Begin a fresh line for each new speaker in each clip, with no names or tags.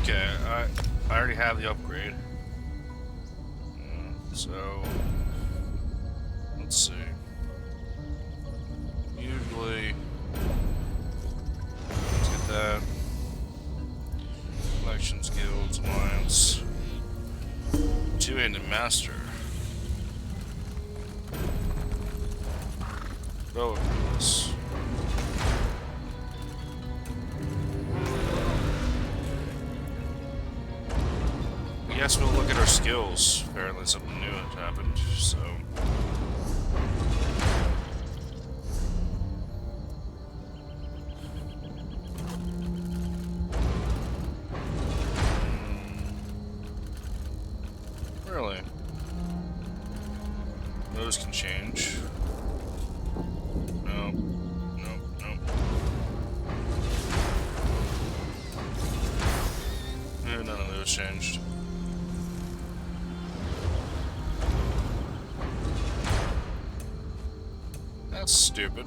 Okay, I already have the upgrade. So let's see. Usually, let's get that. Collections, guilds, alliance. Two-handed master. Go with this. I guess we'll look at our skills. Apparently something new has happened, so... Really? Those can change. No. No, no. None of those changed. That's stupid.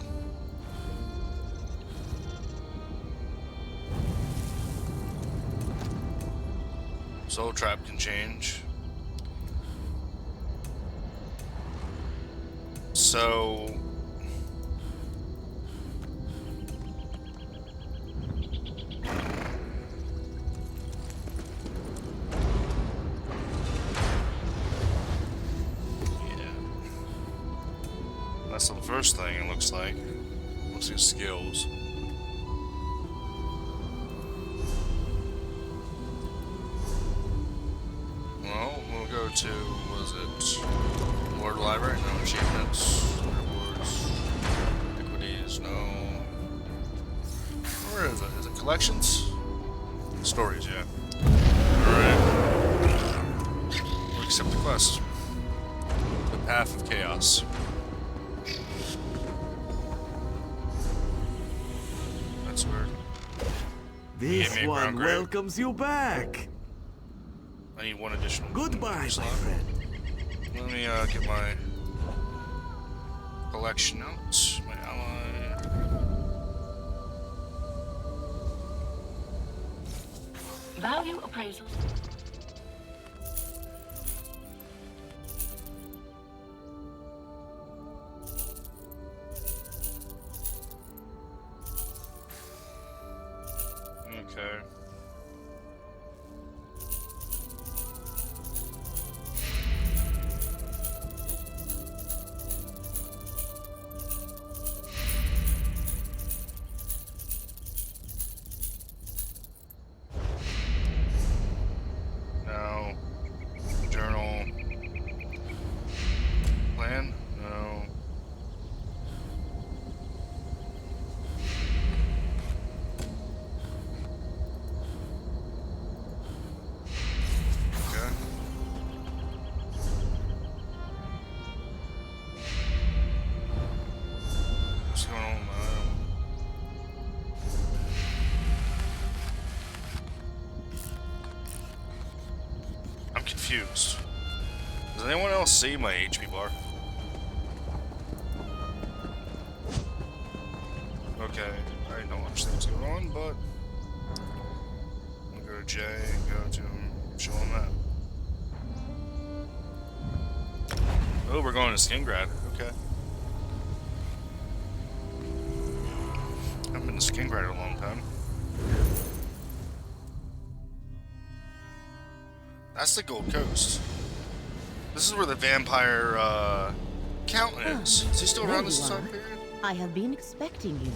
Soul Trap can change. So... That's the first thing it looks like. Looks like skills. Well, we'll go to, was it Lord Library? No achievements. Rewards. Equities, no. Where is it? Is it collections? Stories, yeah. Alright. We'll accept the quest. The Path of Chaos.
This one welcomes you back.
I need one additional.
Goodbye, my friend.
Let me get my collection out. My ally.
Value appraisal.
Okay. No. Journal. Plan? No. Confused. Does anyone else see my HP bar? Okay, I don't understand what's going on, but I'll go to J and go to him, show him that. Oh, we're going to Skingrad. Okay. I haven't been to Skingrad in a long time. That's the Gold Coast. This is where the vampire, Count is. Is he still around this time period?
I have been expecting you.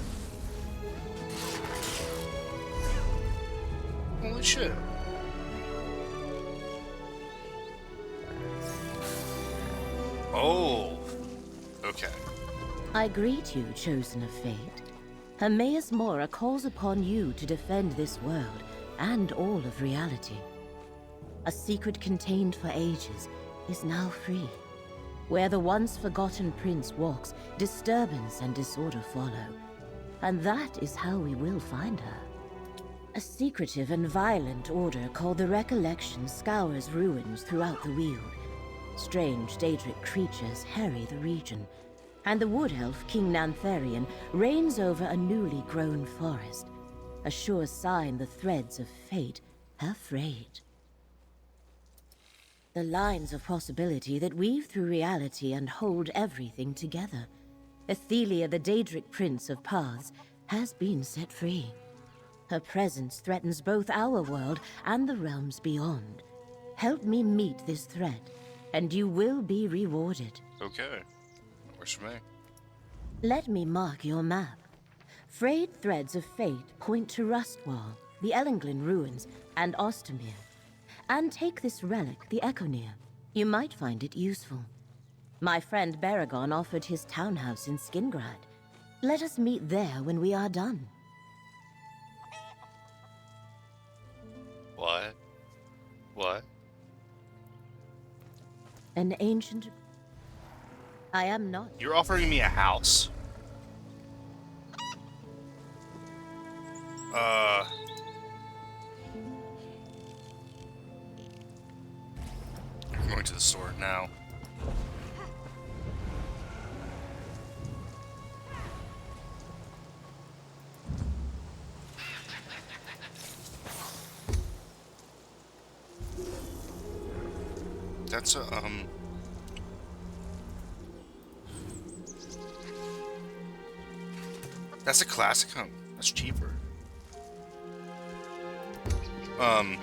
Holy shit. Oh. Okay.
I greet you, chosen of fate. Hermaeus Mora calls upon you to defend this world and all of reality. A secret contained for ages is now free. Where the once forgotten prince walks, disturbance and disorder follow. And that is how we will find her. A secretive and violent order called the Recollection scours ruins throughout the Weald. Strange Daedric creatures harry the region, and the wood elf King Nantharian reigns over a newly grown forest, a sure sign the threads of fate afraid. The lines of possibility that weave through reality and hold everything together. Athelia, the Daedric Prince of Paths, has been set free. Her presence threatens both our world and the realms beyond. Help me meet this threat, and you will be rewarded.
Okay. Works for me.
Let me mark your map. Frayed threads of fate point to Rustwall, the Ellenglin ruins, and Ostermere. And take this relic, the Echoneer. You might find it useful. My friend Baragon offered his townhouse in Skingrad. Let us meet there when we are done.
What? What?
An ancient... I am not...
You're offering me a house. I'm going to the store now. That's a, that's a classic home. That's cheaper. I'm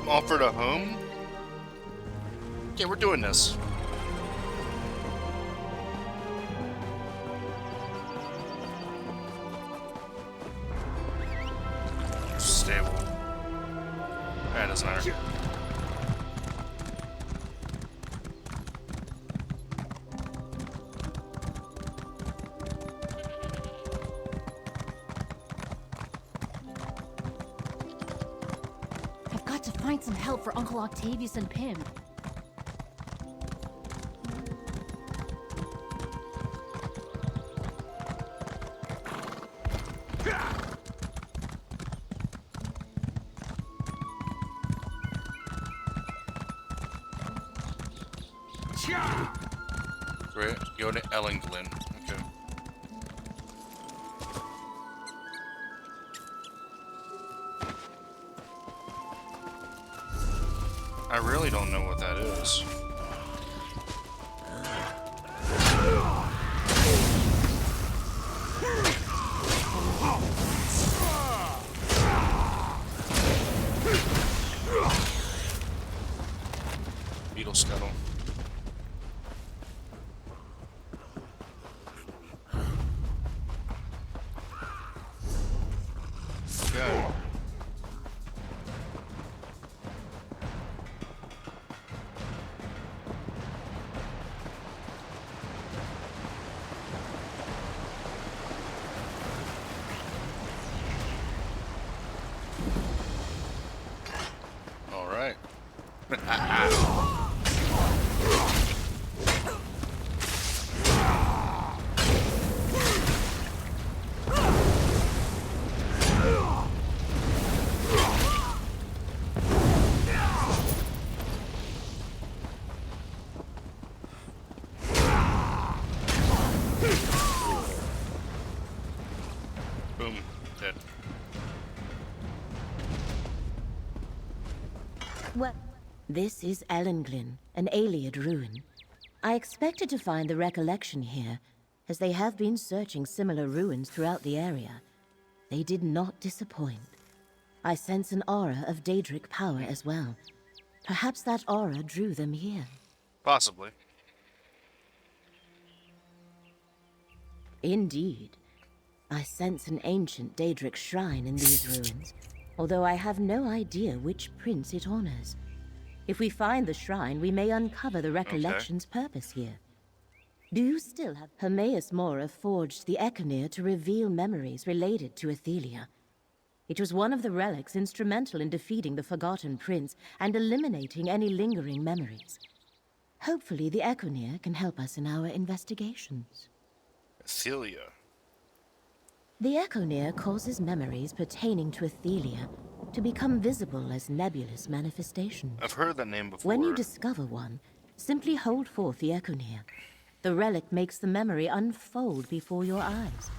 offered a home? Okay, we're doing this. Stable. That doesn't matter.
I've got to find some help for Uncle Octavius and Pym.
Great. Go to Ellenglin. Okay. I really don't know what that is. Beetle scuttle. Okay. All right. Boom. Dead.
Well, this is Ellenglin, an Ayleid ruin. I expected to find the recollection here, as they have been searching similar ruins throughout the area. They did not disappoint. I sense an aura of Daedric power as well. Perhaps that aura drew them here.
Possibly.
Indeed. I sense an ancient Daedric shrine in these ruins, although I have no idea which prince it honors. If we find the shrine, we may uncover the recollection's purpose here. Do you still have... Hermaeus Mora forged the Echoneer to reveal memories related to Athelia. It was one of the relics instrumental in defeating the Forgotten Prince and eliminating any lingering memories. Hopefully the Echoneer can help us in our investigations.
Athelia.
The Echoneer causes memories pertaining to Athelia to become visible as nebulous manifestations.
I've heard that name before.
When you discover one, Simply hold forth the Echoneer. The relic makes the memory unfold before your eyes.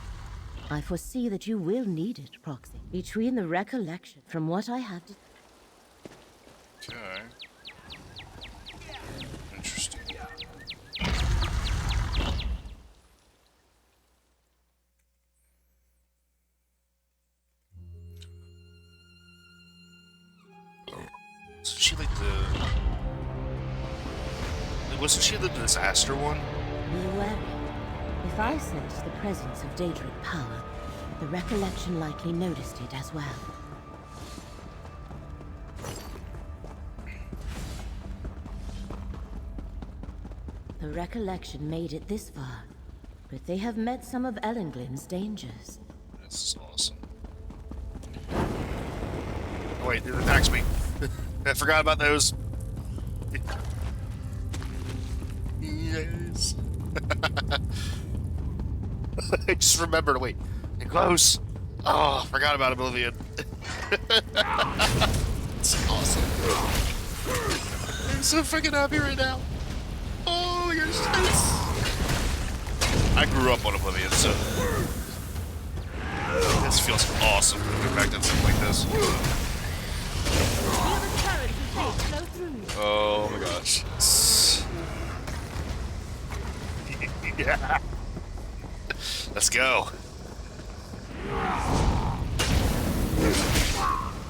I foresee that you will need it, Proxy. Between the recollection from what I have to...
Okay. Interesting. So she like the... Wasn't she the disaster one?
Be wary. If I sensed the presence of Daedric power, the recollection likely noticed it as well. The recollection made it this far, but they have met some of Ellenglin's dangers.
This is awesome. Oh wait, it attacks me. I forgot about those. Yes. I just remembered. Wait, they're close. Oh, forgot about Oblivion. It's awesome. I'm so freaking happy right now. Oh my gosh, yes. I grew up on Oblivion, so this feels awesome. Go back to something like this. Oh my gosh. Yeah. Let's go.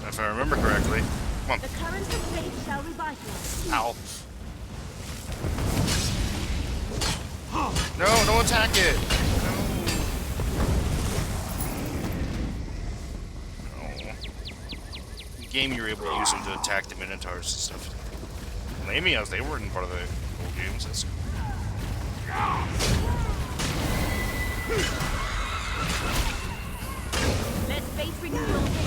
If I remember correctly. Come on.
The current of fate shall revitalize.
Ow. No, don't attack it. No. In the game, you were able to use them to attack the Minotaurs and stuff. Lamias, they weren't part of the old games. That's
Let fate renew your day.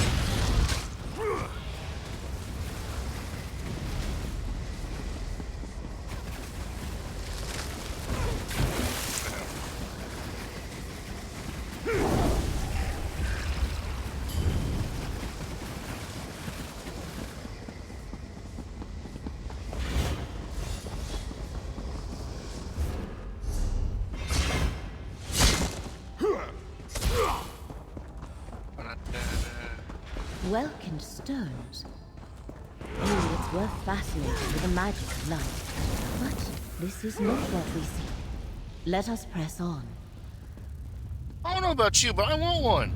Welkin stones. Oh, it's worth fascinating with the magic of light. But this is not what we see. Let us press on.
I don't know about you, but I want one.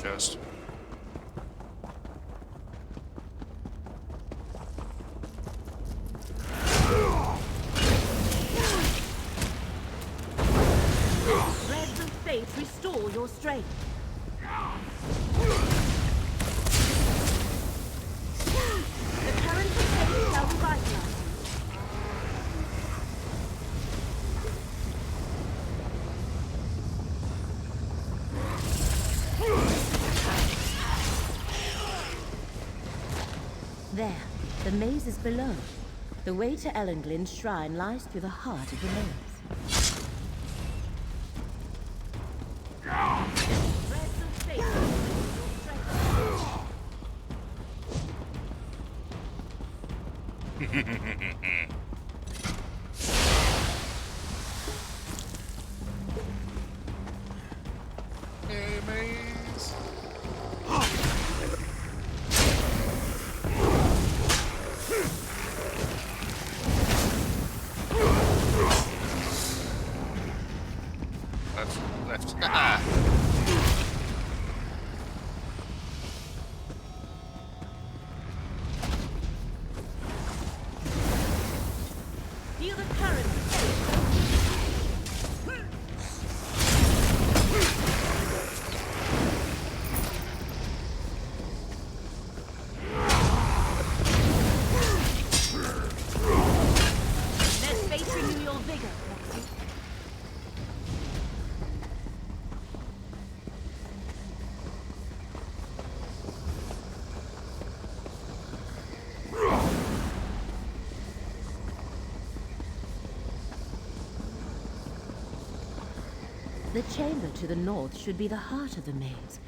Chest.
Threads of fate restore your strength. The current of fate shall revitalize. There, the maze is below. The way to Ellenglin's shrine lies through the heart of the maze. Threads of fate restore your strength.
Hey, maze. Left. Ah.
Feel the current. Let fate renew your vigor, Proxy. The chamber to the north should be the heart of the maze,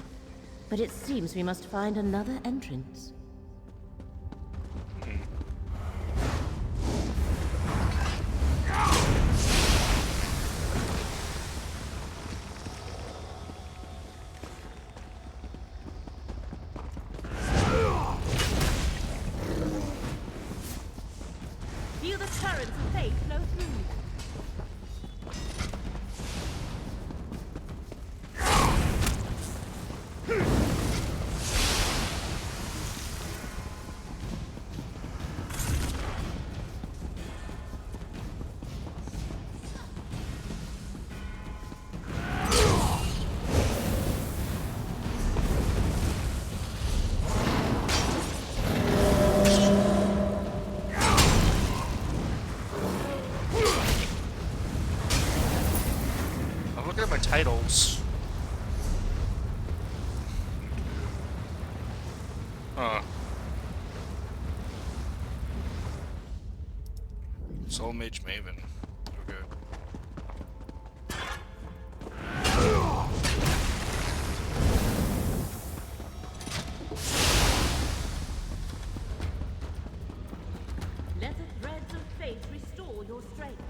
but it seems we must find another entrance. Feel the currents of fate flow through you.
I'm looking at my titles. Soul Mage Maven. Okay.
Let the threads of fate restore your strength.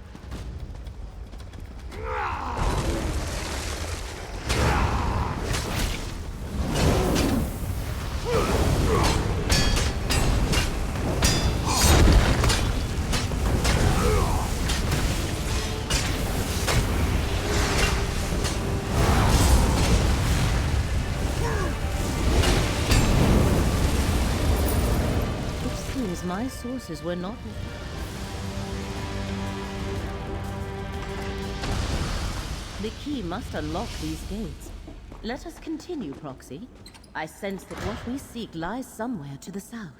It seems my sources were not... The key must unlock these gates. Let us continue, Proxy. I sense that what we seek lies somewhere to the south.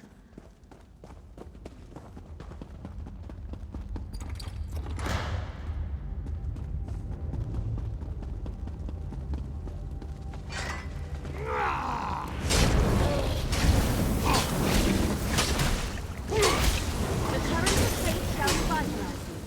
The current of fate shall revitalize you.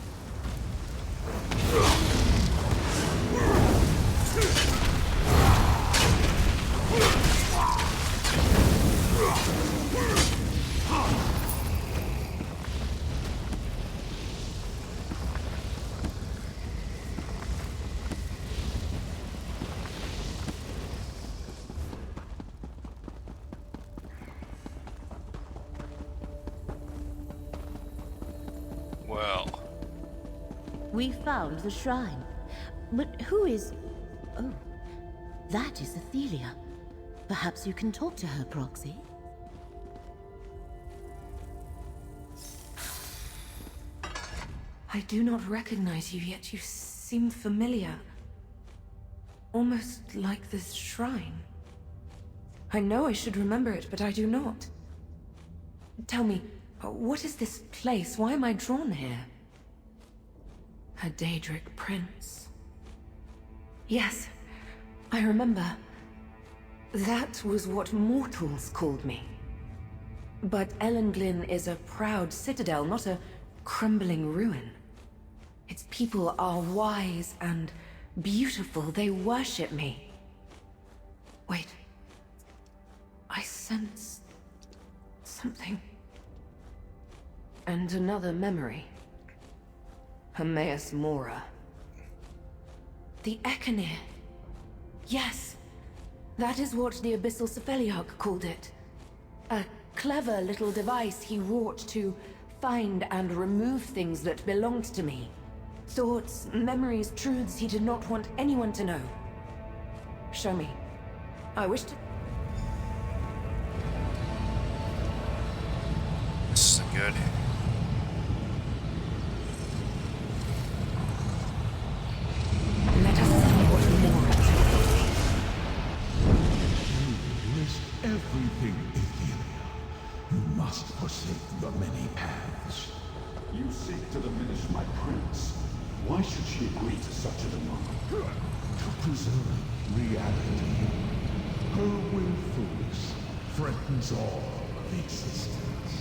Well,
We found the shrine. But who is... Oh, that is Athelia. Perhaps you can talk to her, Proxy?
I do not recognize you, yet you seem familiar. Almost like this shrine. I know I should remember it, but I do not. Tell me, what is this place? Why am I drawn here? A Daedric prince. Yes, I remember. That was what mortals called me. But Ellenglyn is a proud citadel, not a crumbling ruin. Its people are wise and beautiful. They worship me. Wait. I sense... something. And another memory. Hermaeus Mora. The Echenir. Yes. That is what the Abyssal Cephaliarch called it. A clever little device he wrought to find and remove things that belonged to me. Thoughts, memories, truths he did not want anyone to know. Show me. I wish to...
this isn't good.
Let us see what more.
You risk everything, Athelia. You must forsake the many paths.
You seek to diminish my prince. Why should she agree to such a demand?
To preserve reality. Her willfulness threatens all of existence.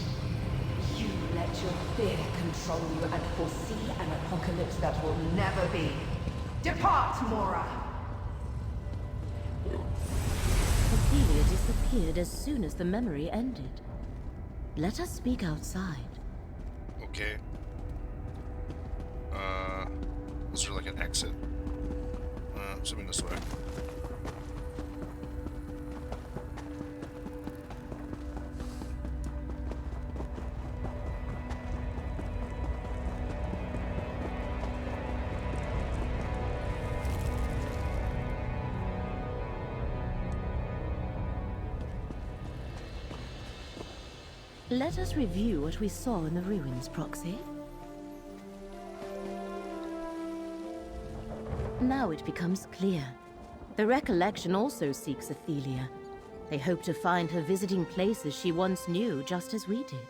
You let your fear control you and foresee an apocalypse that will never be. Depart, Mora!
Athelia disappeared as soon as the memory ended. Let us speak outside.
Okay. Is there like an exit? Something this way.
Let us review what we saw in the ruins, Proxy. Now it becomes clear. The recollection also seeks Athelia. They hope to find her visiting places she once knew, just as we did.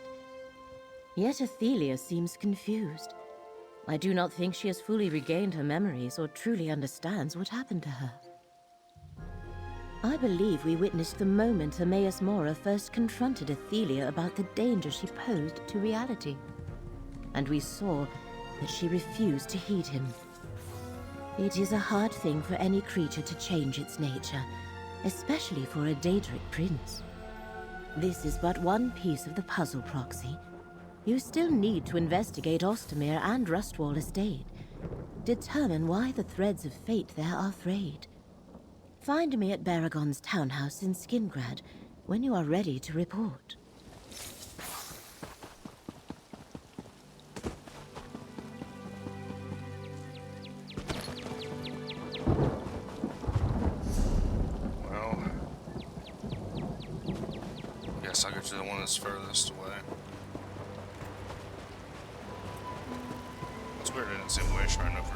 Yet Athelia seems confused. I do not think she has fully regained her memories or truly understands what happened to her. I believe we witnessed the moment Emmaus Mora first confronted Athelia about the danger she posed to reality. And we saw that she refused to heed him. It is a hard thing for any creature to change its nature, especially for a Daedric prince. This is but one piece of the puzzle, Proxy. You still need to investigate Ostermere and Rustwall Estate. Determine why the threads of fate there are frayed. Find me at Baragon's townhouse in Skingrad when you are ready to report.
Well, guess I'll go to the one that's furthest away. It's weird, I didn't see a way shrine over here.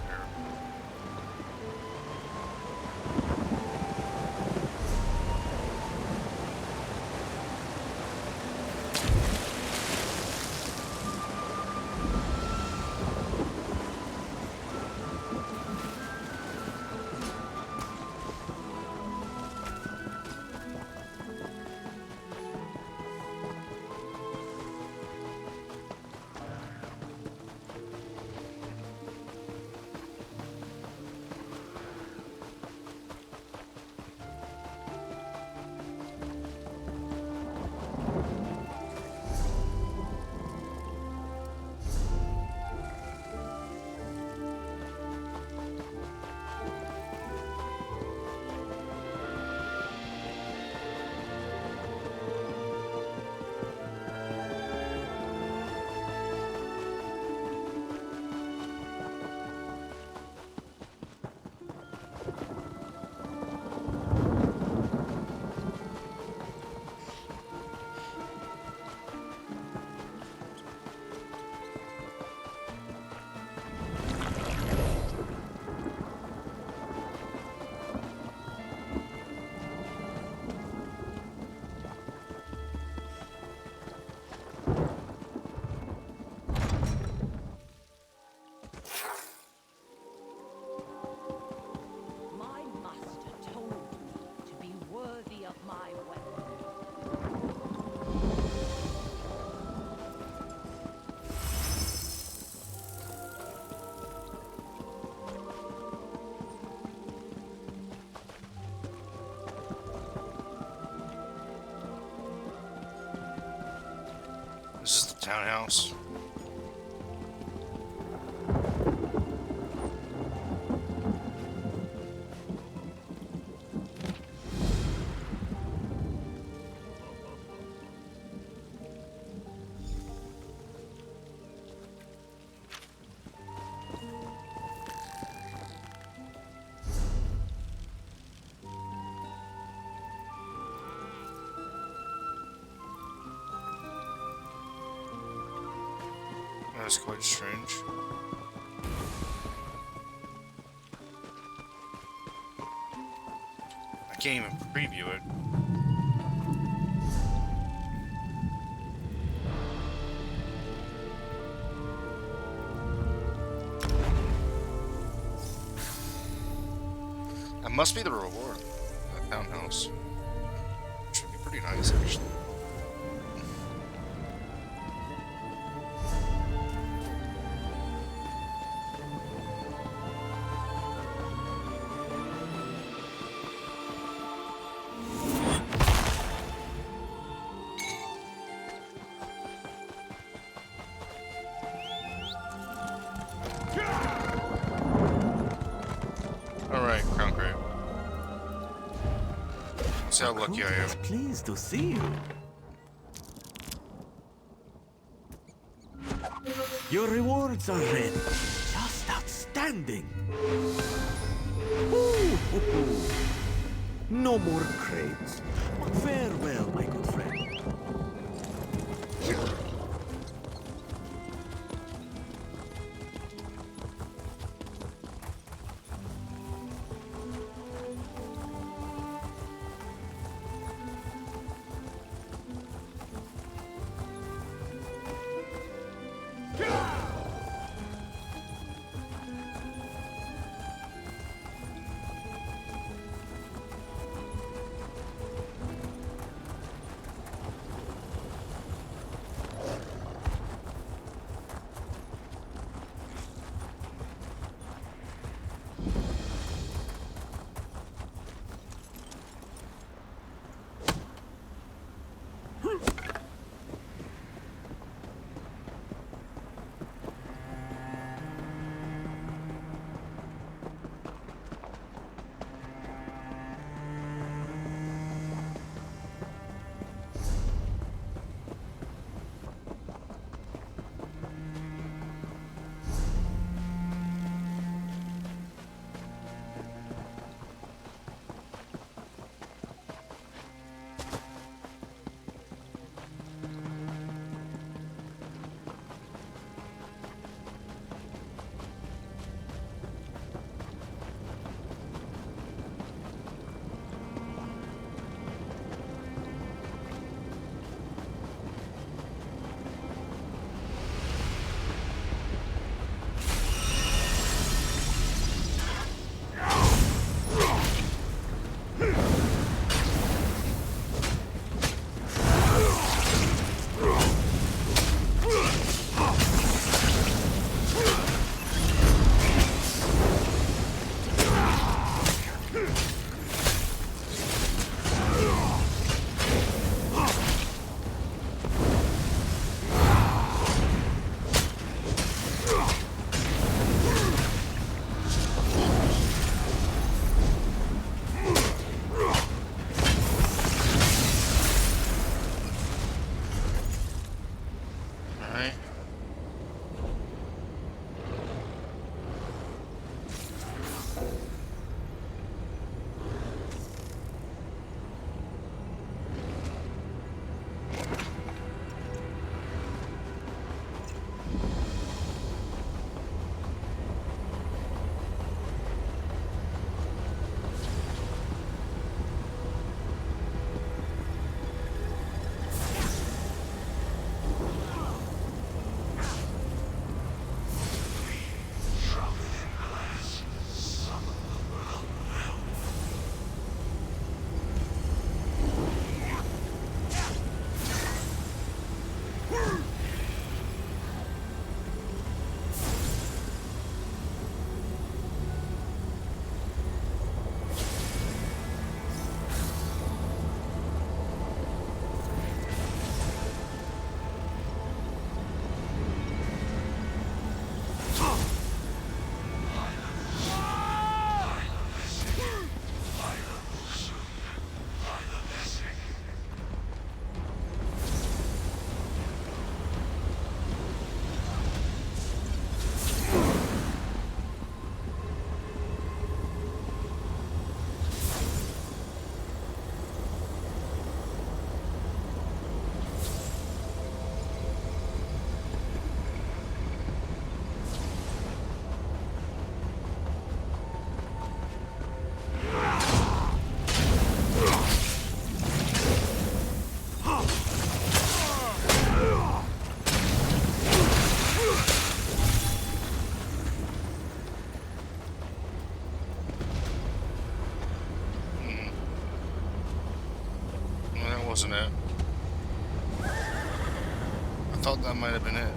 This is the townhouse. That's quite strange. I can't even preview it. That must be the reward. That townhouse. Should be pretty nice, actually. see how lucky I am.
is pleased to see you. Your rewards are ready. Just outstanding. Ooh, ooh, ooh. No more crates. Farewell, my good friend.
Wasn't it? I thought that might have been it.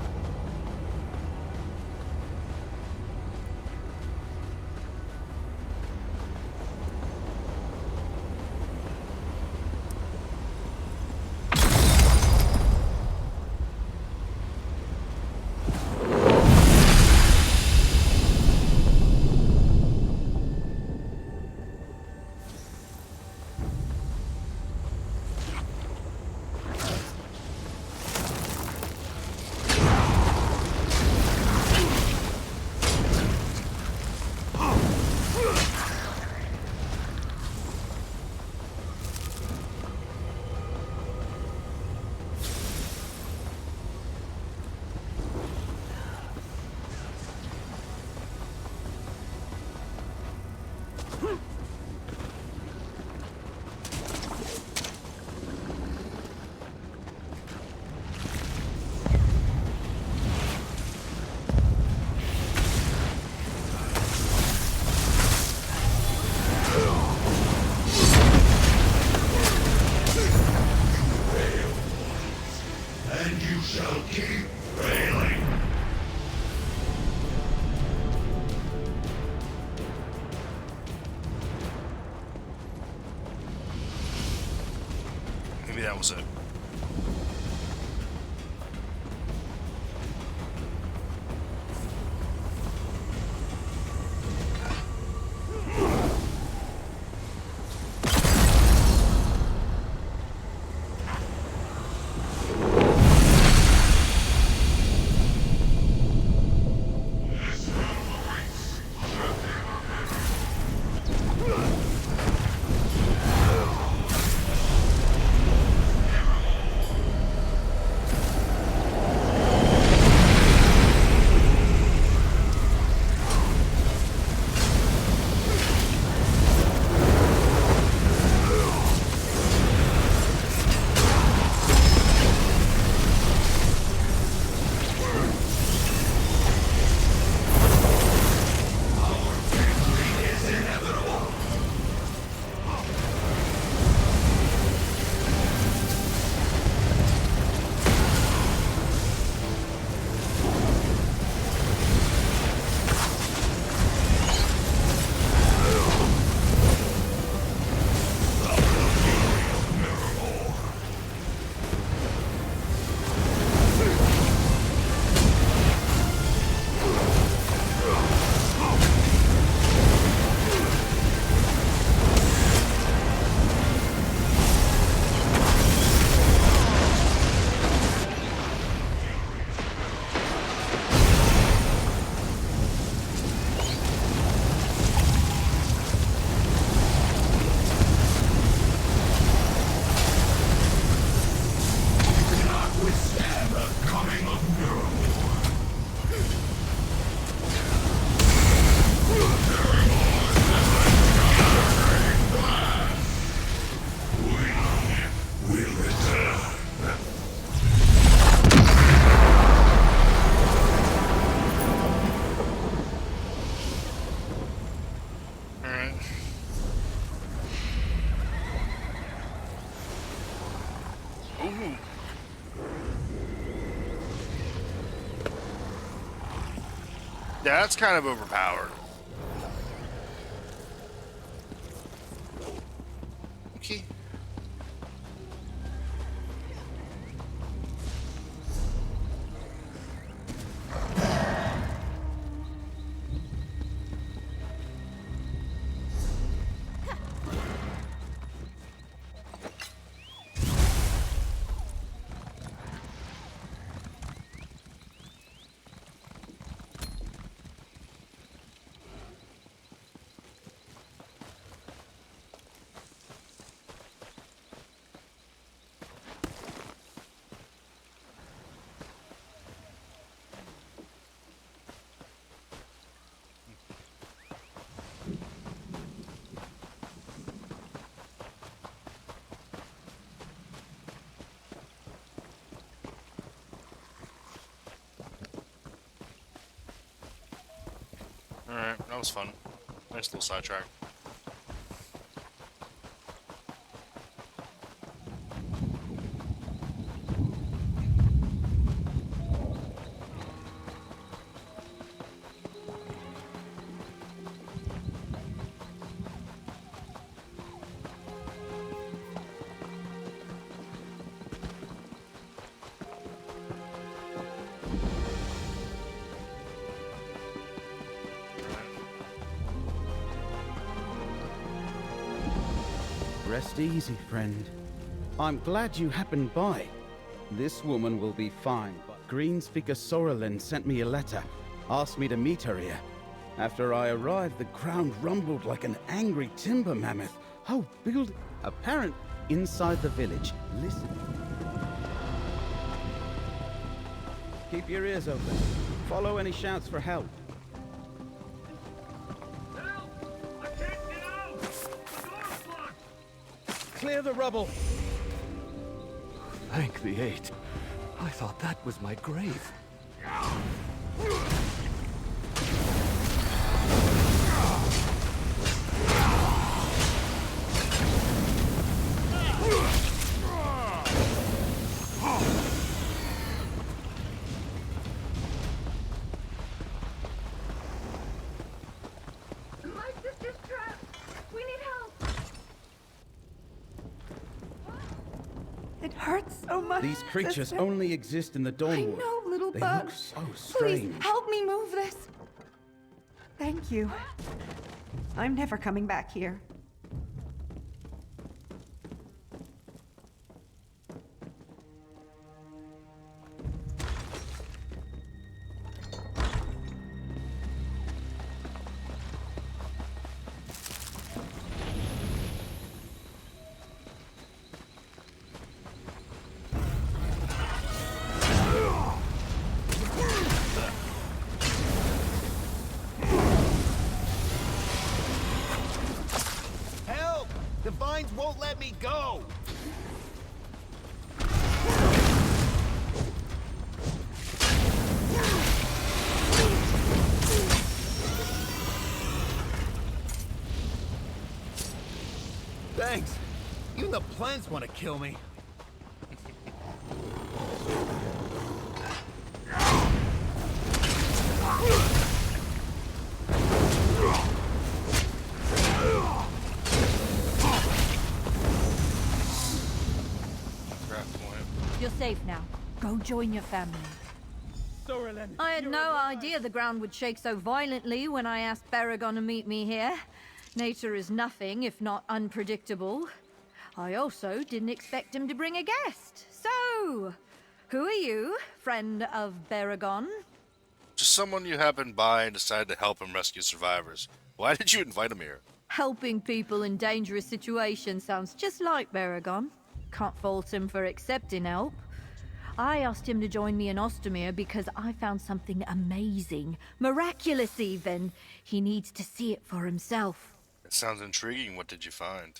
and you shall keep failing.
Maybe that was it. Ooh. Yeah, that's kind of overpowered. Okay. Alright, that was fun. Nice little sidetrack.
Rest easy, friend. I'm glad you happened by. This woman will be fine, but Greenspeaker Sorrelin sent me a letter, asked me to meet her here. After I arrived, the ground rumbled like an angry timber mammoth. Oh, build... Apparent inside the village. Listen. Keep your ears open. Follow any shouts for help. Clear the rubble!
Thank the eight. I thought that was my grave.
my
These creatures
sister.
only exist in the
I
Dawnwood.
know, little
They
bug.
look so
Please
strange.
help me move this. Thank you. I'm never coming back here.
Help! The vines won't let me go! Thanks. Even the plants want to kill me.
Craft point.
You're safe now. Go join your family. I had no idea the ground would shake so violently when I asked Baragon to meet me here. Nature is nothing if not unpredictable. I also didn't expect him to bring a guest. So, who are you, friend of Baragon?
Just someone you happened by and decided to help him rescue survivors. Why did you invite him here?
Helping people in dangerous situations sounds just like Baragon. Can't fault him for accepting help. I asked him to join me in Ostermere because I found something amazing, miraculous even. He needs to see it for himself.
It sounds intriguing. What did you find?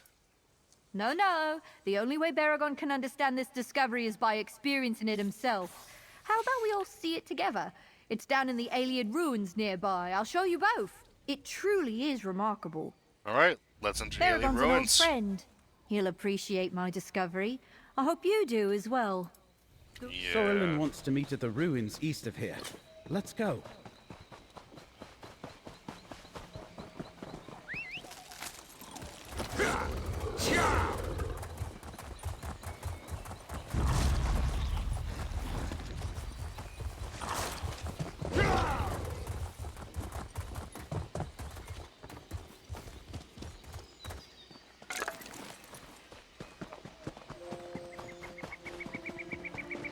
No. The only way Baragon can understand this discovery is by experiencing it himself. How about we all see it together? It's down in the Alien ruins nearby. I'll show you both. It truly is remarkable.
All right, let's enter the alien
Baragon's an old
ruins.
friend. He'll appreciate my discovery. I hope you do as well.
Sorrelin wants to meet at the ruins east of here. Let's go.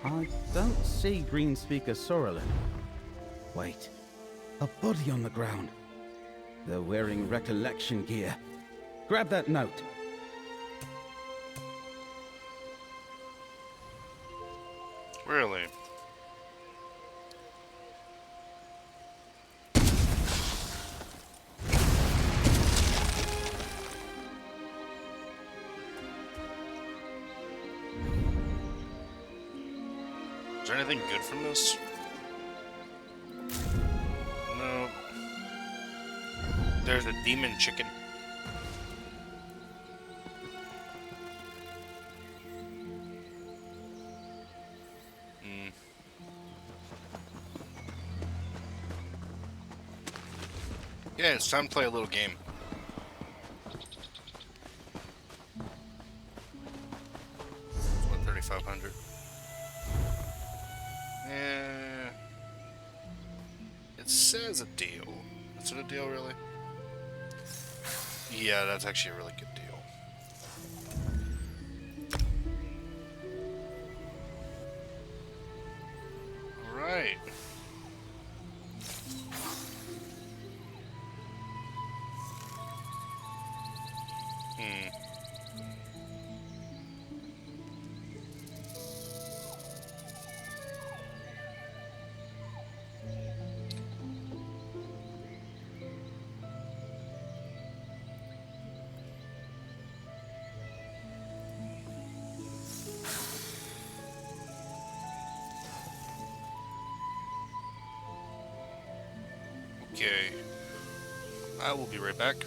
I don't see Greenspeaker Sorrelin. Wait, a body on the ground. They're wearing recollection gear. Grab that note.
Really? Is there anything good from this? No. There's a demon chicken. Yeah, it's time to play a little game. What, 3,500? Yeah. It says a deal. Is it a deal, really? Yeah, that's actually a really good deal. Alright. Okay. I will be right back.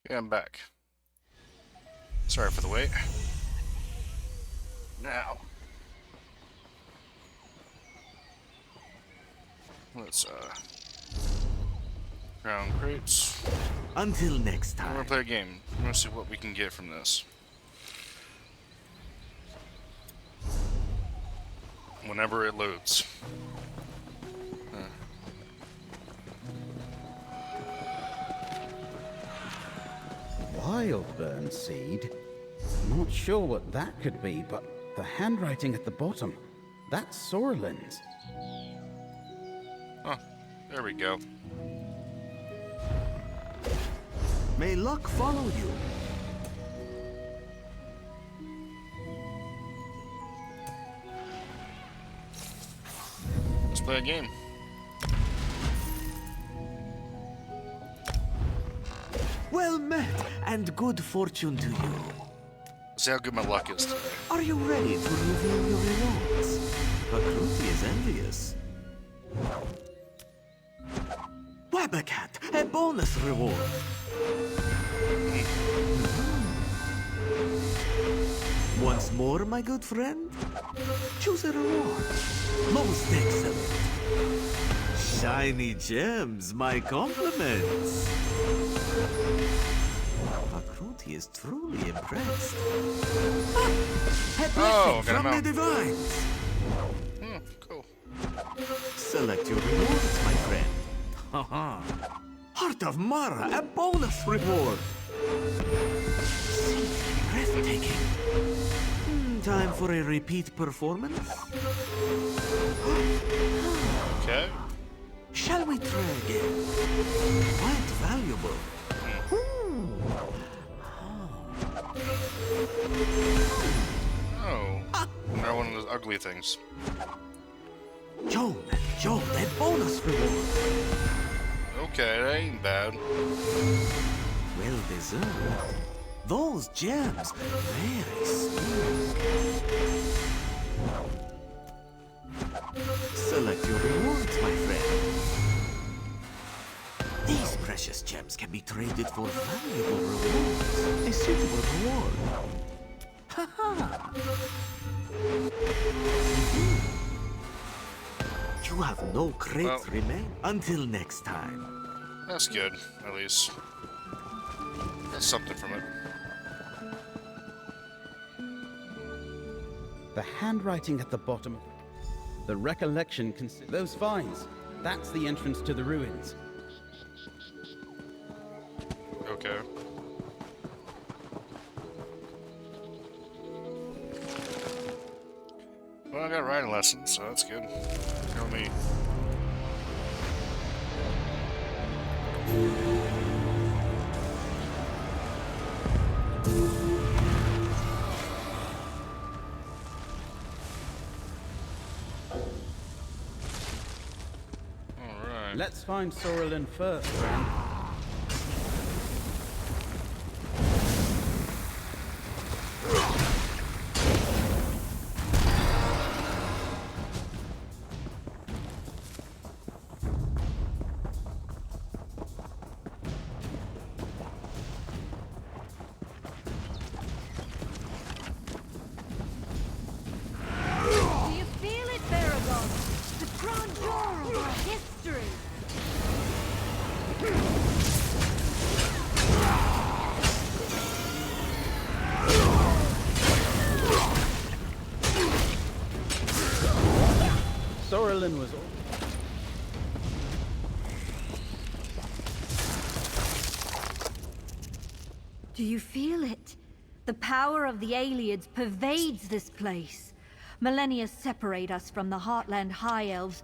Yeah, I'm back. Sorry for the wait. Now, let's crown crates.
Until next
We're
time.
gonna play a game. We're gonna see what we can get from this. Whenever it loads.
Wildburn seed? Not sure what that could be, but the handwriting at the bottom, that's Sorlin's.
Oh, there we go.
May luck follow you.
Let's play a game.
Well met, and good fortune to you.
See how good my luck is today.
Are you ready to reveal your rewards? Bakruti is envious. Wabacat, a bonus reward. Once more, my good friend? Choose a reward. Most excellent. Shiny gems, my compliments. Bakruti is truly impressed. A blessing from the divines.
Cool.
Select your rewards, my friend. Haha. Heart of Mara, a bonus reward. Breathtaking. Time for a repeat performance?
Okay.
Shall we try again? Quite valuable.
Oh. Another one of those ugly things.
Joan, a bonus reward.
Okay, that ain't bad.
Well deserved. Those gems, very smooth. Select your rewards, my friend. These precious gems can be traded for valuable rewards. A suitable reward. Haha. You have no crates remain until next time.
That's good, at least. That's something from it.
The handwriting at the bottom. The recollection those vines. That's the entrance to the ruins.
Okay. Well, I got riding lessons, so that's good. Tell me. Alright.
Let's find Sorlin first, friend. Sorlin was all...
Do you feel it? The power of the Ayleids pervades this place. Millennia separate us from the Heartland High Elves,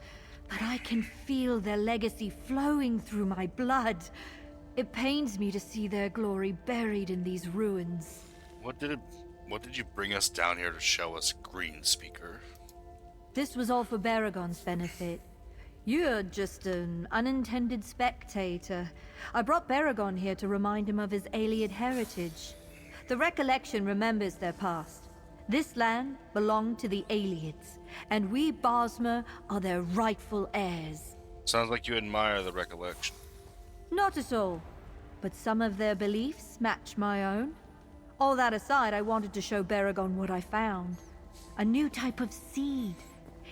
but I can feel their legacy flowing through my blood. It pains me to see their glory buried in these ruins.
What did you bring us down here to show us, Greenspeaker?
This was all for Baragon's benefit. You're just an unintended spectator. I brought Baragon here to remind him of his Ayleid heritage. The recollection remembers their past. This land belonged to the Ayleids, and we Bosmer are their rightful heirs.
Sounds like you admire the recollection.
Not at all. but some of their beliefs match my own. All that aside, I wanted to show Baragon what I found. A new type of seed.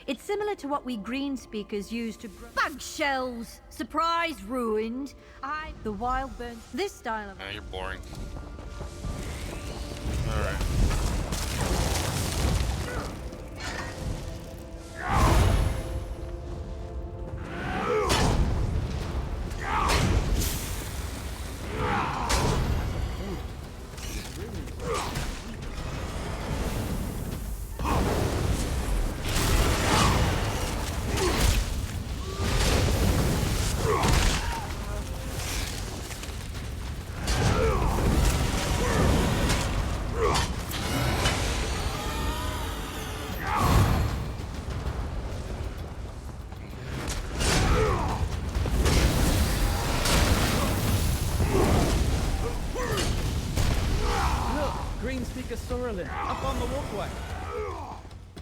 It's similar to what we green speakers use to grow bug shells. Surprise, ruined. The wild burn. This style of.
You're boring. All right.
Up on the walkway.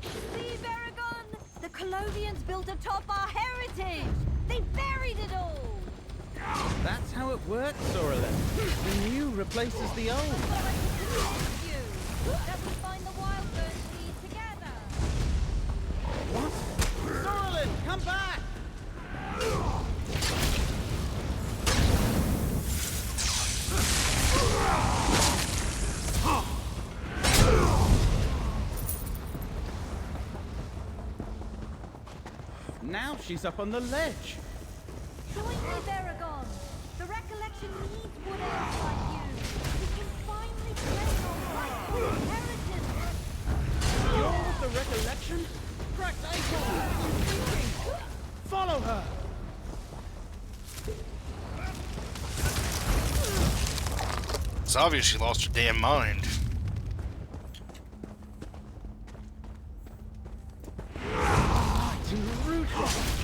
See, Baragon? The Colonians built atop our heritage. They buried it all.
That's how it works, Sorrelin. The new replaces the old.
That we find the wild bird seed together.
What? Sorrelin, come back! Now she's up on the ledge.
Join me, Baragon. The recollection needs wood elves like you. We can finally claim our rightful inheritance.
You're with the recollection? Cracked acorn! Follow her!
It's obvious she lost her damn mind.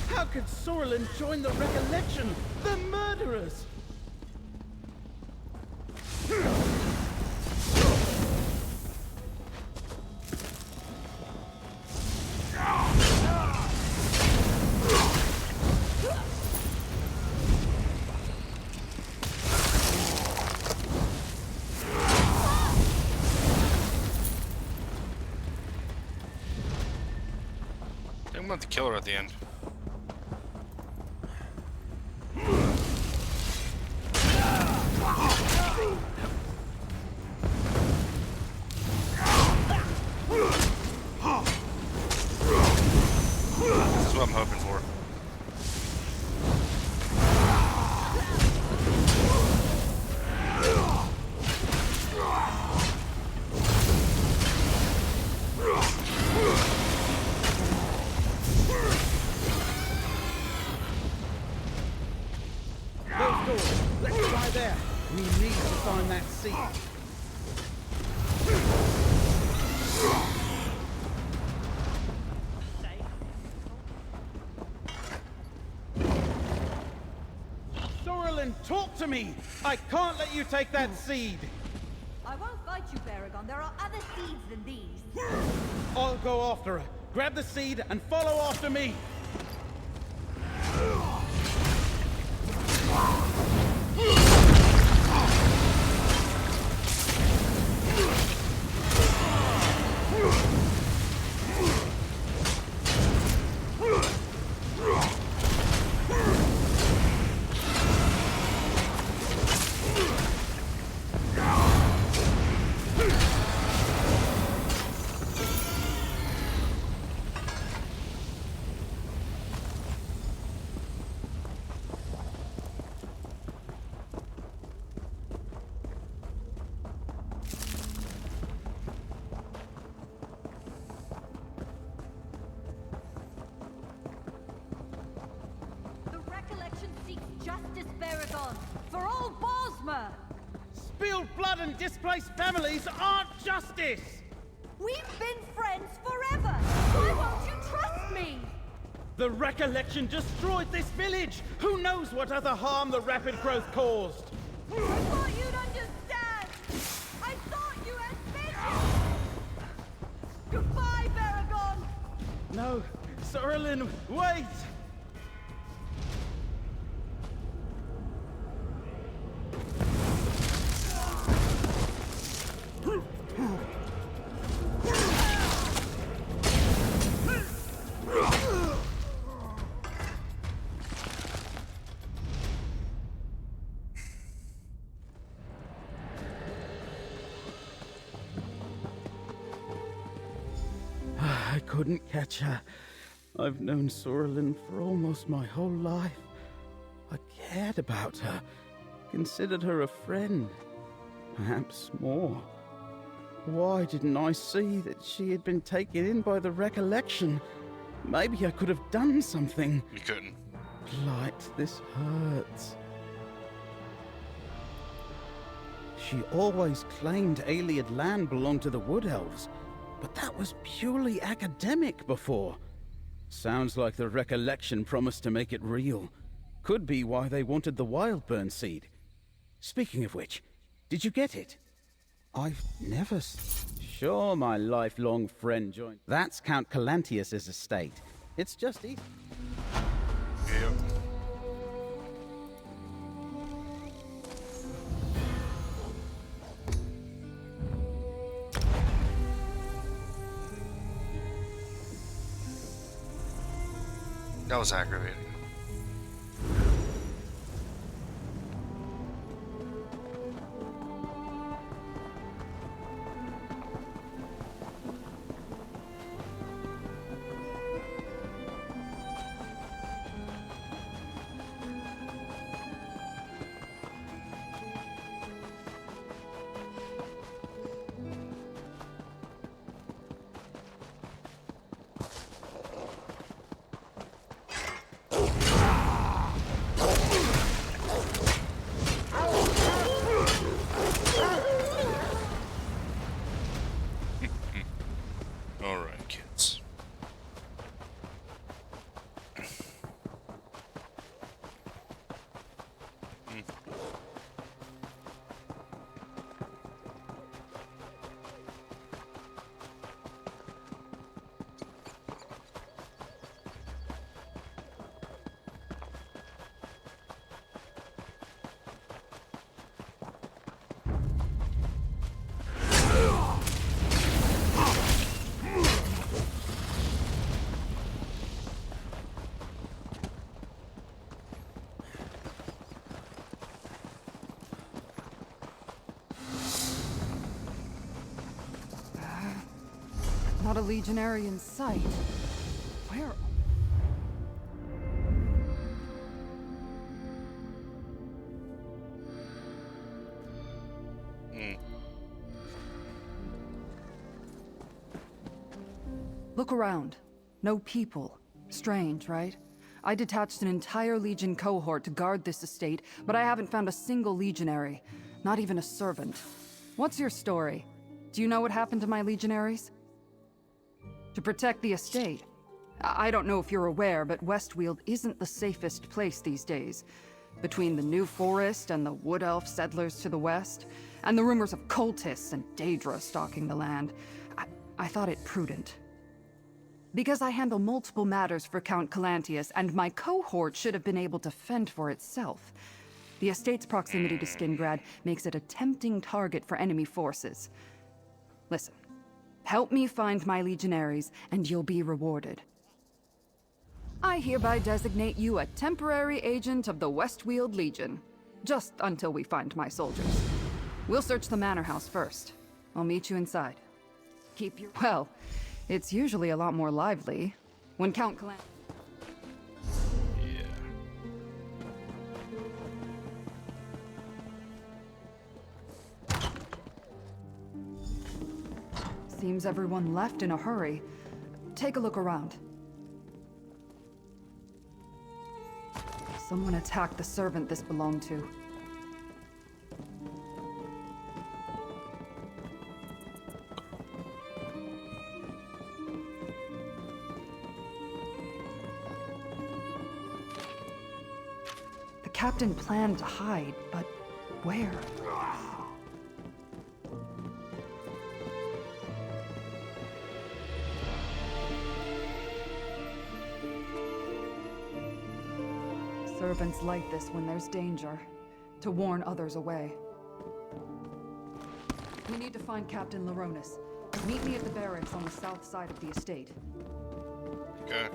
How could Sorrelin join the recollection? The murderers!
I'm about to kill her at the end. This is what I'm hoping for.
Those doors. Let's try there. We need to find that seed. Sorrelin, talk to me! I can't let you take that seed!
I won't fight you, Baragon. There are other seeds than these.
I'll go after her. Grab the seed and follow after me!
Justice, Baragon, for all Bosmer!
Spilled blood and displaced families aren't justice!
We've been friends forever! Why won't you trust me?
The recollection destroyed this village! Who knows what other harm the rapid growth caused?
I thought you'd understand! I thought you had vision! Goodbye, Baragon!
No, Sorrelin, wait! couldn't catch her. I've known Sorlin for almost my whole life. I cared about her, considered her a friend, perhaps more. Why didn't I see that she had been taken in by the recollection? Maybe I could have done something.
You couldn't.
Blight, this hurts. She always claimed Ayleid land belonged to the Wood Elves, but that was purely academic before. Sounds like the recollection promised to make it real. Could be why they wanted the Wildburn seed. Speaking of which, did you get it? I've never... Sure, my lifelong friend joined. That's Count Calantius' estate. It's just east.
Yep. That was aggravating. Alright, kids.
Not a legionary in sight. Where? Look around. No people. Strange, right? I detached an entire Legion cohort to guard this estate, but I haven't found a single legionary. Not even a servant. What's your story? Do you know what happened to my legionaries? To protect the estate. I don't know if you're aware, but Westweald isn't the safest place these days. Between the New Forest and the Wood Elf settlers to the west, and the rumors of cultists and Daedra stalking the land, I thought it prudent. Because I handle multiple matters for Count Calantius, and my cohort should have been able to fend for itself. The estate's proximity to Skingrad makes it a tempting target for enemy forces. Listen. Help me find my legionaries, and you'll be rewarded. I hereby designate you a temporary agent of the Westweald Legion. Just until we find my soldiers. We'll search the manor house first. I'll meet you inside. Keep your... Well, it's usually a lot more lively. When Count Calan... Seems everyone left in a hurry. Take a look around. Someone attacked the servant this belonged to. The captain planned to hide, but where? Servants like this when there's danger, to warn others away. We need to find Captain Laronis. Meet me at the barracks on the south side of the estate.
Okay.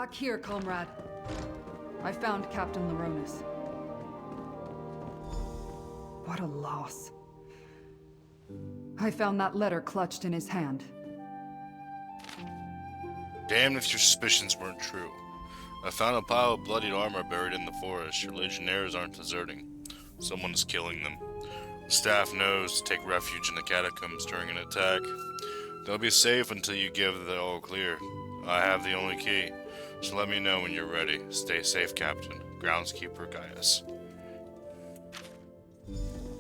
Back here, comrade. I found Captain Laronis. What a loss. I found that letter clutched in his hand.
Damn if your suspicions weren't true. I found a pile of bloodied armor buried in the forest. Your legionnaires aren't deserting. Someone is killing them. The staff knows to take refuge in the catacombs during an attack. They'll be safe until you give the all clear. I have the only key, so let me know when you're ready. Stay safe, Captain. Groundskeeper Gaius.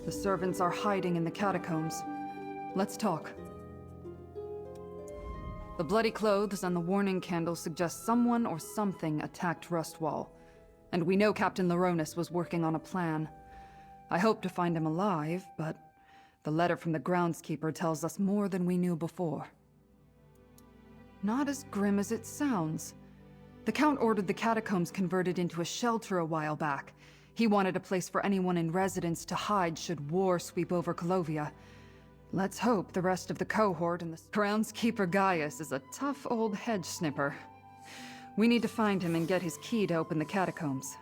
The servants are hiding in the catacombs. Let's talk. The bloody clothes and the warning candles suggest someone or something attacked Rustwall. And we know Captain Laronis was working on a plan. I hope to find him alive, but the letter from the groundskeeper tells us more than we knew before. Not as grim as it sounds. The Count ordered the catacombs converted into a shelter a while back. He wanted a place for anyone in residence to hide should war sweep over Colovia. Let's hope the rest of the cohort and the groundskeeper Gaius is a tough old hedge snipper. We need to find him and get his key to open the catacombs.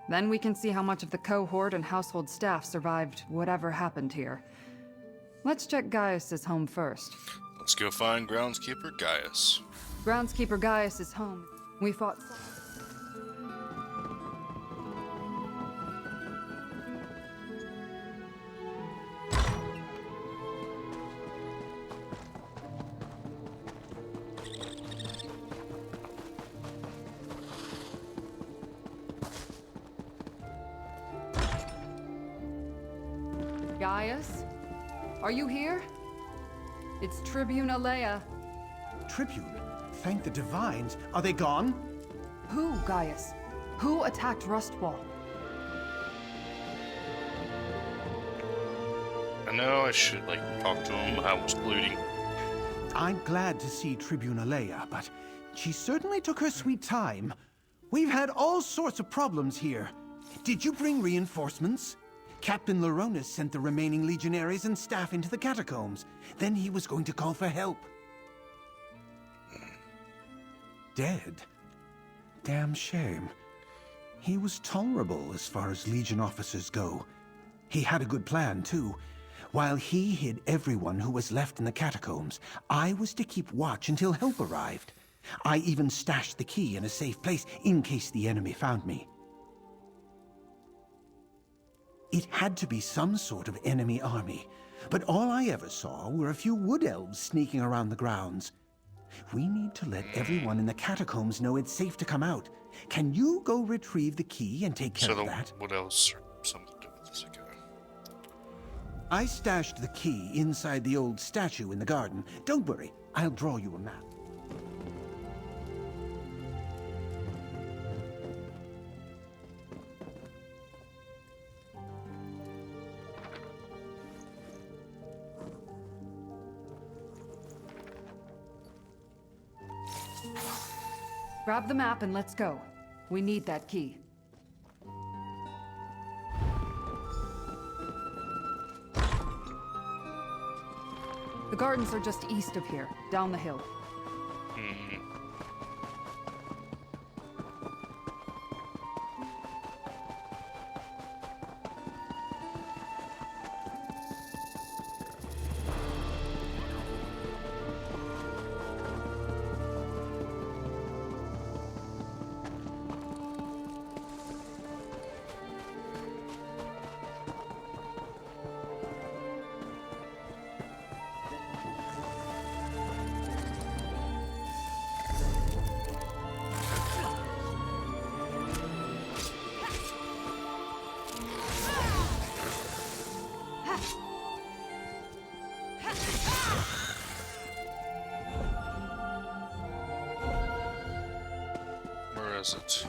Then we can see how much of the cohort and household staff survived whatever happened here. Let's check Gaius's home first.
Let's go find Groundskeeper Gaius.
Groundskeeper Gaius's home. We fought... Gaius? Are you here? It's Tribune Alea.
Tribune? Thank the Divines. Are they gone?
Who, Gaius? Who attacked Rustwall?
I know I should, talk to him. I was bleeding.
I'm glad to see Tribune Alea, but she certainly took her sweet time. We've had all sorts of problems here. Did you bring reinforcements? Captain Laronis sent the remaining legionaries and staff into the catacombs. Then he was going to call for help. Dead? Damn shame. He was tolerable as far as Legion officers go. He had a good plan, too. While he hid everyone who was left in the catacombs, I was to keep watch until help arrived. I even stashed the key in a safe place in case the enemy found me. It had to be some sort of enemy army, but all I ever saw were a few wood elves sneaking around the grounds. We need to let everyone in the catacombs know it's safe to come out. Can you go retrieve the key and take care of that?
What else? Something to do with this again.
I stashed the key inside the old statue in the garden. Don't worry, I'll draw you a map.
Grab the map and let's go. We need that key. The gardens are just east of here, down the hill.
Where is it?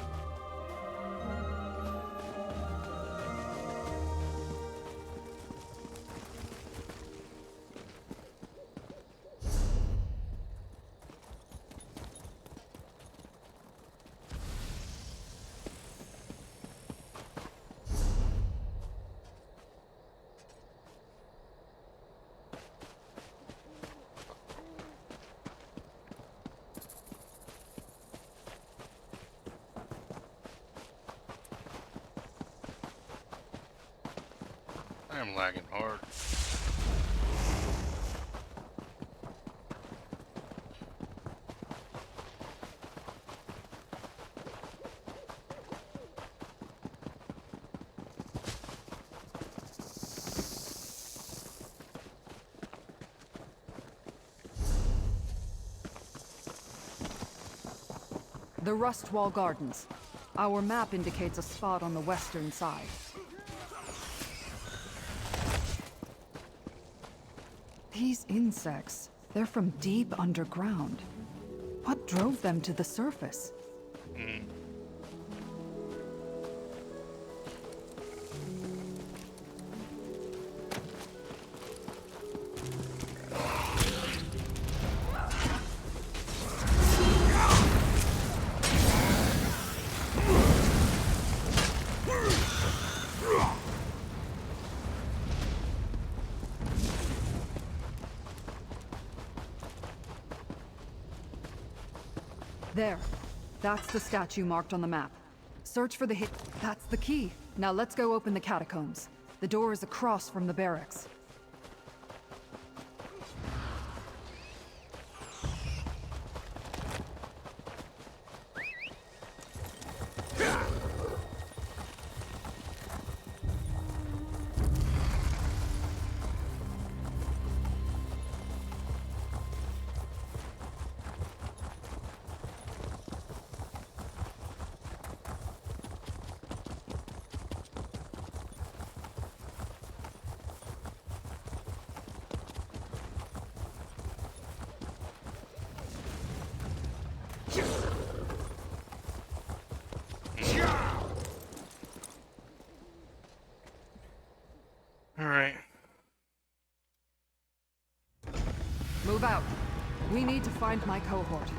I'm lagging hard.
The Rustwall Gardens. Our map indicates a spot on the western side. These insects, they're from deep underground. What drove them to the surface? There. That's the statue marked on the map. Search for the hit. That's the key. Now let's go open the catacombs. The door is across from the barracks.
Alright.
Move out. We need to find my cohort.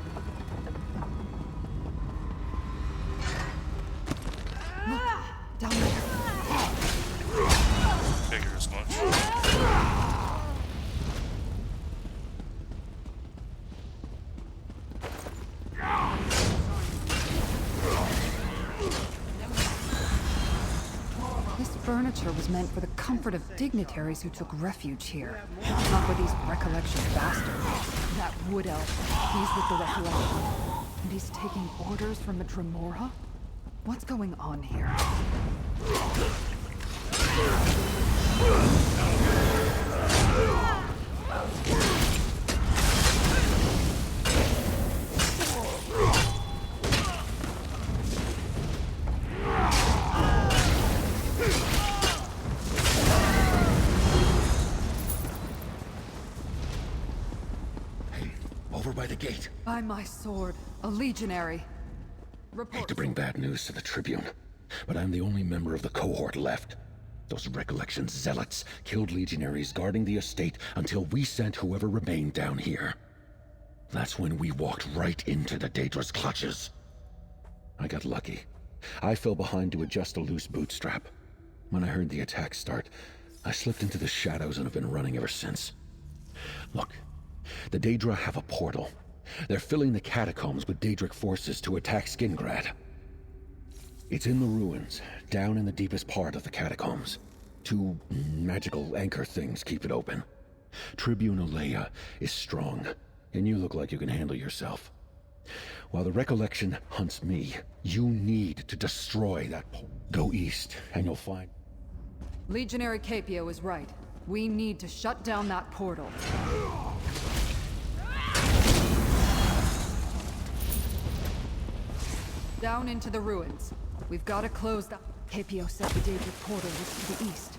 Look, down there.
Figure as much.
This furniture was meant for the comfort of dignitaries who took refuge here, not for these recollection bastards. That wood elf, he's with the recollection. And he's taking orders from the Dremora? What's going on here?
Over by the gate.
By my sword, a legionary.
Hate to bring bad news to the Tribune, but I'm the only member of the cohort left. Those recollection zealots killed legionaries guarding the estate until we sent whoever remained down here. That's when we walked right into the Daedra's clutches. I got lucky. I fell behind to adjust a loose bootstrap. When I heard the attack start, I slipped into the shadows and have been running ever since. Look, the Daedra have a portal. They're filling the catacombs with Daedric forces to attack Skingrad. It's in the ruins, down in the deepest part of the catacombs. Two magical anchor things keep it open. Tribune Alea is strong, and you look like you can handle yourself. While the recollection hunts me, you need to destroy that portal. Go east, and you'll find...
Legionary Capio is right. We need to shut down that portal. Down into the ruins. We've got to close that. Capio said the Daedric portal was to the east.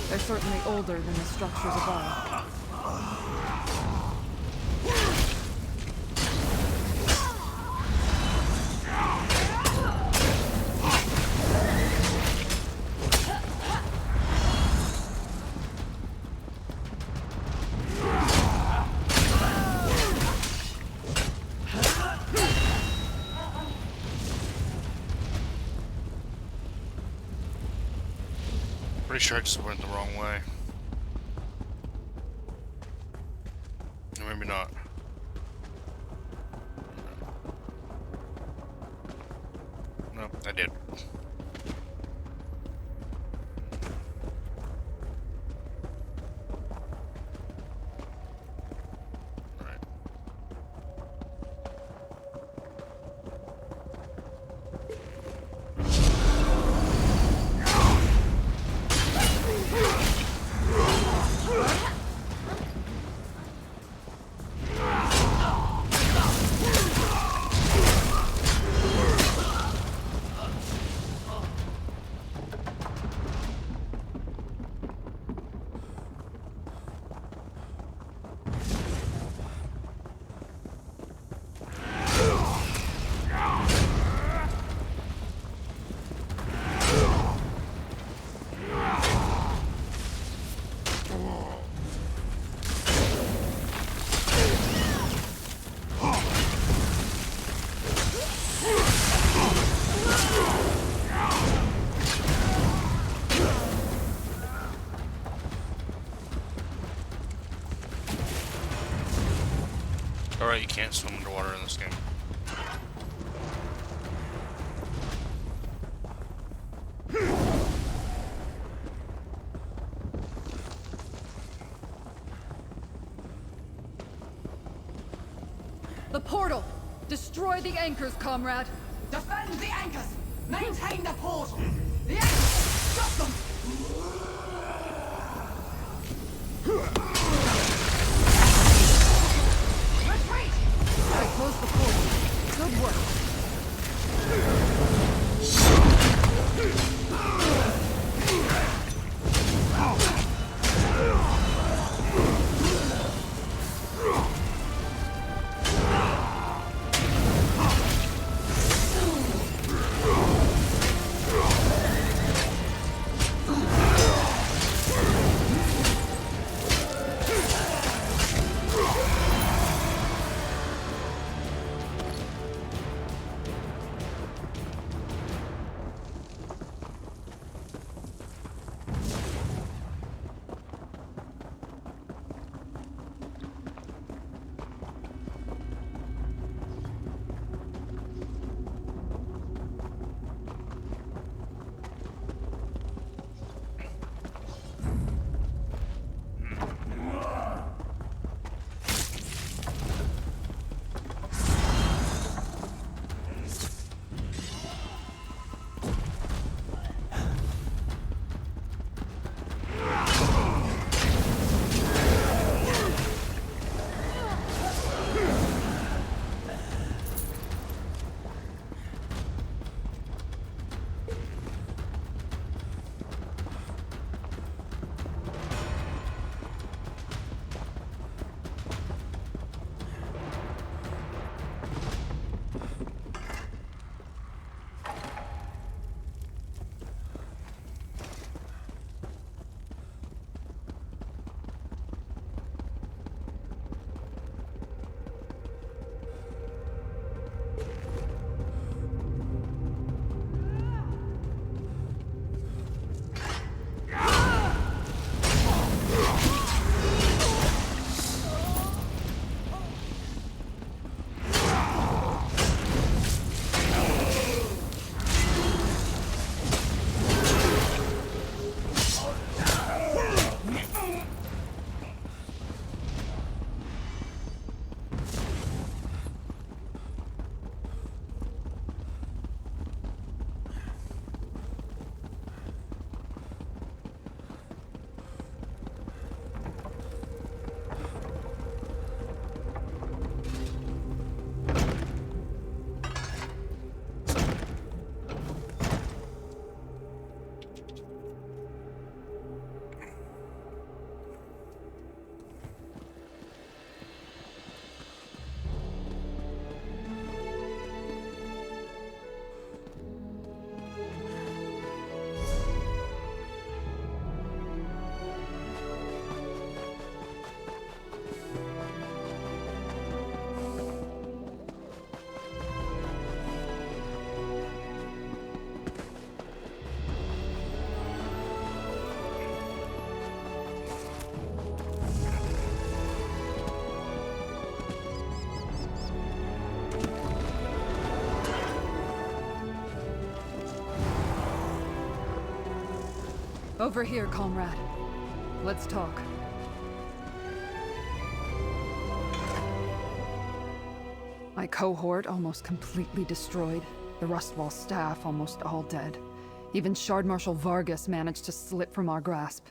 They're certainly older than the structures above.
Pretty sure I just went the wrong way. Or maybe not. No, I did. Alright, you can't swim underwater in this game.
The portal! Destroy the anchors, comrade!
Defend the anchors! Maintain the portal! The anchors! Stop them! Retreat!
I closed the portal. Good work. Over here, comrade. Let's talk. My cohort almost completely destroyed. The Rustwall staff almost all dead. Even Shard Marshal Vargas managed to slip from our grasp.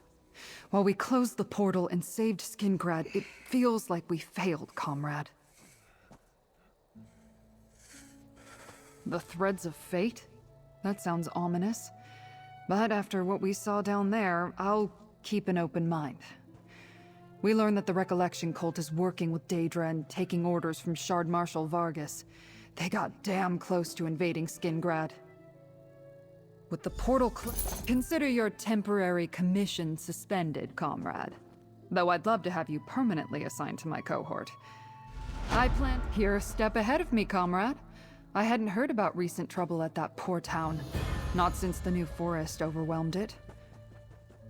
While we closed the portal and saved Skingrad, it feels like we failed, comrade. The Threads of Fate? That sounds ominous. But after what we saw down there, I'll keep an open mind. We learned that the Recollection Cult is working with Daedra and taking orders from Shard Marshal Vargas. They got damn close to invading Skingrad. With the portal consider your temporary commission suspended, comrade. Though I'd love to have you permanently assigned to my cohort. You're a step ahead of me, comrade. I hadn't heard about recent trouble at that poor town. Not since the new forest overwhelmed it.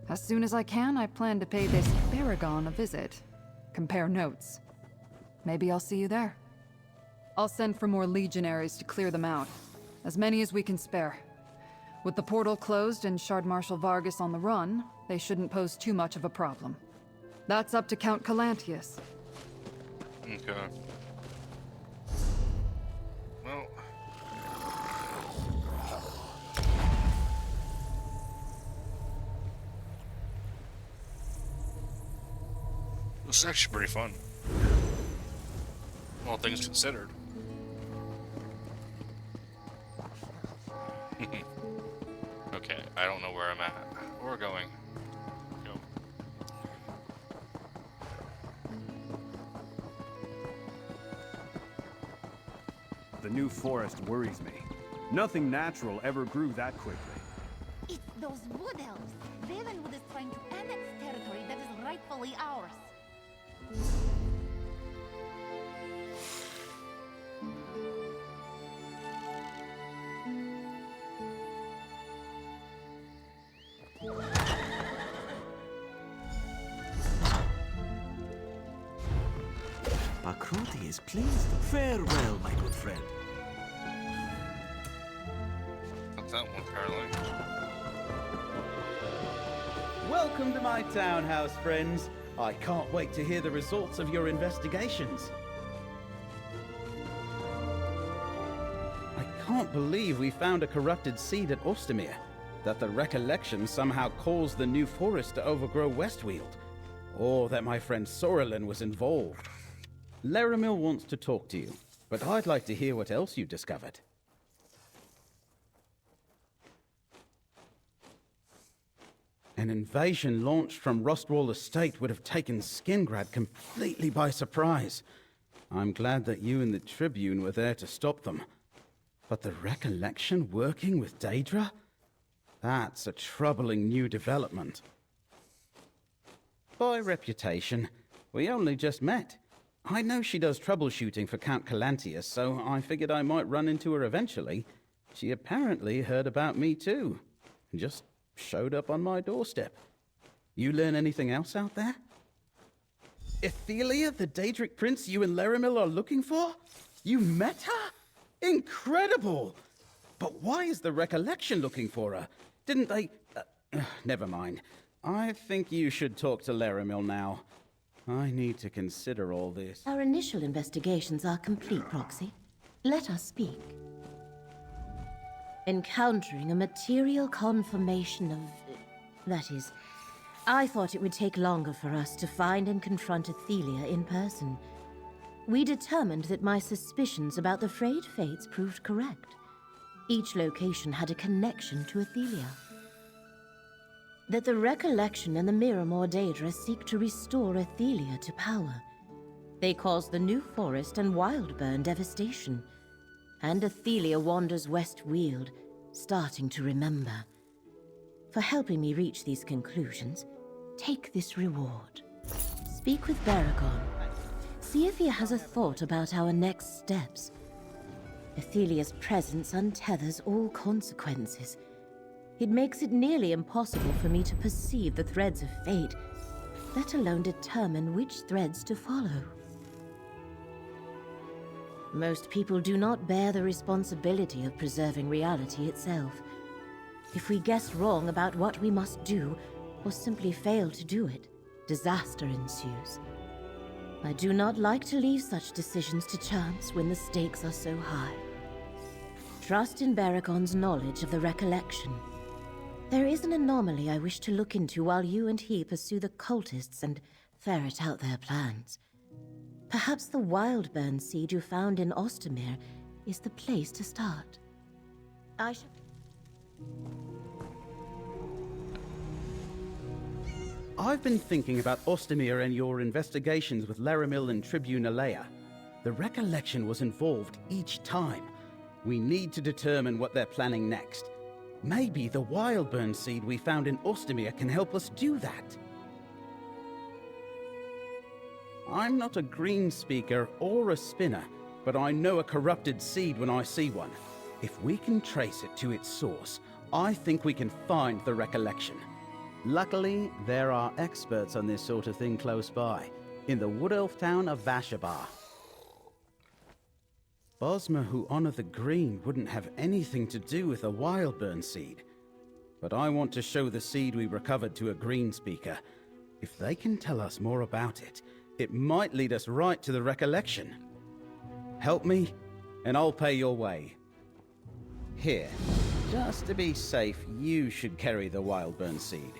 As soon as I can, I plan to pay this Baragon a visit. Compare notes. Maybe I'll see you there. I'll send for more legionaries to clear them out. As many as we can spare. With the portal closed and Shard Marshal Vargas on the run, they shouldn't pose too much of a problem. That's up to Count Calantius.
Okay. Well... this is actually pretty fun. All things considered. Okay, I don't know where I'm at. We're going. Go.
The new forest worries me. Nothing natural ever grew that quickly.
It's those wood elves. Ravenwood is trying to annex territory that is rightfully ours.
Pakroti is pleased. Farewell, my good friend.
Not that one, apparently.
Welcome to my townhouse, friends. I can't wait to hear the results of your investigations. I can't believe we found a corrupted seed at Ostermere. That the Recollection somehow caused the new forest to overgrow Westweald. Or that my friend Sorelin was involved. Laramil wants to talk to you, but I'd like to hear what else you discovered. An invasion launched from Rustwall Estate would have taken Skingrad completely by surprise. I'm glad that you and the Tribune were there to stop them. But the Recollection working with Daedra? That's a troubling new development. By reputation, we only just met. I know she does troubleshooting for Count Calantius, so I figured I might run into her eventually. She apparently heard about me too. Just showed up on my doorstep. You learn anything else out there? Ethelia, the Daedric prince you and Laramil are looking for? You met her? Incredible! But why is the Recollection looking for her? Didn't they... never mind. I think you should talk to Laramil now. I need to consider all this.
Our initial investigations are complete, Proxy. Let us speak. Encountering a material confirmation of... that is, I thought it would take longer for us to find and confront Ethelia in person. We determined that my suspicions about the frayed fates proved correct. Each location had a connection to Ethelia. That the Recollection and the Miramor Daedra seek to restore Ethelia to power. They cause the New Forest and Wildburn devastation. And Ethelia wanders Westweald, starting to remember. For helping me reach these conclusions, take this reward. Speak with Baragon. See if he has a thought about our next steps. Ethelia's presence untethers all consequences. It makes it nearly impossible for me to perceive the threads of fate, let alone determine which threads to follow. Most people do not bear the responsibility of preserving reality itself. If we guess wrong about what we must do, or simply fail to do it, disaster ensues. I do not like to leave such decisions to chance when the stakes are so high. Trust in Baragon's knowledge of the recollection. There is an anomaly I wish to look into while you and he pursue the cultists and ferret out their plans. Perhaps the Wildburn seed you found in Ostermere is the place to start. I shall...
I've been thinking about Ostermere and your investigations with Laramil and Tribune Alea. The recollection was involved each time. We need to determine what they're planning next. Maybe the Wildburn seed we found in Ostermere can help us do that. I'm not a green speaker or a spinner, but I know a corrupted seed when I see one. If we can trace it to its source, I think we can find the recollection. Luckily, there are experts on this sort of thing close by, in the wood elf town of Vashabar. Bosmer who honor the green wouldn't have anything to do with a Wildburn seed. But I want to show the seed we recovered to a green speaker. If they can tell us more about it, it might lead us right to the recollection. Help me, and I'll pay your way. Here, just to be safe, you should carry the Wildburn seed.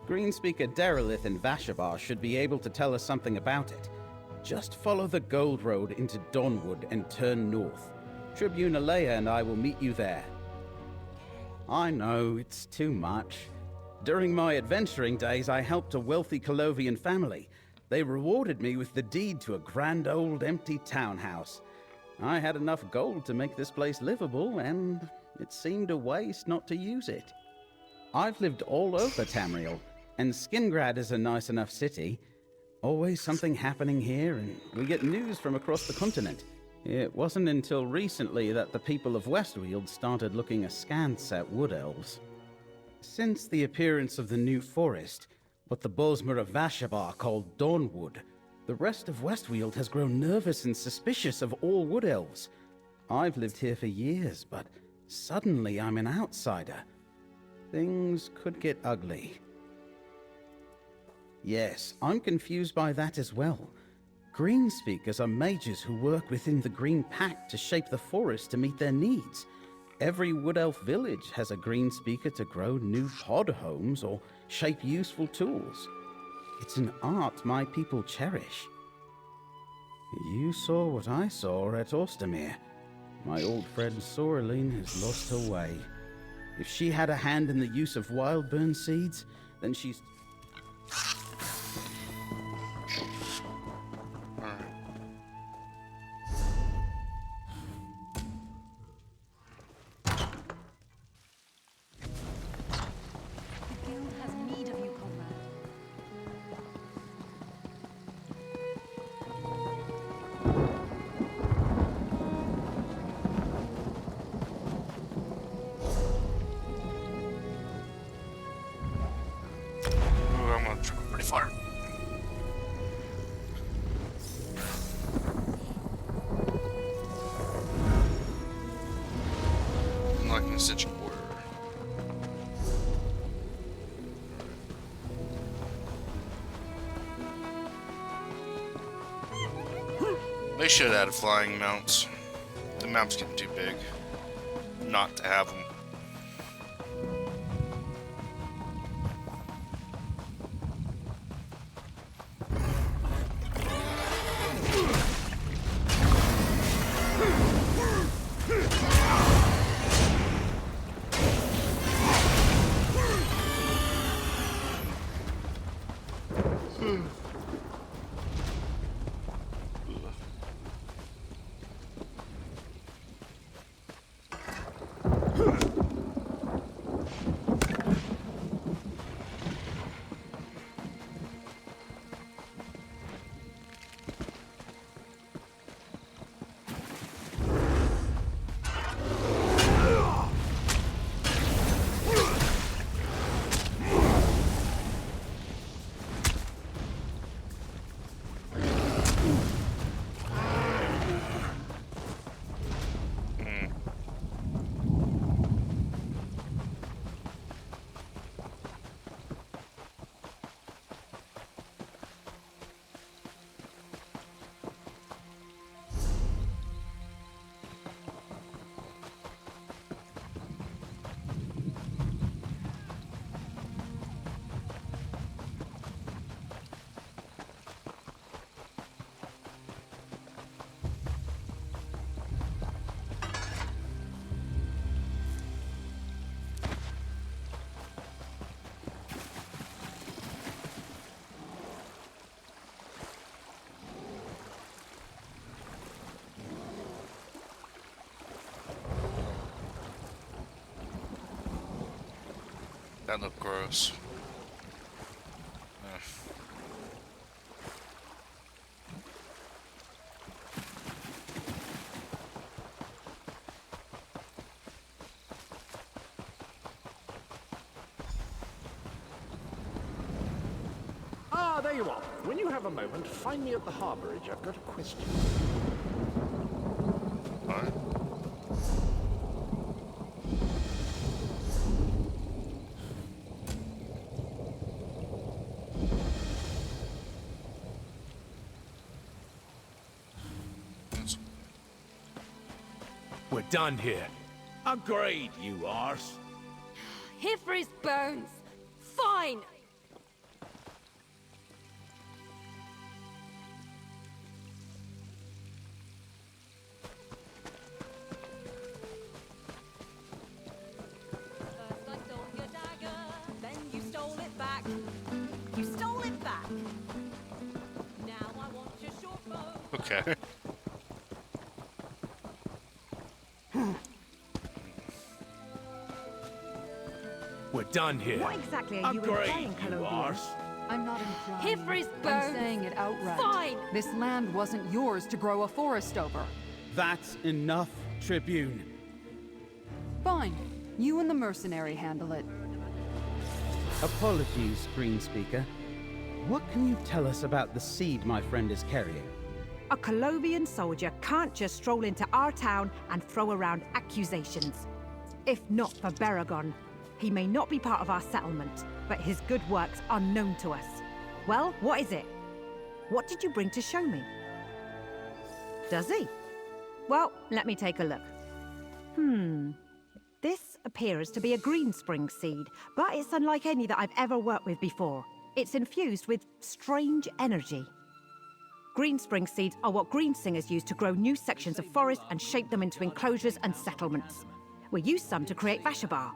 Greenspeaker Derelith in Vashabar should be able to tell us something about it. Just follow the Gold Road into Dawnwood and turn north. Tribune Alea and I will meet you there. I know, it's too much. During my adventuring days, I helped a wealthy Colovian family. They rewarded me with the deed to a grand old empty townhouse. I had enough gold to make this place livable, and it seemed a waste not to use it. I've lived all over Tamriel, and Skingrad is a nice enough city. Always something happening here, and we get news from across the continent. It wasn't until recently that the people of Westweald started looking askance at wood elves. Since the appearance of the new forest, what the Bosmer of Vashabar called Dawnwood, the rest of Westweald has grown nervous and suspicious of all wood elves. I've lived here for years, but suddenly I'm an outsider. Things could get ugly. Yes, I'm confused by that as well. Green speakers are mages who work within the Green Pact to shape the forest to meet their needs. Every wood elf village has a green speaker to grow new pod homes or shape useful tools. It's an art my people cherish. You saw what I saw at Ostermere. My old friend Soraline has lost her way. If she had a hand in the use of Wildburn seeds, then she's...
Such order. They should add flying mounts. The map's getting too big not to have them. That looked gross.
Ah, there you are. When you have a moment, find me at the harborage. I've got a question.
Alright.
We're done here. Agreed, you arse.
Here for his bones. Fine. First I stole your dagger, then you stole it back. You stole it back. Now I want your short bow.
Okay.
We're done here.
What exactly are you implying, Colombia?
I'm not implying.
Here for his
I'm
bones.
saying it outright.
Fine.
This land wasn't yours to grow a forest over.
That's enough, Tribune.
Fine. You and the mercenary handle it.
Apologies, Green Speaker. What can you tell us about the seed my friend is carrying?
A Colobian soldier can't just stroll into our town and throw around accusations. If not for Baragon, he may not be part of our settlement, but his good works are known to us. Well, what is it? What did you bring to show me? Does he? Well, let me take a look. This appears to be a green spring seed, but it's unlike any that I've ever worked with before. It's infused with strange energy. Green spring seeds are what green singers use to grow new sections of forest and shape them into enclosures and settlements. We use some to create Vashabar,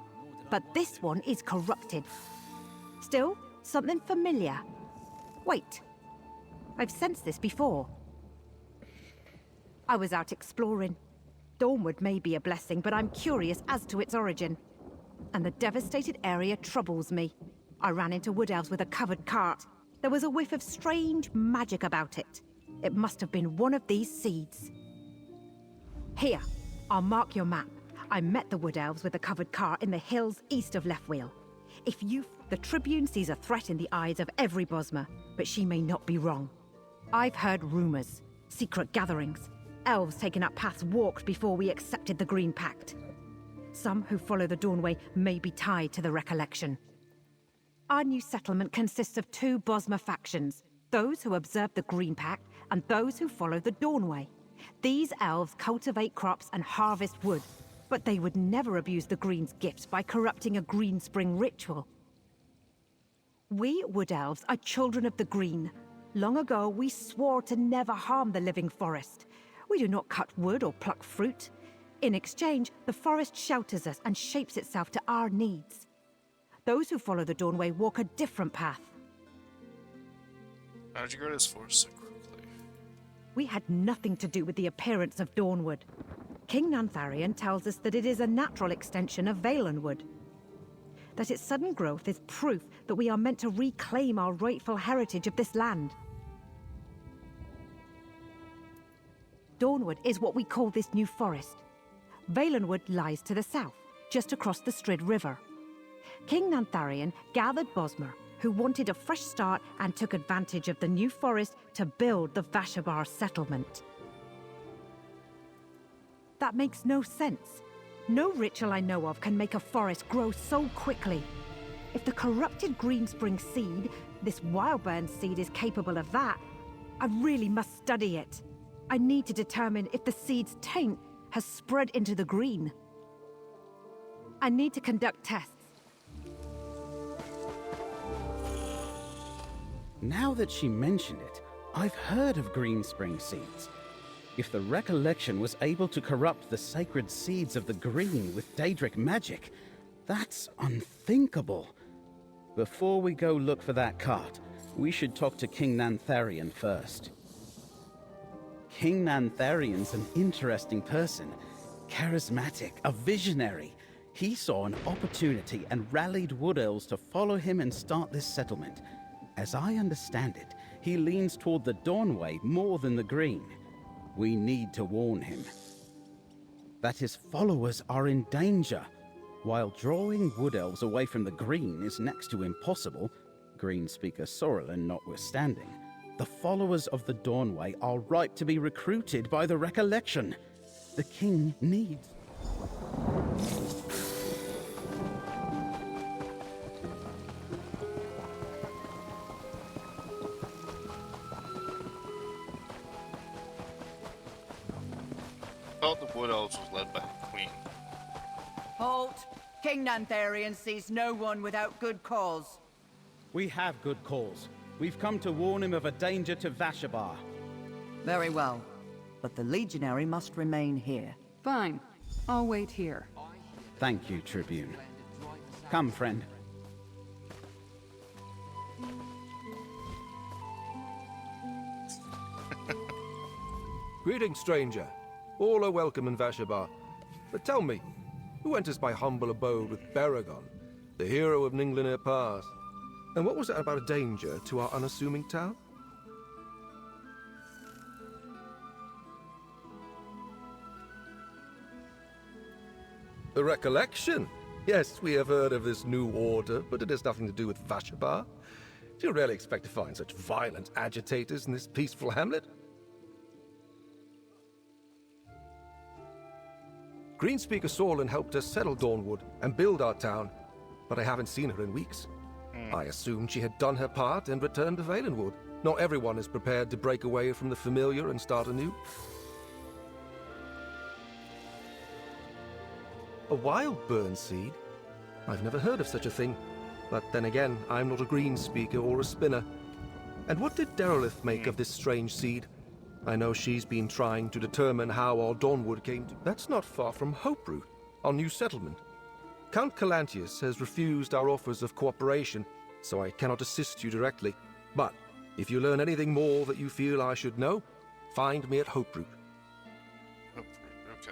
but this one is corrupted. Still, something familiar. Wait, I've sensed this before. I was out exploring. Dawnwood may be a blessing, but I'm curious as to its origin. And the devastated area troubles me. I ran into wood elves with a covered cart. There was a whiff of strange magic about it. It must have been one of these seeds. Here, I'll mark your map. I met the wood elves with a covered cart in the hills east of Leftwheel. The Tribune sees a threat in the eyes of every Bosmer, but she may not be wrong. I've heard rumors, secret gatherings, elves taking up paths walked before we accepted the Green Pact. Some who follow the Dawnway may be tied to the recollection. Our new settlement consists of two Bosmer factions, those who observe the Green Pact and those who follow the Dawnway. These elves cultivate crops and harvest wood, but they would never abuse the Green's gifts by corrupting a Green Spring ritual. We Wood Elves are children of the Green. Long ago, we swore to never harm the living forest. We do not cut wood or pluck fruit. In exchange, the forest shelters us and shapes itself to our needs. Those who follow the Dawnway walk a different path.
How'd you grow this forest so quickly?
We had nothing to do with the appearance of Dawnwood. King Nantharion tells us that it is a natural extension of Valenwood. That its sudden growth is proof that we are meant to reclaim our rightful heritage of this land. Dawnwood is what we call this new forest. Valenwood lies to the south, just across the Strid River. King Nantharion gathered Bosmer, who wanted a fresh start and took advantage of the new forest to build the Vashabar settlement. That makes no sense. No ritual I know of can make a forest grow so quickly. If the corrupted Greenspring seed, this Wildburn seed, is capable of that, I really must study it. I need to determine if the seed's taint has spread into the green. I need to conduct tests.
Now that she mentioned it, I've heard of Greenspring seeds. If the recollection was able to corrupt the sacred seeds of the green with Daedric magic, that's unthinkable. Before we go look for that cart, we should talk to King Nantharion first. King Nantharion's an interesting person. Charismatic, a visionary. He saw an opportunity and rallied Wood Elves to follow him and start this settlement. As I understand it, he leans toward the Dawnway more than the Green. We need to warn him that his followers are in danger. While drawing Wood Elves away from the Green is next to impossible, Green speaker Sorrelin notwithstanding, the followers of the Dawnway are ripe to be recruited by the Recollection. The king needs...
Thought the Wood Elves was led by the Queen.
Halt! King Nantharian sees no one without good cause.
We have good cause. We've come to warn him of a danger to Vashabar.
Very well. But the Legionary must remain here.
Fine. I'll wait here.
Thank you, Tribune. Come, friend.
Greetings, stranger. All are welcome in Vashabar. But tell me, who enters my humble abode with Baragon, the hero of Ninglinir Pass? And what was it about a danger to our unassuming town? The Recollection? Yes, we have heard of this new order, but it has nothing to do with Vashabar. Do you really expect to find such violent agitators in this peaceful hamlet? Greenspeaker Sorlin helped us settle Dawnwood and build our town, but I haven't seen her in weeks. I assumed she had done her part and returned to Valenwood. Not everyone is prepared to break away from the familiar and start anew. A wild burn seed? I've never heard of such a thing. But then again, I'm not a greenspeaker or a spinner. And what did Derelith make of this strange seed? I know she's been trying to determine how our Dawnwood came to... That's not far from Hoperoot, our new settlement. Count Calantius has refused our offers of cooperation, so I cannot assist you directly. But if you learn anything more that you feel I should know, find me at Hoperoot.
Okay.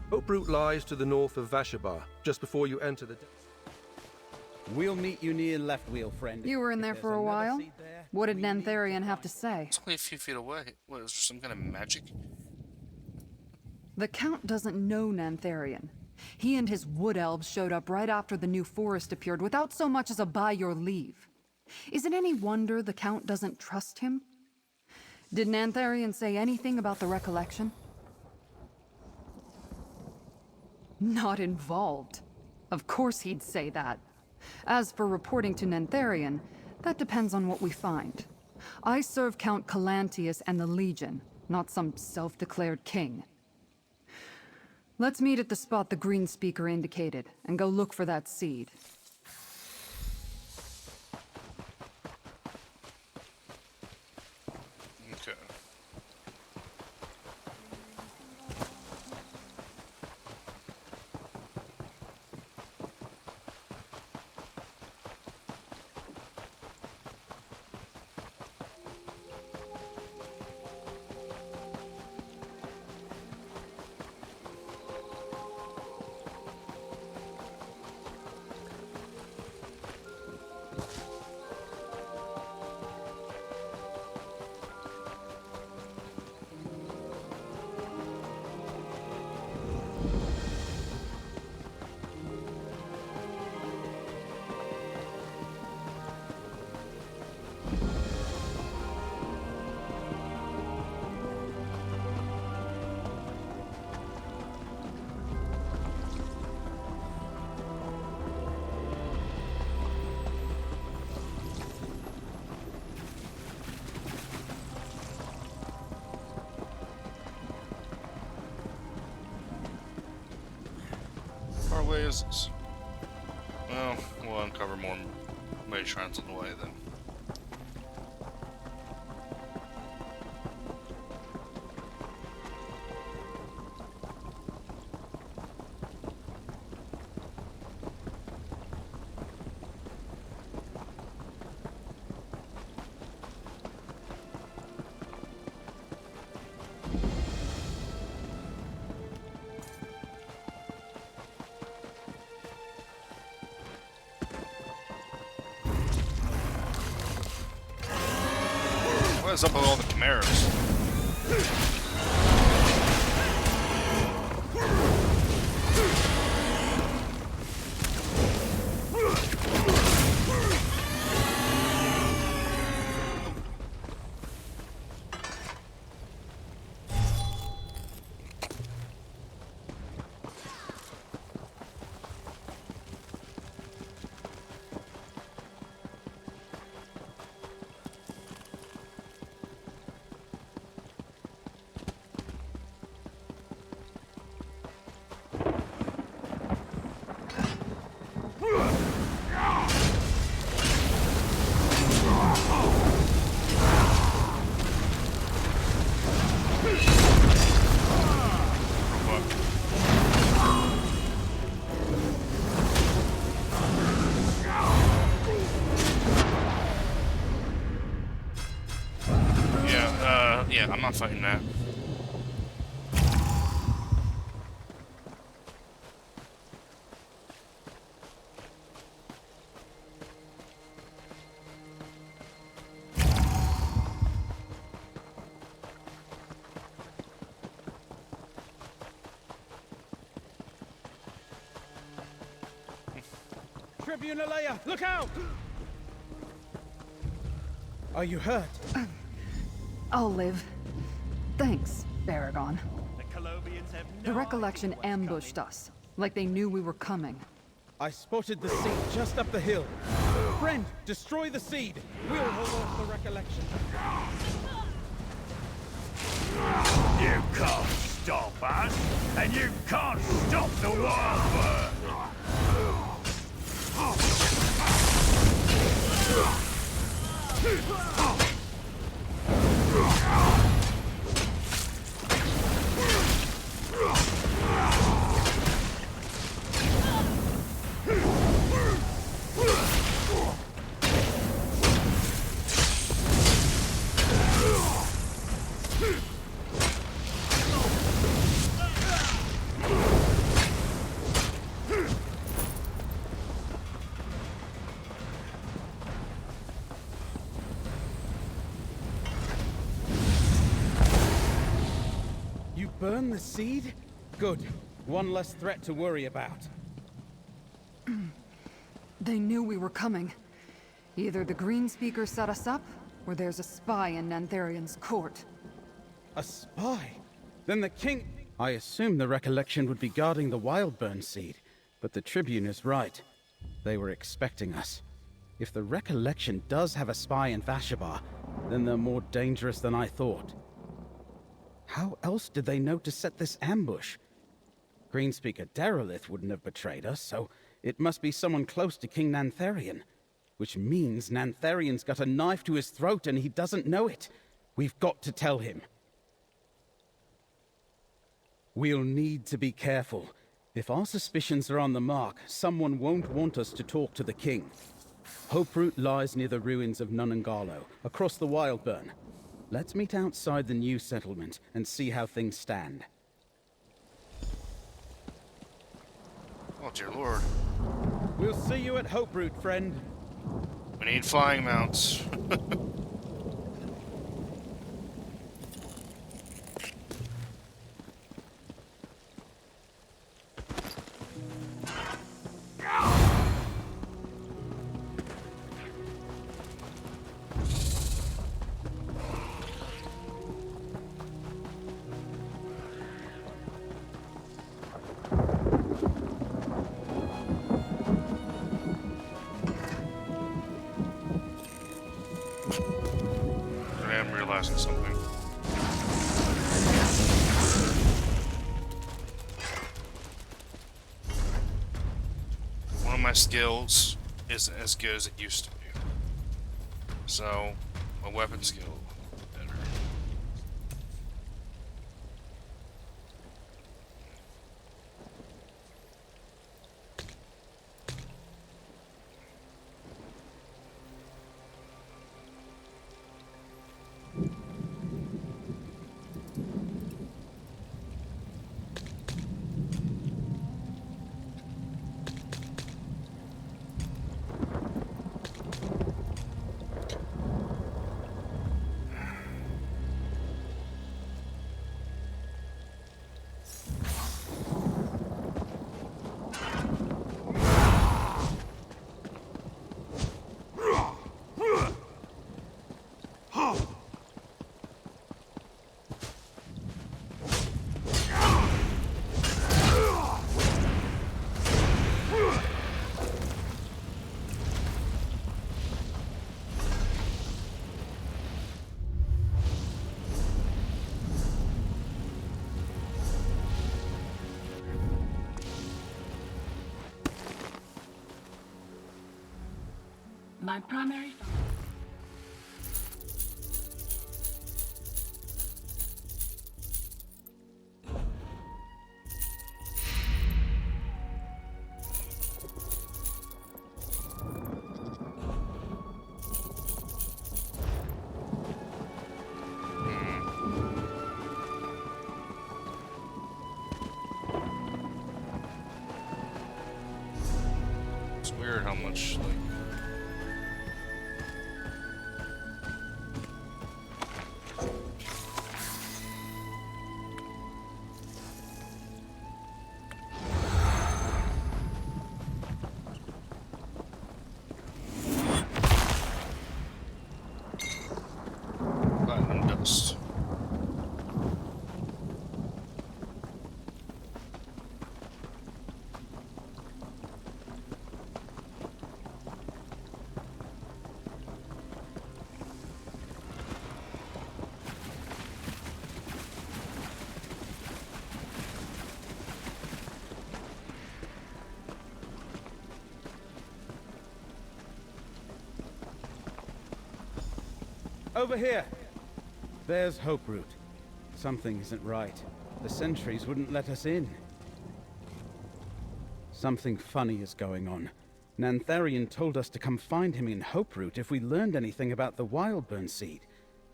Hoperoot lies to the north of Vashabar, just before you enter the...
We'll meet you near Left Wheel, friend.
You were in there for a while? What did Nantharian have to say?
It's only a few feet away. What, is there some kind of magic?
The Count doesn't know Nantharian. He and his wood elves showed up right after the new forest appeared without so much as a by your leave. Is it any wonder the Count doesn't trust him? Did Nantharian say anything about the Recollection? Not involved. Of course he'd say that. As for reporting to Nantharian, that depends on what we find. I serve Count Calantius and the Legion, not some self-declared king. Let's meet at the spot the Green Speaker indicated, and go look for that seed.
Okay. Far away is this? Well, we'll uncover more mage shrines on the way then. is up with all the chimeras? Yeah, I'm not fighting that.
Tribune Alea, look out! Are you hurt?
I'll live. Thanks, Baragon. The Recollection ambushed us, like they knew we were coming.
I spotted the seed just up the hill. Friend, destroy the seed. We'll hold off the Recollection.
You can't stop us, and you can't stop the Wildbird.
Burn the seed? Good. One less threat to worry about.
They knew we were coming. Either the Green Speaker set us up, or there's a spy in Nantharian's court.
A spy? Then the king... I assumed the Recollection would be guarding the Wildburn seed, but the Tribune is right. They were expecting us. If the Recollection does have a spy in Vashabar, then they're more dangerous than I thought. How else did they know to set this ambush? Greenspeaker Derelith wouldn't have betrayed us, so it must be someone close to King Nantharian. Which means Nantharian's got a knife to his throat and he doesn't know it. We've got to tell him. We'll need to be careful. If our suspicions are on the mark, someone won't want us to talk to the king. Hoperoot lies near the ruins of Nunangalo, across the Wildburn. Let's meet outside the new settlement and see how things stand.
Oh, dear lord.
We'll see you at Hoperoot, friend.
We need flying mounts. Something. One of my skills isn't as good as it used to be. So, my weapon skill better.
My primary focus.
It's weird how much, like... platinum dust.
Over here! There's Hope Root. Something isn't right. The sentries wouldn't let us in. Something funny is going on. Nantharian told us to come find him in Hope Root if we learned anything about the Wildburn seed.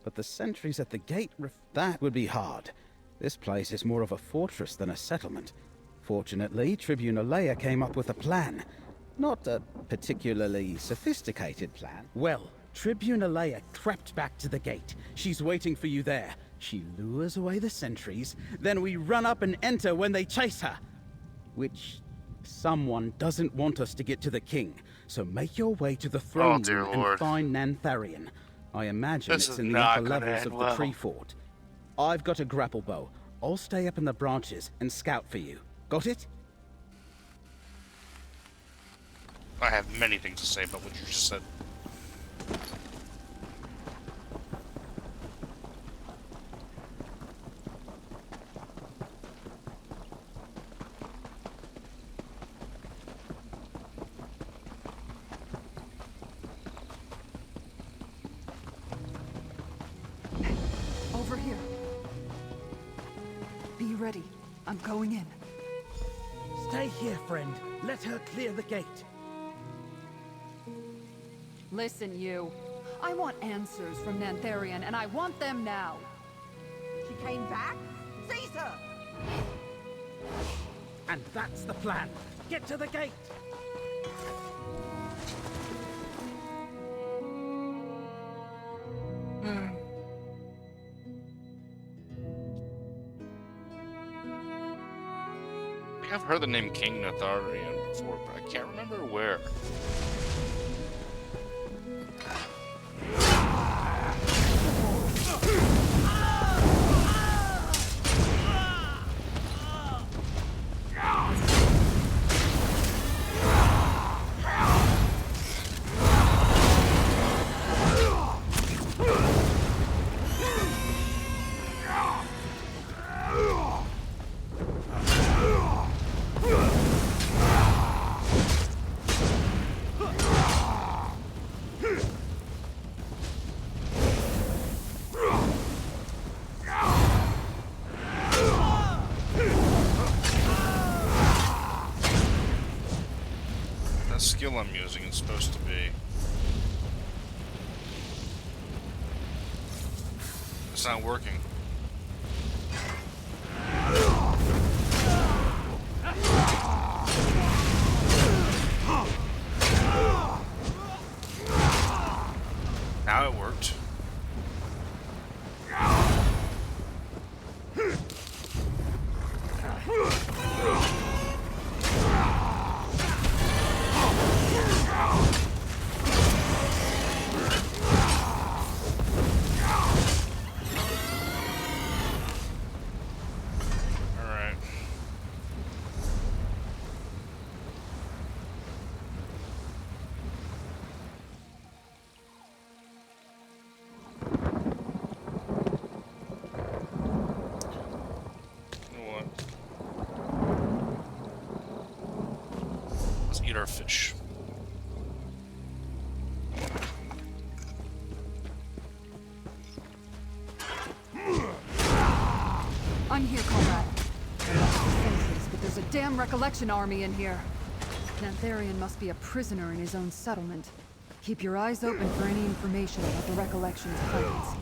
But the sentries at the gate that would be hard. This place is more of a fortress than a settlement. Fortunately, Tribune Alea came up with a plan. Not a particularly sophisticated plan. Well, Tribune Alea crept back to the gate. She's waiting for you there. She lures away the sentries, then we run up and enter when they chase her. Which someone doesn't want us to get to the king, so make your way to the throne room and find Nantharian. I imagine it's in the upper levels of the tree fort. I've got a grapple bow. I'll stay up in the branches and scout for you. Got it?
I have many things to say about what you just said.
Over here. Be ready. I'm going in.
Stay here, friend. Let her clear the gate.
Listen, you. I want answers from Nantharian, and I want them now.
She came back? Seize her!
And that's the plan. Get to the gate!
I think I've heard the name King Nantharian before, but I can't remember where. Skill I'm using is supposed to be. It's not working. Now it worked. Eat our fish.
damn recollection army in here. Nantharian must be a prisoner in his own settlement. Keep your eyes open for any information about the recollection's plans.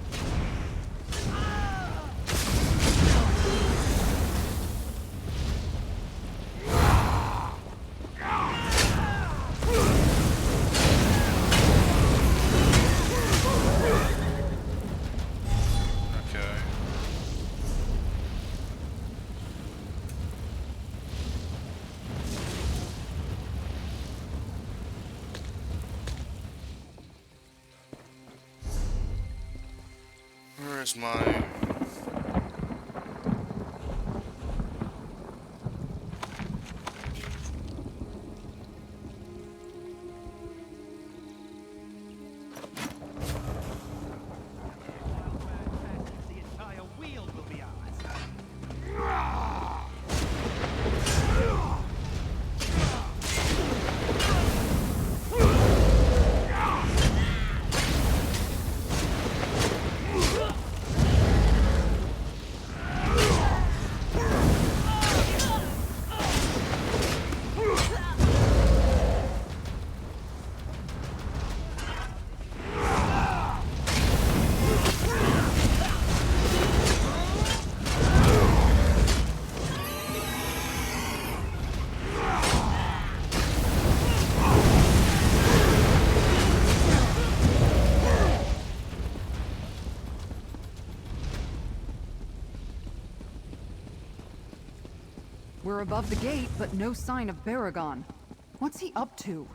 Where's my...
We're above the gate, but no sign of Baragon. What's he up to?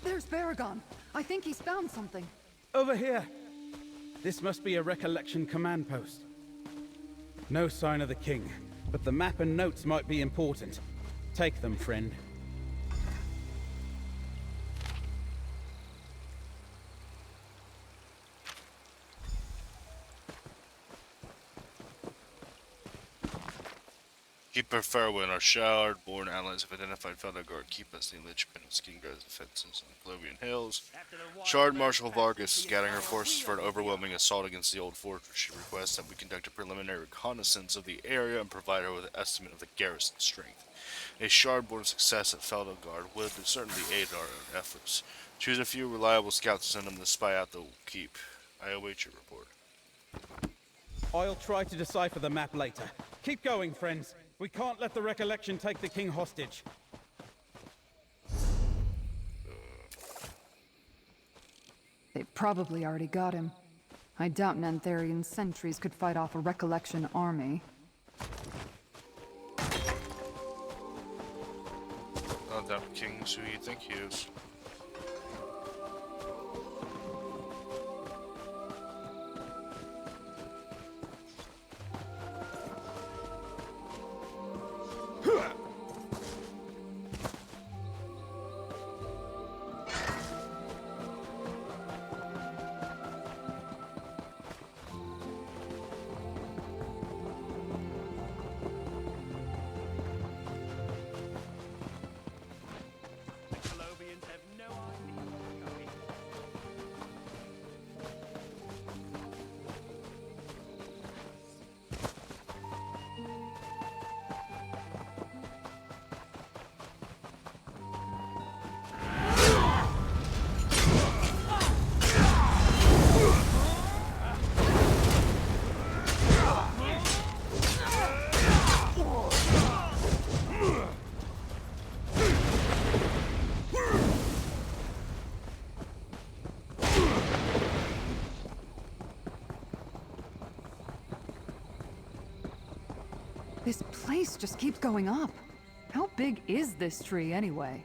There's Baragon. I think he's found something.
Over here. This must be a recollection command post. No sign of the king, but the map and notes might be important. Take them, friend.
Keep our farewell in our shard-born allies have identified Feldergard. Keep us the linchpin of Skingar's defenses in the Glovian Hills. Shard Marshal Vargas is gathering her forces for an overwhelming assault against the old fortress. She requests that we conduct a preliminary reconnaissance of the area and provide her with an estimate of the garrison's strength. A shard-born success at Feldergard would certainly aid our own efforts. Choose a few reliable scouts to send them to spy out the keep. I await your report.
I'll try to decipher the map later. Keep going, friends. We can't let the recollection take the king hostage.
They've probably already got him. I doubt Nantharian sentries could fight off a recollection army.
Not that king's who you think he is.
price just keeps going up. How big is this tree, anyway?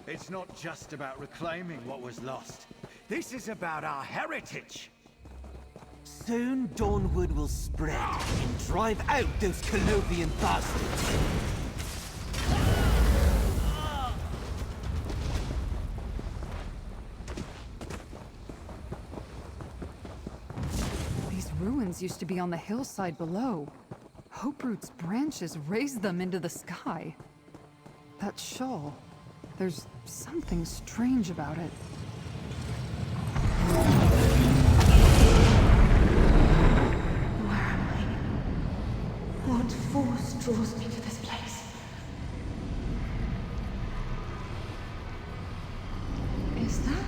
It's not just about reclaiming what was lost. This is about our heritage.
Soon Dawnwood will spread and drive out those Colovian bastards.
These ruins used to be on the hillside below. Hoperoot's branches raised them into the sky. That shawl, there's something strange about it.
What force draws me to this place? Is that?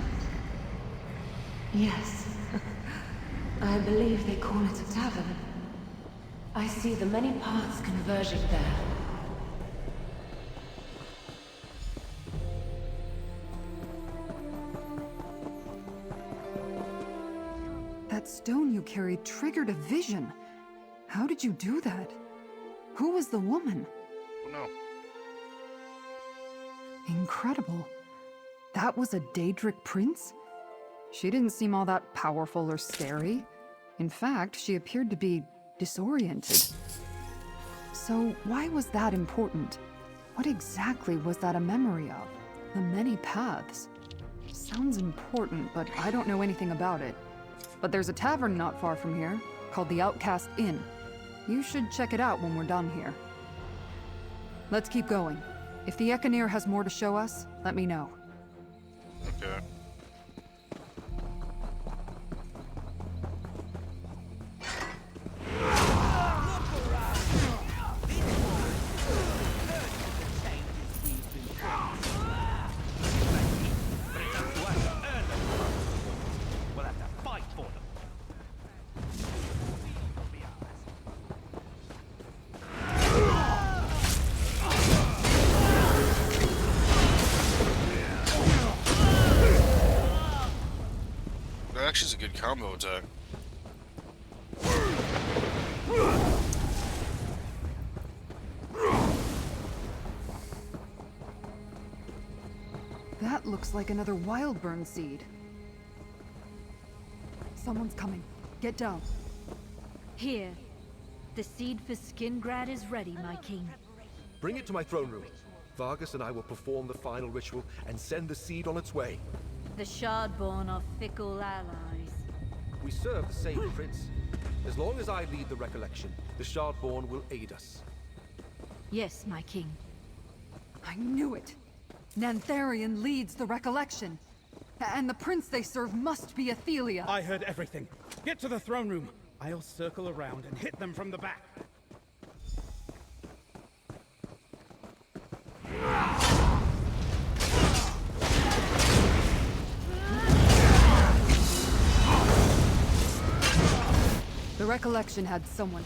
Yes. I believe they call it a tavern. I see the many paths converging there.
That stone you carried triggered a vision. How did you do that? Who was the woman?
No.
Incredible. That was a Daedric prince? She didn't seem all that powerful or scary. In fact, she appeared to be disoriented. So why was that important? What exactly was that a memory of? The many paths. Sounds important, but I don't know anything about it. But there's a tavern not far from here, called the Outcast Inn. You should check it out when we're done here. Let's keep going. If the Ekaneer has more to show us, let me know.
Okay.
We'll have to fight for them.
That actually is a good combo attack.
That looks like another Wildburn seed. Someone's coming. Get down.
Here. The seed for Skingrad is ready, my king.
Bring it to my throne room. Vargas and I will perform the final ritual and send the seed on its way.
The Shardborn are fickle allies.
We serve the same prince. As long as I lead the recollection, the Shardborn will aid us.
Yes, my king.
I knew it. Nantharion leads the recollection. And the prince they serve must be Athelia.
I heard everything. Get to the throne room. I'll circle around and hit them from the back.
The recollection had someone.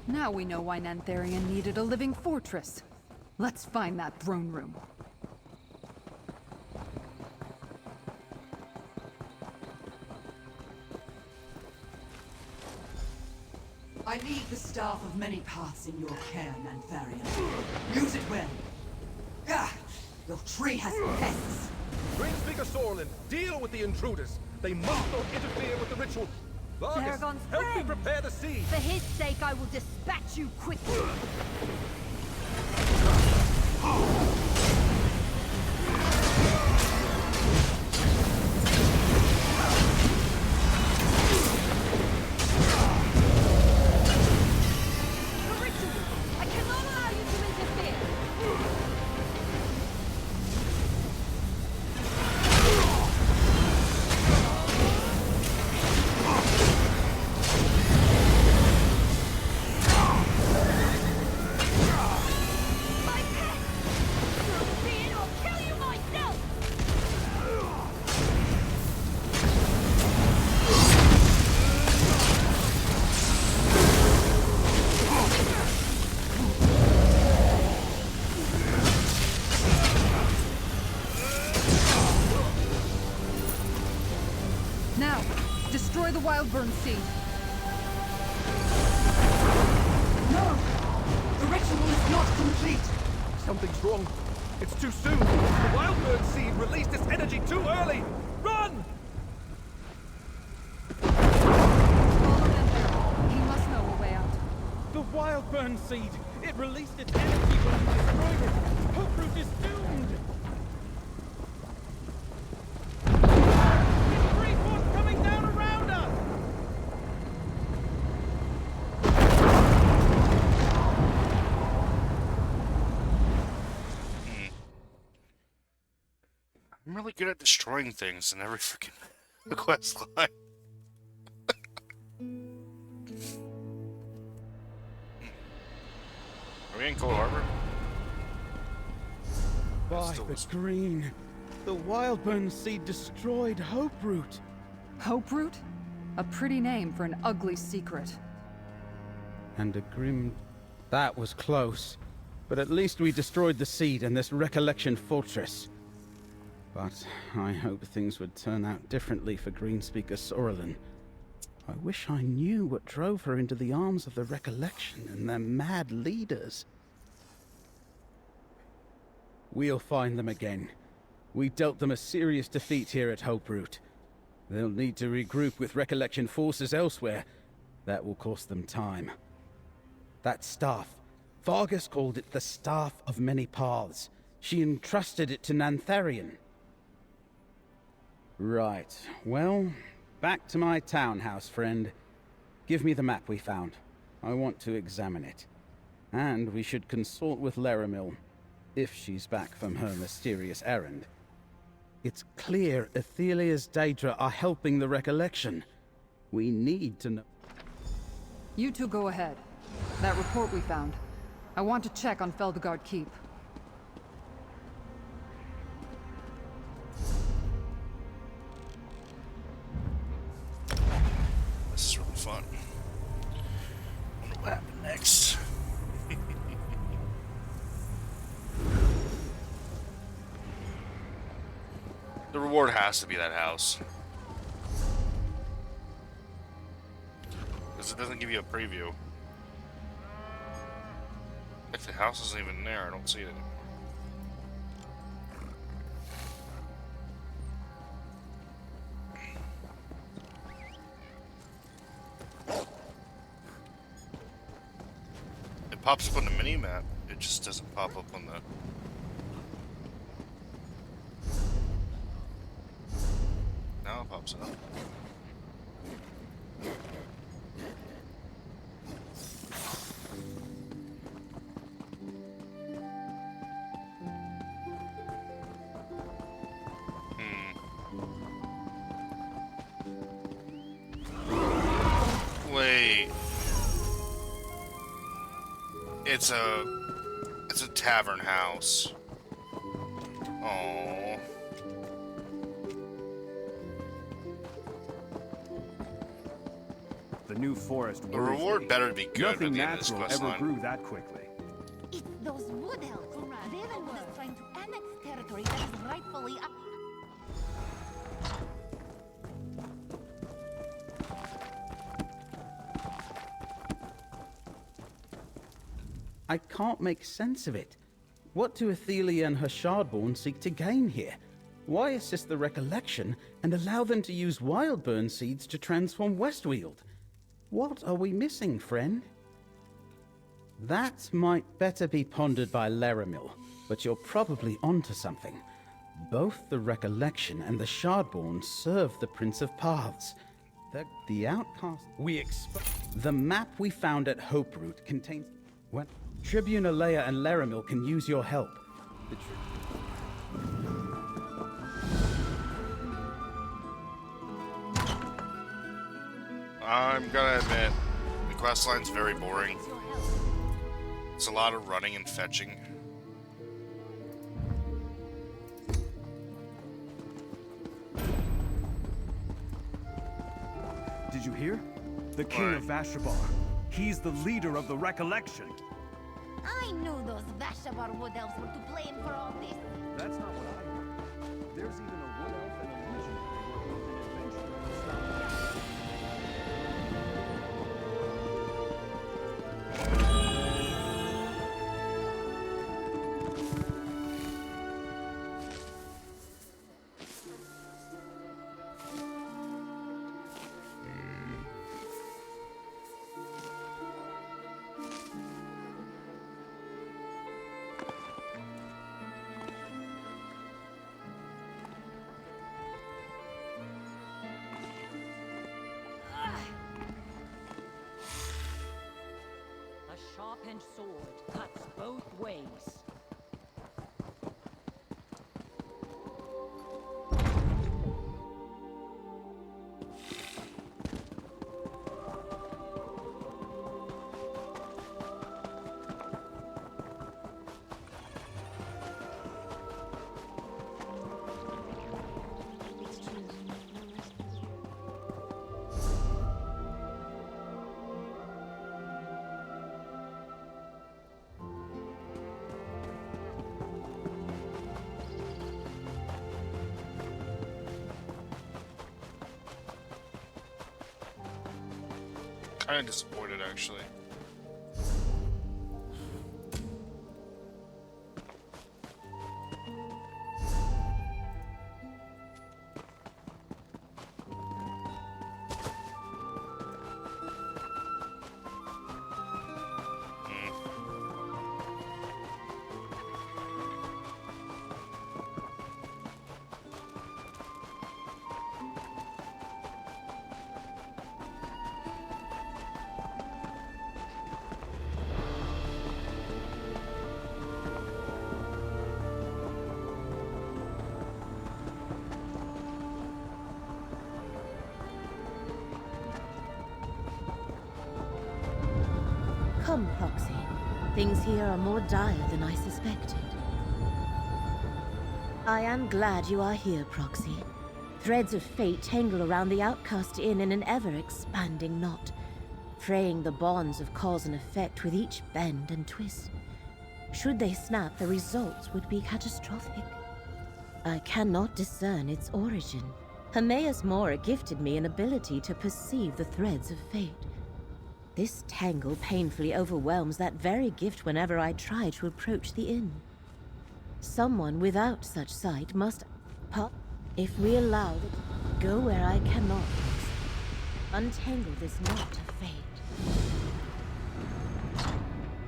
Now we know why Nantharion needed a living fortress. Let's find that throne room.
I leave the staff of many paths in your care, Nantharion. Use it well. Ah, your tree has pests.
Greenspeaker Sorlin, deal with the intruders. They must not interfere with the ritual. Vargas,
Paragon's
help me
friend.
prepare the seed.
For his sake, I will dispatch you quickly. I cannot allow you to interfere.
Wildburn seed.
No! The ritual is not complete!
Something's wrong. It's too soon. The Wildburn seed released its energy too early. Run!
He must know a way out.
The Wildburn seed! It released its energy when we destroyed it! Hoperoot is doomed! It's free force coming down around us!
I'm really good at destroying things in every freaking quest line. Are we in Cold Harbor?
By the green, the Wildburn seed destroyed Hoperoot.
Hoperoot? A pretty name for an ugly secret.
And a grim... That was close. But at least we destroyed the seed and this recollection fortress. But I hope things would turn out differently for Greenspeaker Sorrelin. I wish I knew what drove her into the arms of the recollection and their mad leaders. We'll find them again. We dealt them a serious defeat here at Hoperoot. They'll need to regroup with recollection forces elsewhere. That will cost them time. That staff. Vargas called it the Staff of Many Paths. She entrusted it to Nantharion. Right. Well, back to my townhouse, friend. Give me the map we found. I want to examine it. And we should consult with Laramil, if she's back from her mysterious errand. It's clear Athelia's Daedra are helping the recollection. We need to know...
You two go ahead. That report we found. I want to check on Feldegard Keep.
This is really fun. I wonder what happened next. The reward has to be that house. Because it doesn't give you a preview. If the house isn't even there, I don't see it anymore. It pops up on the mini-map, it just doesn't pop up on the... Now it pops up. Wait. It's a tavern house. Oh.
The new forest.
The reward better be good.
Nothing natural ever grew that quickly.
It's those wood elves. Ravenwood is trying to annex territory that is rightfully up.
I can't make sense of it. What do Athelia and her Shardborn seek to gain here? Why assist the recollection and allow them to use Wildburn seeds to transform Westweald? What are we missing, friend? That might better be pondered by Laramil, but you're probably onto something. Both the recollection and the Shardborn serve the Prince of Paths. The outcast we expect. The map we found at Hoperoot contains... What? Tribune Alea and Laramil can use your help.
I'm gonna admit, the questline's very boring. It's a lot of running and fetching.
Did you hear? The king of Vashabar. He's the leader of the recollection.
I knew those Vashabar wood elves were to blame for all this.
That's not what I heard. There's even a wood elf and a legionary working on an adventure.
sharpened sword cuts both ways.
Kind of disappointed, actually.
Come, Proxy. Things here are more dire than I suspected. I am glad you are here, Proxy. Threads of fate tangle around the Outcast Inn in an ever-expanding knot, fraying the bonds of cause and effect with each bend and twist. Should they snap, the results would be catastrophic. I cannot discern its origin. Hermaeus Mora gifted me an ability to perceive the threads of fate. This tangle painfully overwhelms that very gift whenever I try to approach the inn. Someone without such sight must if we allow it, go where I cannot. Untangle this knot of fate.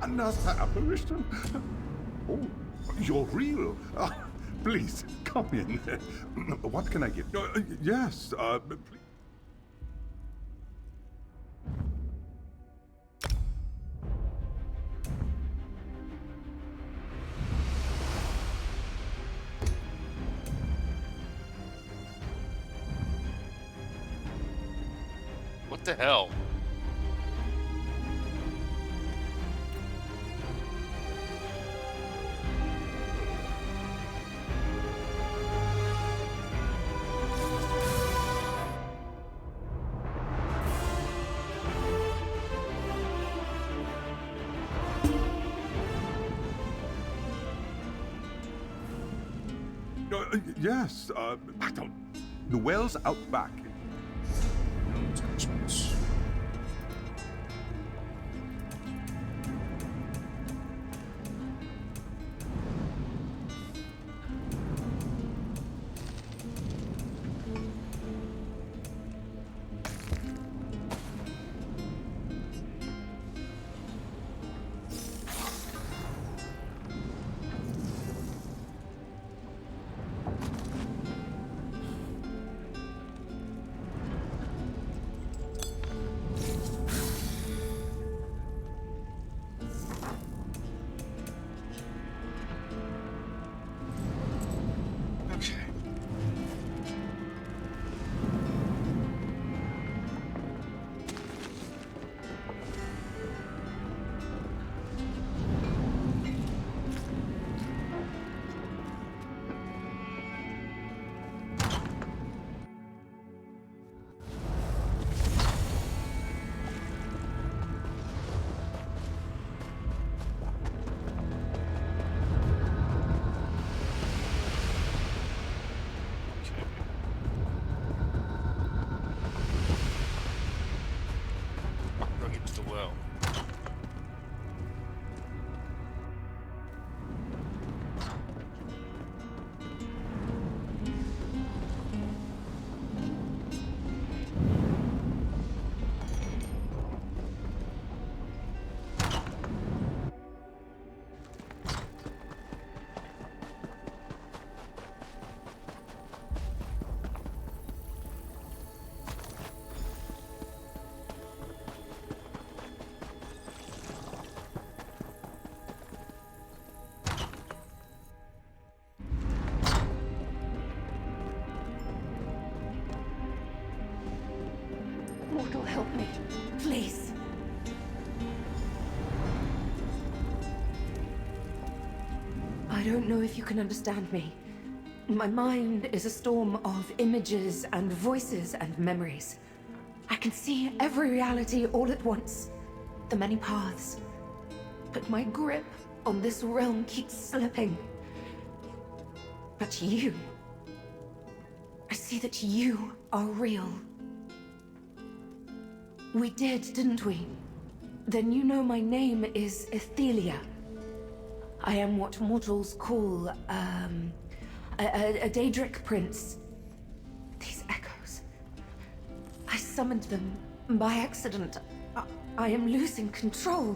Another apparition? Oh, you're real. Please, come in. What can I get? Yes, please.
What the hell?
Yes, I don't. Noelle's out back.
don't know if you can understand me. My mind is a storm of images and voices and memories. I can see every reality all at once, the many paths. But my grip on this realm keeps slipping. But you... I see that you are real. We did, didn't we? Then you know my name is Ethelia. I am what mortals call, a Daedric prince. These echoes... I summoned them by accident. I am losing control.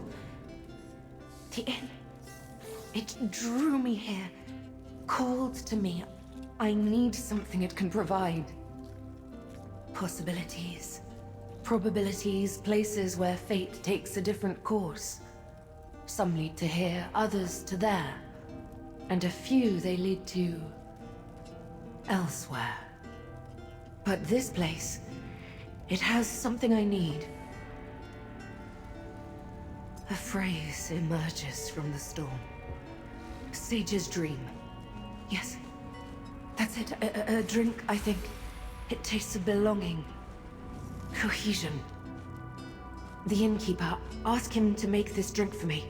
The inn... it drew me here, called to me. I need something it can provide. Possibilities, probabilities, places where fate takes a different course. Some lead to here, others to there. And a few they lead to... elsewhere. But this place, it has something I need. A phrase emerges from the storm. Sage's dream. Yes, that's it. A drink, I think. It tastes of belonging. Cohesion. The innkeeper, ask him to make this drink for me.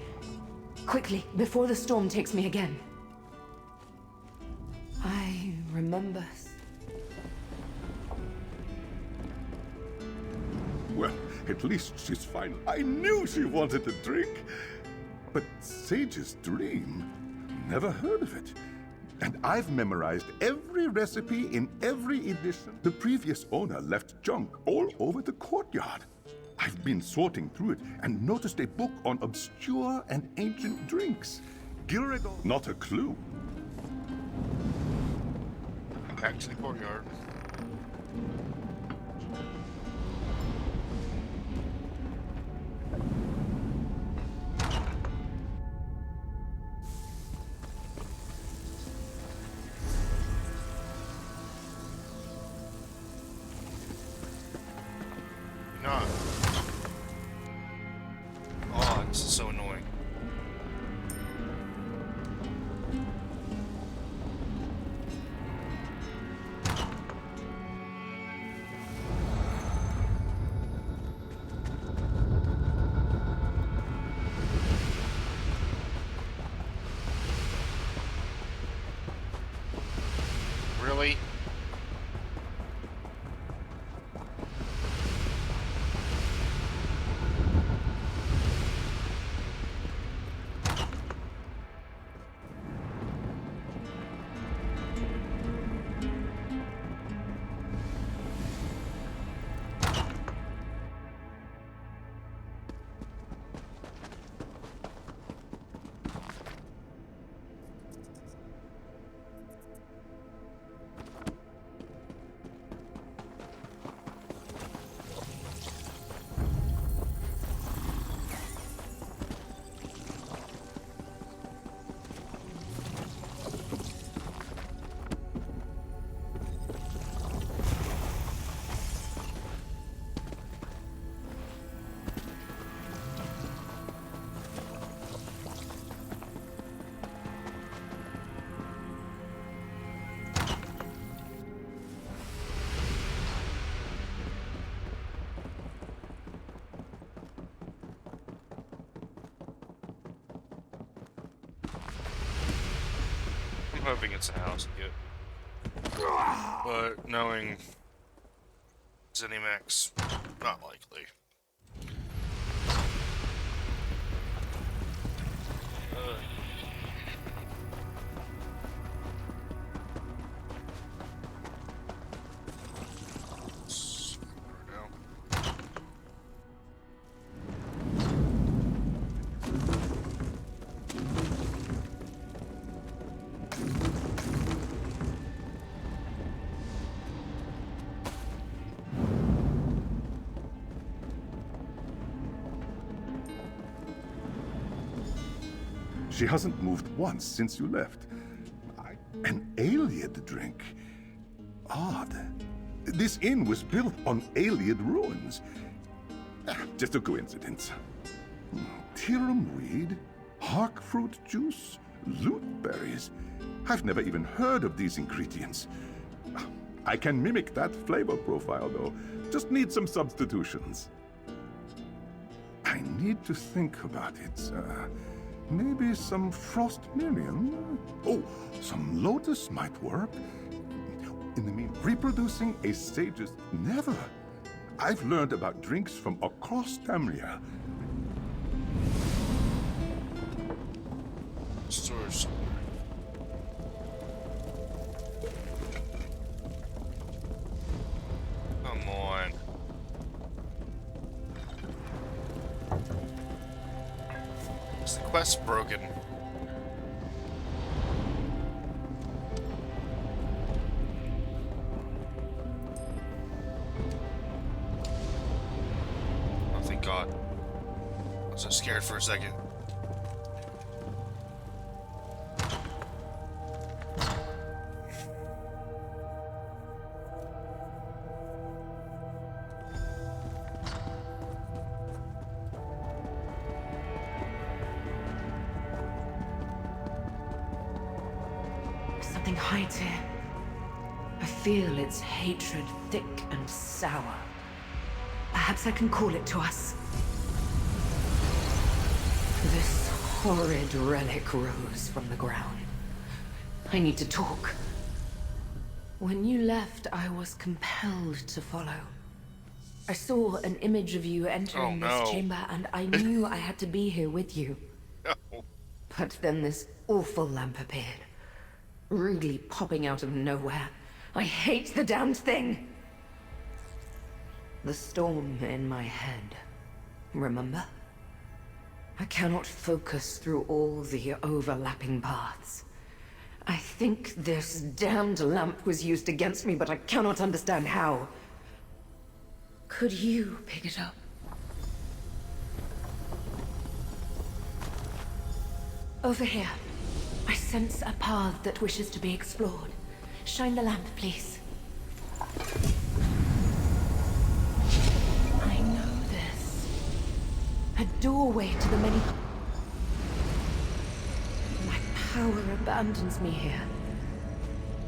Quickly, before the storm takes me again. I remember...
Well, at least she's fine. I knew she wanted a drink. But Sage's dream? Never heard of it. And I've memorized every recipe in every edition. The previous owner left junk all over the courtyard. I've been sorting through it and noticed a book on obscure and ancient drinks. Gilrigal, not a clue.
Back to the courtyard. Not. Oh, this is so annoying. Really? I'm hoping it's a house again. But knowing ZeniMax, not likely.
She hasn't moved once since you left. An Aeliad drink? Odd. This inn was built on Aeliad ruins. Just a coincidence. Tirum weed, hark fruit juice, Loot berries? I've never even heard of these ingredients. I can mimic that flavor profile, though. Just need some substitutions. I need to think about it. Maybe some frost minion? Oh, some lotus might work. In the mean, reproducing a sage's... Never. I've learned about drinks from across Tamria.
Stores. Come on. Is the quest broken? Oh, thank God. I was so scared for a second.
Something hides here. I feel its hatred thick and sour. Perhaps I can call it to us. This horrid relic rose from the ground. I need to talk. When you left, I was compelled to follow. I saw an image of you entering this chamber, and I knew I had to be here with you.
No.
But then this awful lamp appeared, rudely popping out of nowhere. I hate the damned thing! The storm in my head, remember? I cannot focus through all the overlapping paths. I think this damned lamp was used against me, but I cannot understand how. Could you pick it up? Over here. I sense a path that wishes to be explored. Shine the lamp, please. I know this. A doorway to the many... My power abandons me here.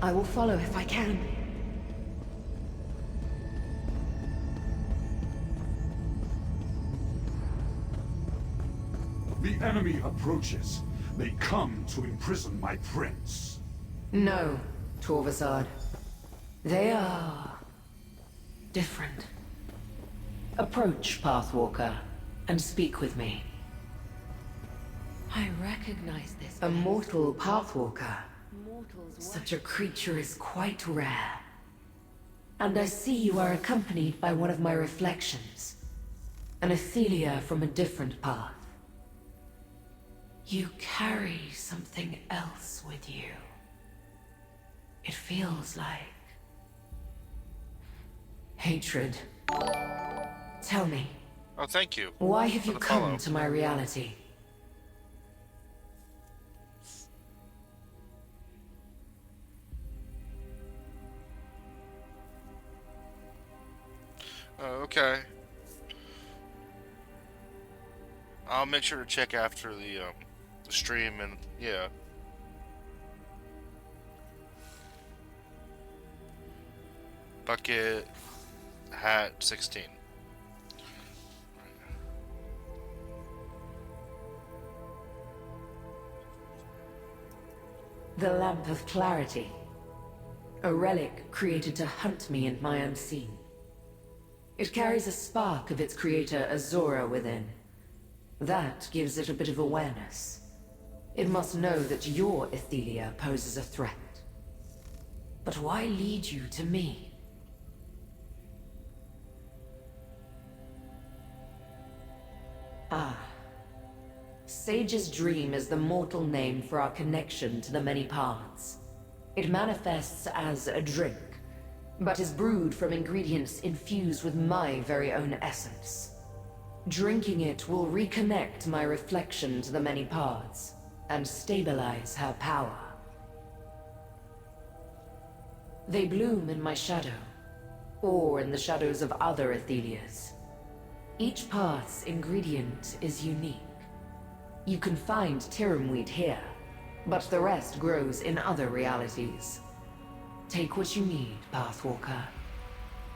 I will follow if I can.
The enemy approaches. They come to imprison my prince.
No, Torvasad. They are... different. Approach, Pathwalker, and speak with me. I recognize this. A mortal Pathwalker. Such a creature is quite rare. And I see you are accompanied by one of my reflections. An Athelia from a different path. You carry something else with you. It feels like... hatred. Tell me.
Oh, thank you.
Why have you come to my reality?
Okay. I'll make sure to check after the stream, and yeah. Bucket hat 16.
The Lamp of Clarity. A relic created to hunt me and my unseen. It carries a spark of its creator Azora within. That gives it a bit of awareness. It must know that your Athelia poses a threat. But why lead you to me? Ah. Sage's Dream is the mortal name for our connection to the many paths. It manifests as a drink, but is brewed from ingredients infused with my very own essence. Drinking it will reconnect my reflection to the many paths, and stabilize her power. They bloom in my shadow, or in the shadows of other Athelias. Each path's ingredient is unique. You can find Tiramweed here, But the rest grows in other realities. Take what you need, Pathwalker.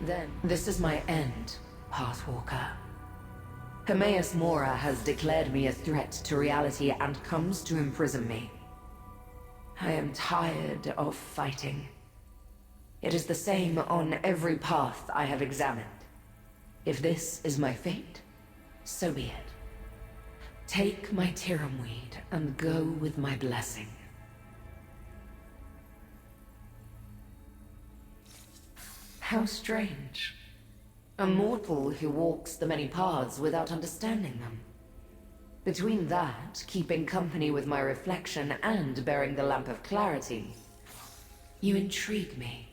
Then, this is my end, Pathwalker. Hermaeus Mora has declared me a threat to reality and comes to imprison me. I am tired of fighting. It is the same on every path I have examined. If this is my fate, so be it. Take my Tiramweed and go with my blessing. How strange. A mortal who walks the many paths without understanding them. Between that, keeping company with my reflection, and bearing the Lamp of Clarity, you intrigue me.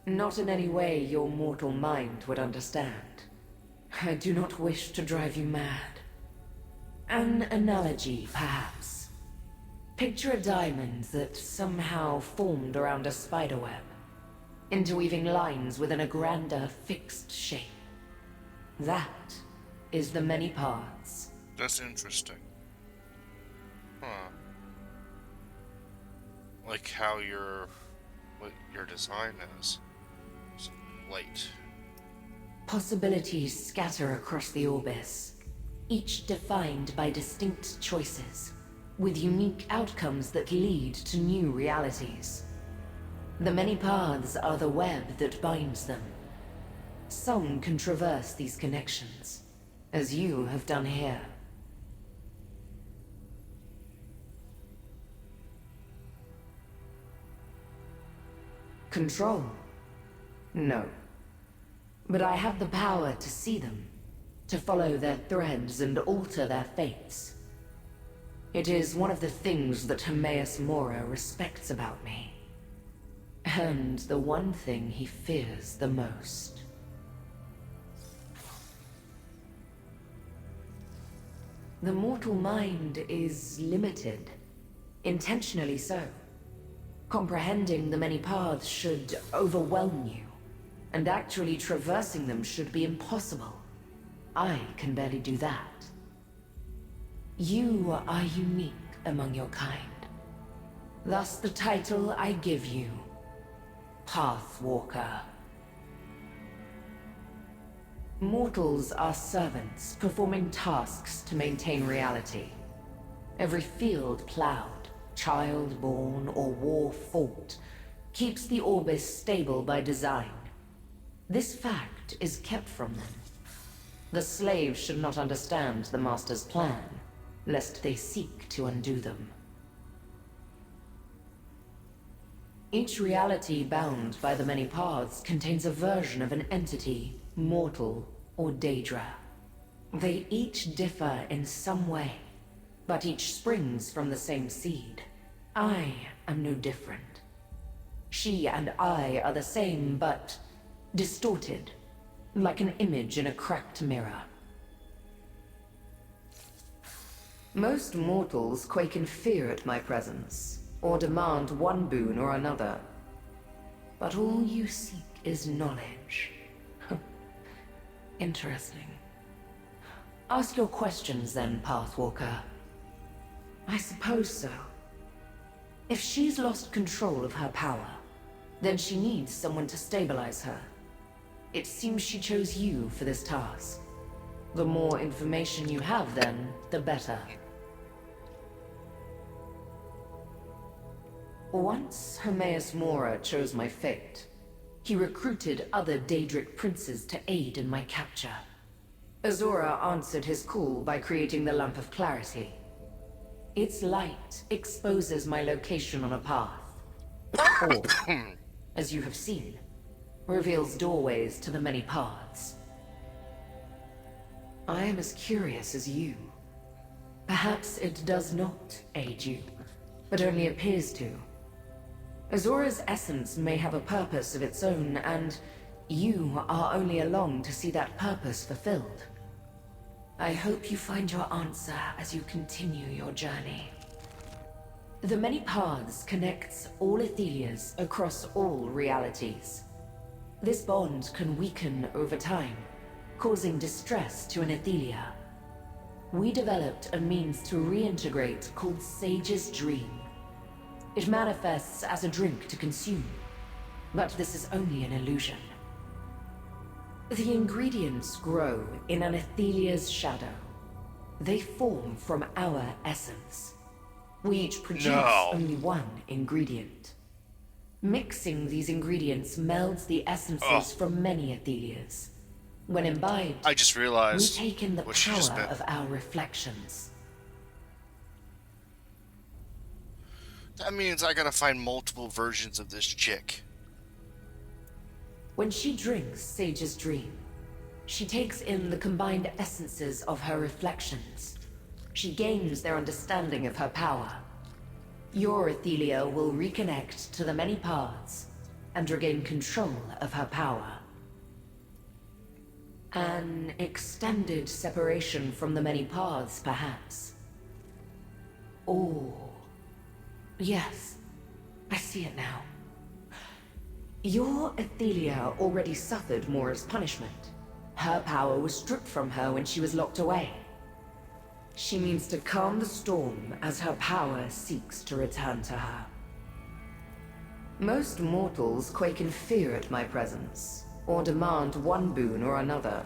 Not in any way your mortal mind would understand. I do not wish to drive you mad. An analogy, perhaps. Picture a diamond that somehow formed around a spiderweb, interweaving lines within a grander, fixed shape. That is the many paths.
That's interesting. Huh. Like how what your design is. Light.
Possibilities scatter across the Orbis, each defined by distinct choices, with unique outcomes that lead to new realities. The many paths are the web that binds them. Some can traverse these connections, as you have done here. Control? No. But I have the power to see them, to follow their threads and alter their fates. It is one of the things that Hermaeus Mora respects about me. And the one thing he fears the most. The mortal mind is limited, intentionally so. Comprehending the many paths should overwhelm you, and actually traversing them should be impossible. I can barely do that. You are unique among your kind. Thus the title I give you, Pathwalker. Mortals are servants, performing tasks to maintain reality. Every field plowed, child born, or war fought keeps the Orbis stable by design. This fact is kept from them. The slaves should not understand the Master's plan, lest they seek to undo them. Each reality bound by the many paths contains a version of an entity, mortal or Daedra. They each differ in some way, but each springs from the same seed. I am no different. She and I are the same, but distorted, like an image in a cracked mirror. Most mortals quake in fear at my presence, or demand one boon or another. But all you seek is knowledge. Interesting. Ask your questions then, Pathwalker. I suppose so. If she's lost control of her power, then she needs someone to stabilize her. It seems she chose you for this task. The more information you have then, the better. Once Hermaeus Mora chose my fate, he recruited other Daedric princes to aid in my capture. Azura answered his call by creating the Lamp of Clarity. Its light exposes my location on a path. Or, as you have seen, reveals doorways to the many paths. I am as curious as you. Perhaps it does not aid you, but only appears to. Azura's essence may have a purpose of its own, and you are only along to see that purpose fulfilled. I hope you find your answer as you continue your journey. The many paths connects all Athelias across all realities. This bond can weaken over time, causing distress to an Athelia. we developed a means to reintegrate called Sage's Dream. It manifests as a drink to consume, but this is only an illusion. The ingredients grow in an Athelia's shadow. They form from our essence. We each produce only one ingredient. Mixing these ingredients melds the essences from many Athelias. When imbibed,
I just realized
we take in the
what she just
power
meant.
of our reflections.
That means I gotta find multiple versions of this chick.
When she drinks Sage's Dream, she takes in the combined essences of her reflections. She gains their understanding of her power. Your Athelia will reconnect to the many paths and regain control of her power. An extended separation from the many paths, perhaps. Oh, yes, I see it now. Your Athelia already suffered Mora's punishment. Her power was stripped from her when she was locked away. She means to calm the storm as her power seeks to return to her. Most mortals quake in fear at my presence, or demand one boon or another.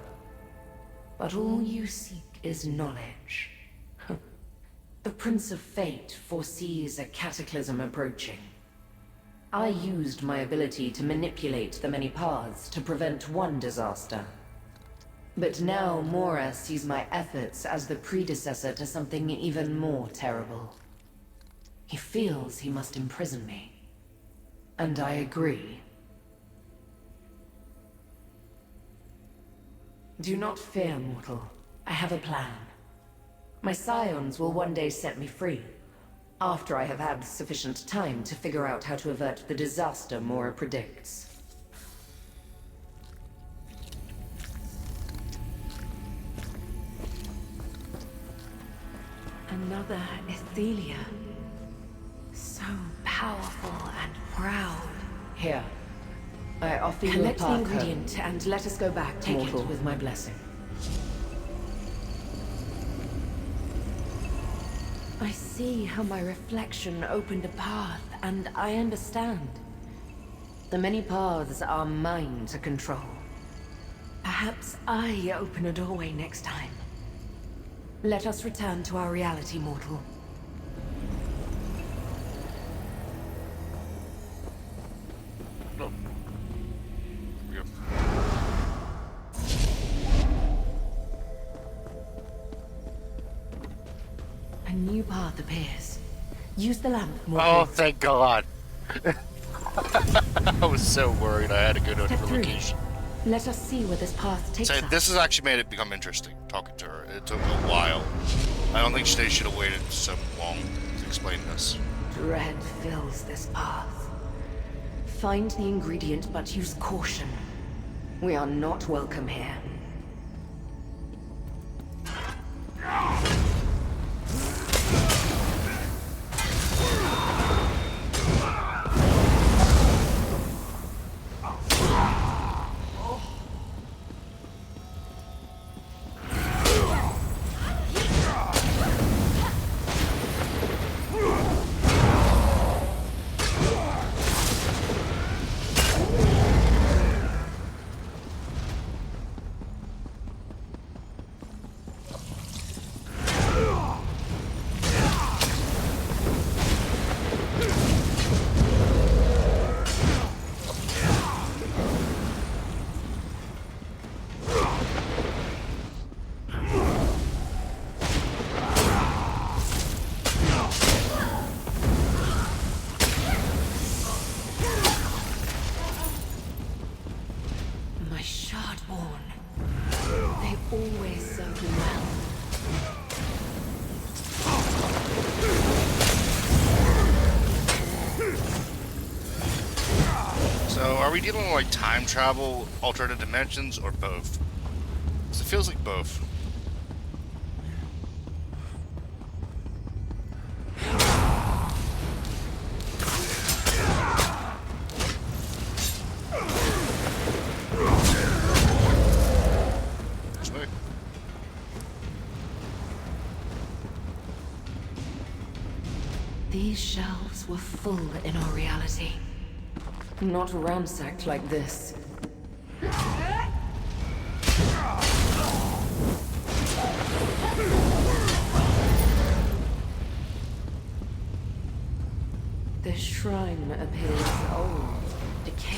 But all you seek is knowledge. The Prince of Fate foresees a cataclysm approaching. I used my ability to manipulate the many paths to prevent one disaster. But now Mora sees my efforts as the predecessor to something even more terrible. He feels he must imprison me. And I agree. Do not fear, mortal. I have a plan. My scions will one day set me free, after I have had sufficient time to figure out how to avert the disaster Mora predicts. Another Athelia. So powerful and proud. Here. I offer you a collect the path
Oh,
ingredient
uh,
and let us go back, take
mortal.
it with my blessing. I see how my reflection opened a path, and I understand. The many paths are mine to control. Perhaps I open a doorway next time. Let us return to our reality, mortal. A new path appears. Use the lamp, mortal.
Oh, thank God. I was so worried I had to go to a different location.
Let us see where this path takes
So
us.
this has actually made it become interesting, talking to her. It took a while. I don't think they should have waited so long to explain this.
Dread fills this path. Find the ingredient, but use caution. We are not welcome here. My Shardborn. They always serve me well.
So, are we dealing with like time travel, alternate dimensions, or both? 'Cause it feels like both. This way.
These shelves were full in our reality. Not ransacked like this. This shrine appears old, decayed.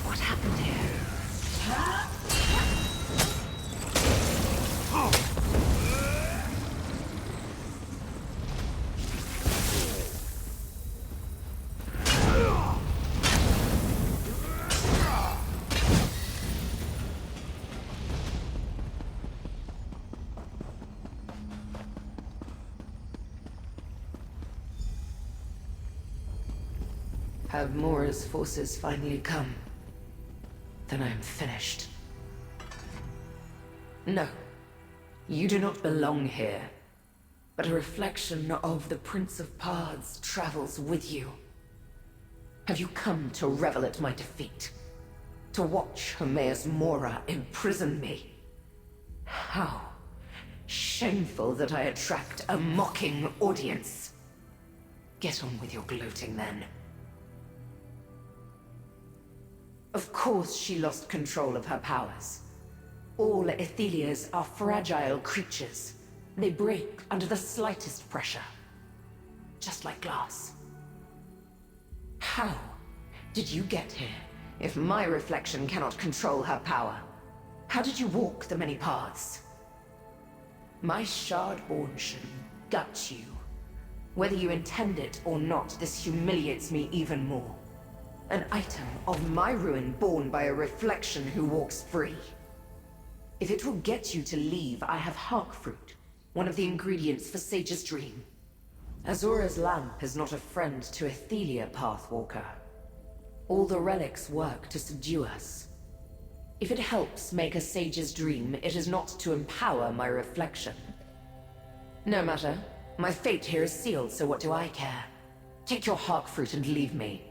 What happened here? Have Mora's forces finally come? Then I am finished. No, you do not belong here. But a reflection of the Prince of Paths travels with you. Have you come to revel at my defeat? To watch Hermaeus Mora imprison me? How shameful that I attract a mocking audience. Get on with your gloating then. Of course she lost control of her powers. All Aethelias are fragile creatures. They break under the slightest pressure. Just like glass. How did you get here, if my reflection cannot control her power? How did you walk the many paths? My Shardborn should gut you. Whether you intend it or not, this humiliates me even more. An item of my ruin born by a reflection who walks free. If it will get you to leave, I have Hark Fruit, one of the ingredients for Sage's Dream. Azora's lamp is not a friend to Athelia, Pathwalker. All the relics work to subdue us. If it helps make a Sage's Dream, it is not to empower my reflection. No matter. My fate here is sealed, so what do I care? Take your Hark Fruit and leave me.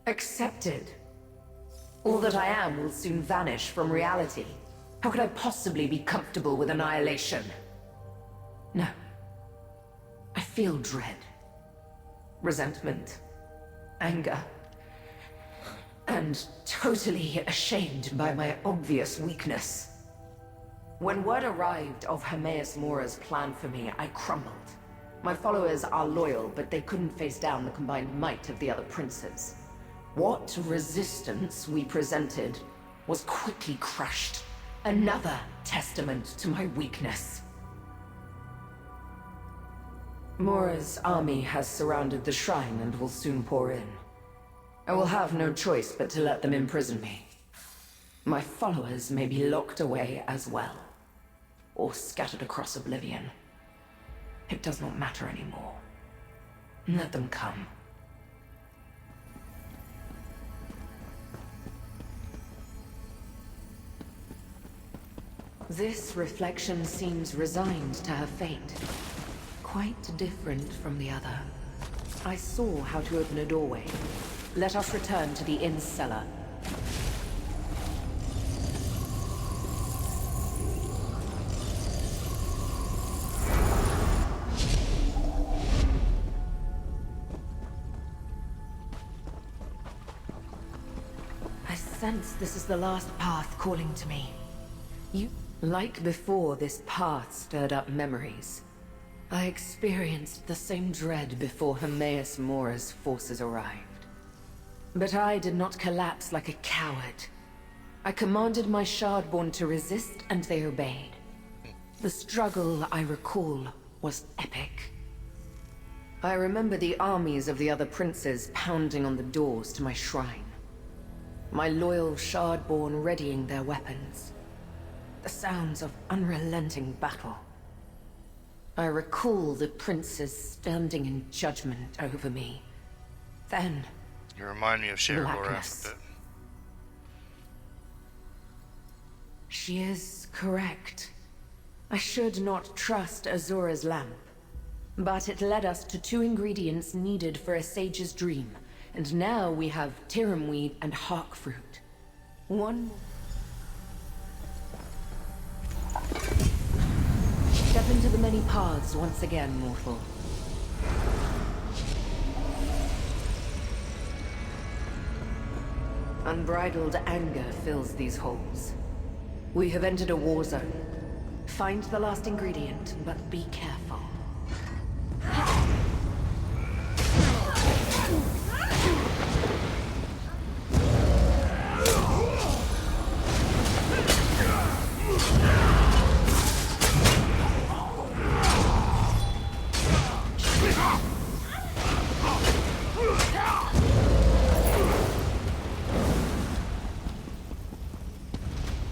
Accepted. All that I am will soon vanish from reality. How could I possibly be comfortable with annihilation? No. I feel dread. Resentment. Anger. And totally ashamed by my obvious weakness. When word arrived of Hermaeus Mora's plan for me, I crumbled. My followers are loyal, but they couldn't face down the combined might of the other princes. What resistance we presented was quickly crushed. Another testament to my weakness. Mora's army has surrounded the shrine and will soon pour in. I will have no choice but to let them imprison me. My followers may be locked away as well, or scattered across oblivion. It does not matter anymore. Let them come. This reflection seems resigned to her fate. Quite different from the other. I saw how to open a doorway. Let us return to the inn cellar. I sense this is the last path calling to me. Like before, this path stirred up memories. I experienced the same dread before Hermaeus Mora's forces arrived. But I did not collapse like a coward. I commanded my Shardborn to resist, and they obeyed. The struggle, I recall, was epic. I remember the armies of the other princes pounding on the doors to my shrine. My loyal Shardborn readying their weapons. The sounds of unrelenting battle. I recall the princes standing in judgment over me. Then,
you remind me of Cheryl's
blackness.
a bit.
She is correct. I should not trust Azora's lamp. But it led us to 2 ingredients needed for a sage's dream. And now we have Tiramweed and Hark Fruit. One more. Step into the many paths once again, mortal. Unbridled anger fills these halls. We have entered a war zone. Find the last ingredient, but be careful.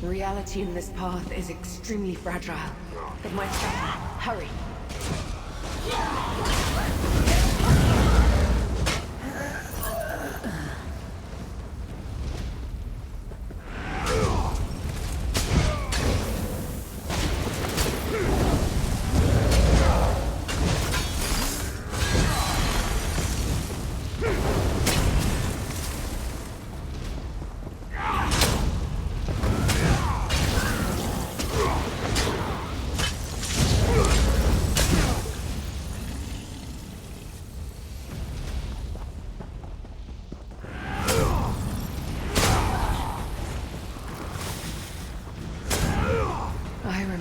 Reality in this path is extremely fragile. It might stop. Hurry.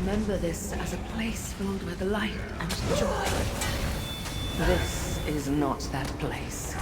Remember this as a place filled with light and joy. This is not that place.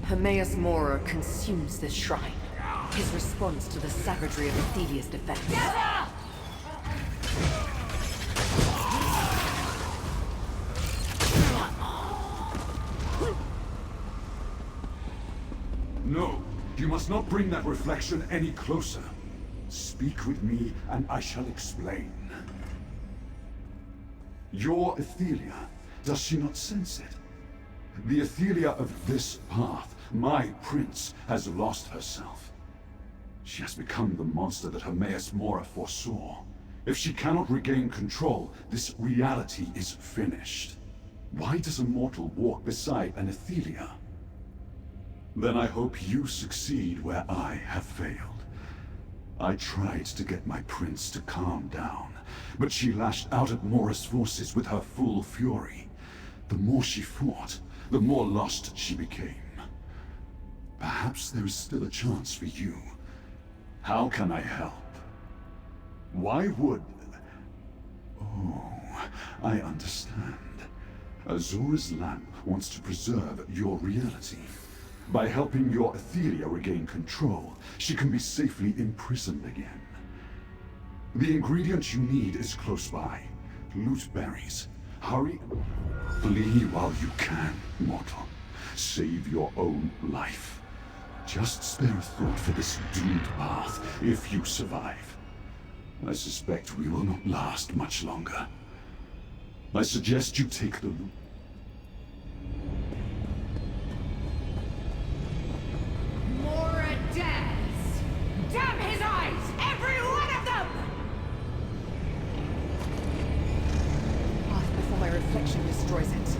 Hermaeus Mora consumes this shrine. His response to the savagery of Athelia's defense.
No, you must not bring that reflection any closer. Speak with me, and I shall explain. Your Athelia, does she not sense it? The Athelia of this path, my prince, has lost herself. She has become the monster that Hermaeus Mora foresaw. If she cannot regain control, this reality is finished. Why does a mortal walk beside an Athelia? Then I hope you succeed where I have failed. I tried to get my prince to calm down, but she lashed out at Mora's forces with her full fury. The more she fought, the more lost she became. Perhaps there is still a chance for you. How can I help? Why would... Oh, I understand. Azora's lamp wants to preserve your reality. By helping your Athelia regain control, she can be safely imprisoned again. The ingredient you need is close by. Loot berries. Hurry. Flee while you can, mortal. Save your own life. Just spare a thought for this doomed path, if you survive. I suspect we will not last much longer. I suggest you take the loot.
Mora dares! Damn his eyes! Every one of them!
Path before my reflection destroys it.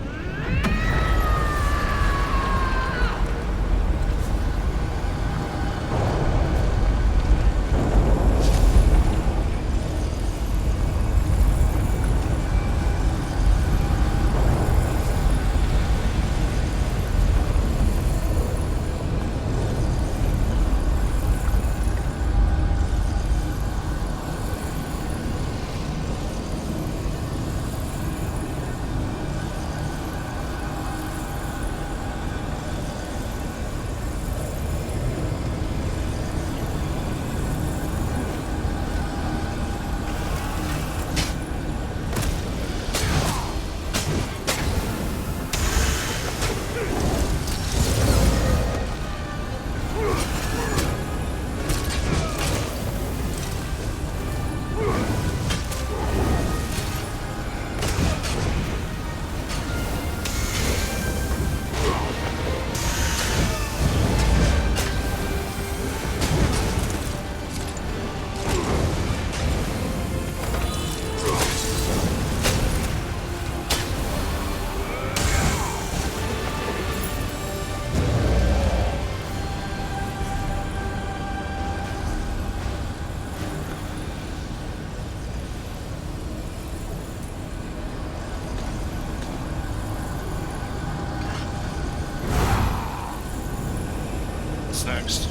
What's next?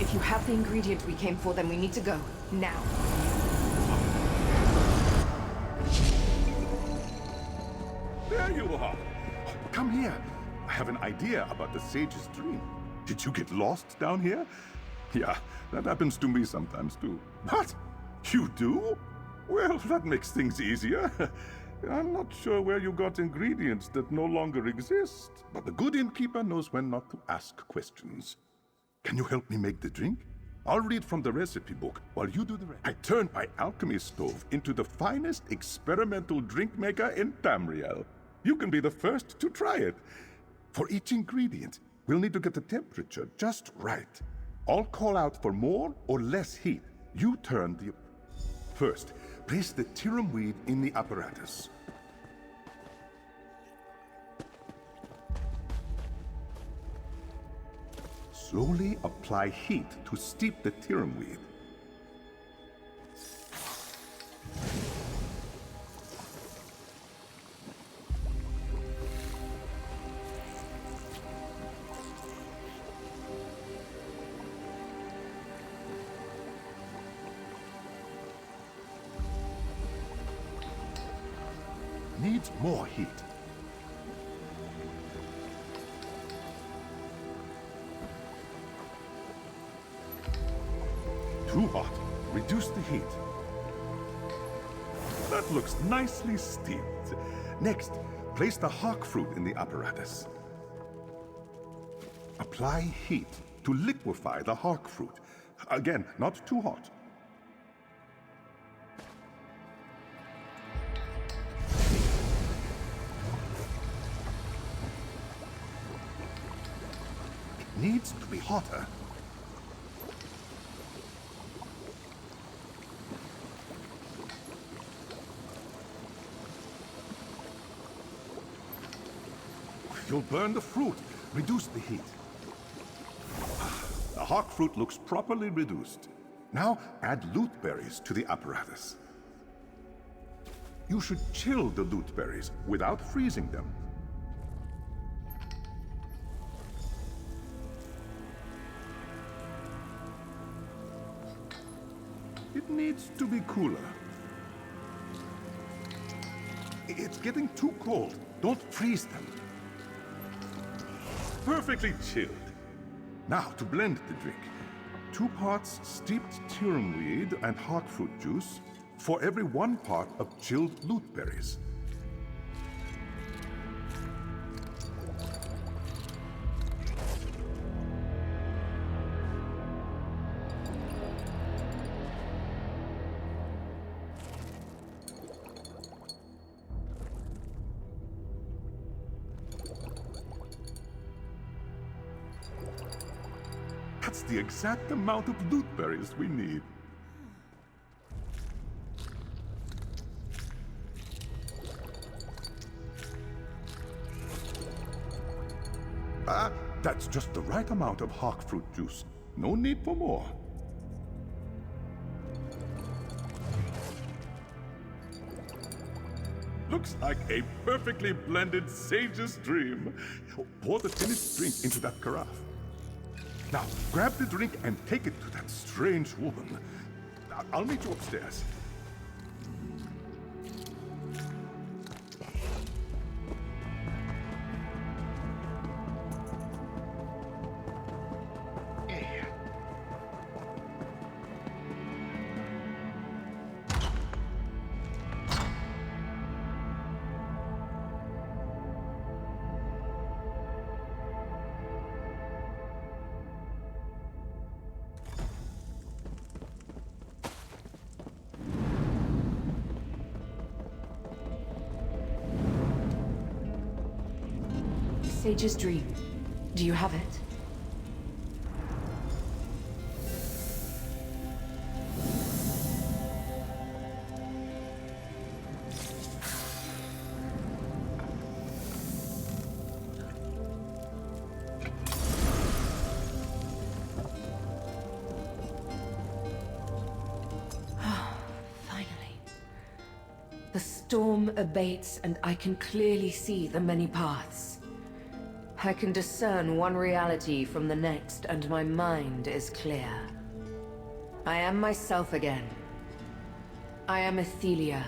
If you have the ingredient we came for, then we need to go. Now.
There you are. Come here. I have an idea about the sage's dream. Did you get lost down here? Yeah, that happens to me sometimes too. What? You do? Well, that makes things easier. I'm not sure where you got ingredients that no longer exist, but the good innkeeper knows when not to ask questions. Can you help me make the drink? I'll read from the recipe book while you do the rest. I turned my alchemy stove into the finest experimental drink maker in Tamriel. You can be the first to try it. For each ingredient, we'll need to get the temperature just right. I'll call out for more or less heat. You turn the... First, place the tirum weed in the apparatus. Slowly apply heat to steep the tirum weed. Needs more heat. Too hot. Reduce the heat. That looks nicely steeped. Next, place the hawk fruit in the apparatus. Apply heat to liquefy the hawk fruit. Again, not too hot. It needs to be hotter. You'll burn the fruit. Reduce the heat. The hawk fruit looks properly reduced. Now add loot berries to the apparatus. You should chill the loot berries without freezing them. It needs to be cooler. It's getting too cold. Don't freeze them. Perfectly chilled. Now to blend the drink. 2 parts steeped tirum weed and hawk fruit juice for every 1 part of chilled loot berries. That's the exact amount of loot berries we need. That's just the right amount of hawk fruit juice. No need for more. Looks like a perfectly blended sage's dream. Pour the finished drink into that carafe. Now, grab the drink and take it to that strange woman. I'll meet you upstairs.
Sage's dream. Do you have it? The storm abates, and I can clearly see the many paths. I can discern one reality from the next, and my mind is clear. I am myself again. I am Athelia,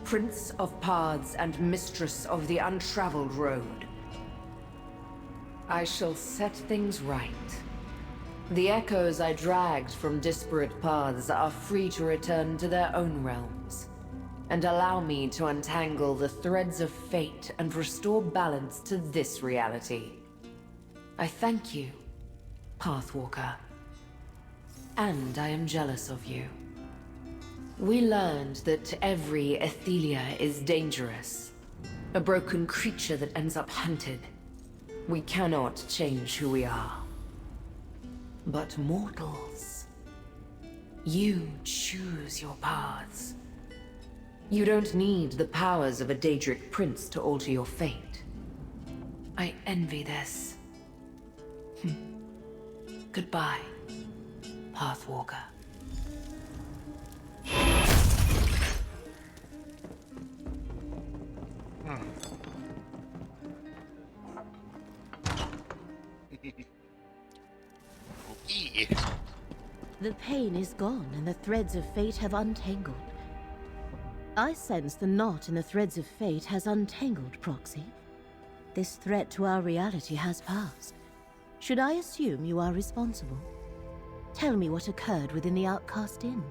Prince of Paths and Mistress of the Untraveled Road. I shall set things right. The echoes I dragged from disparate paths are free to return to their own realms, and allow me to untangle the threads of fate and restore balance to this reality. I thank you, Pathwalker. And I am jealous of you. We learned that every Athelia is dangerous, a broken creature that ends up hunted. We cannot change who we are. But mortals, you choose your paths. You don't need the powers of a Daedric prince to alter your fate. I envy this. Goodbye, Pathwalker.
The pain is gone and the threads of fate have untangled. I sense the knot in the threads of fate has untangled, Proxy. This threat to our reality has passed. Should I assume you are responsible? Tell me what occurred within the Outcast Inn.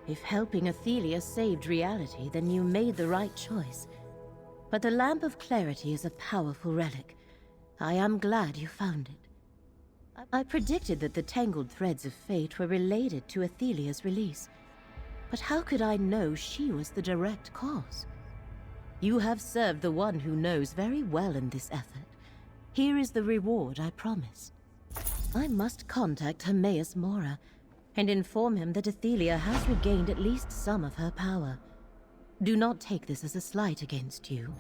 If helping Athelia saved reality, then you made the right choice. But the Lamp of Clarity is a powerful relic. I am glad you found it. I predicted that the tangled threads of fate were related to Athelia's release. But how could I know she was the direct cause? You have served the one who knows very well in this effort. Here is the reward I promised. I must contact Hermaeus Mora and inform him that Athelia has regained at least some of her power. Do not take this as a slight against you.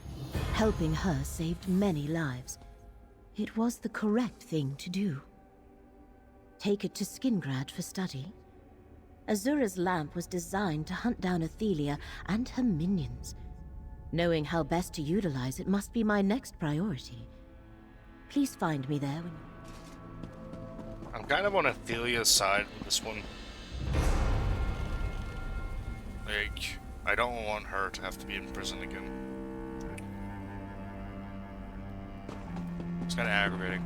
Helping her saved many lives. It was the correct thing to do. Take it to Skingrad for study. Azura's lamp was designed to hunt down Athelia and her minions. Knowing how best to utilize it must be my next priority. Please find me there when
I'm kind of on Athelia's side with this one. Like, I don't want her to have to be in prison again. It's kind of aggravating.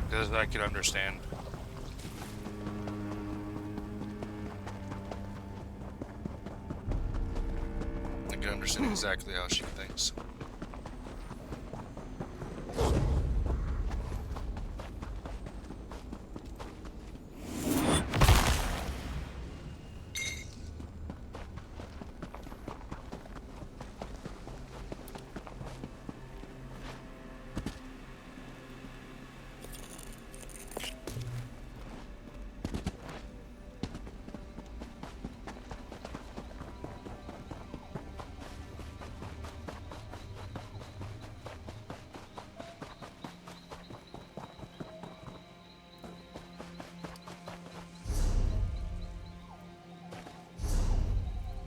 Because I can understand. I can understand exactly how she thinks.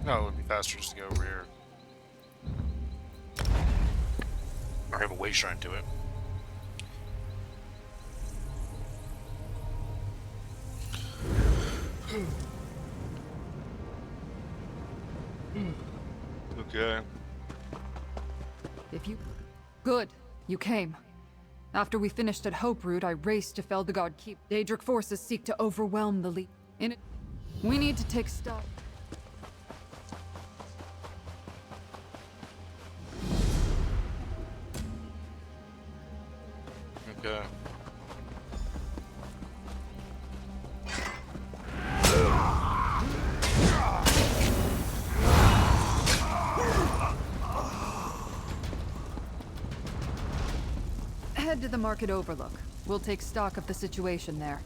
No, it would be faster just to go over here. Or have a way shrine to it. Okay.
If you... Good. You came. After we finished at Hope Root, I raced to Feldegard Keep. Daedric forces seek to overwhelm the League. In it, we need to take stock.
Okay.
head to the Market Overlook. We'll take stock of the situation there.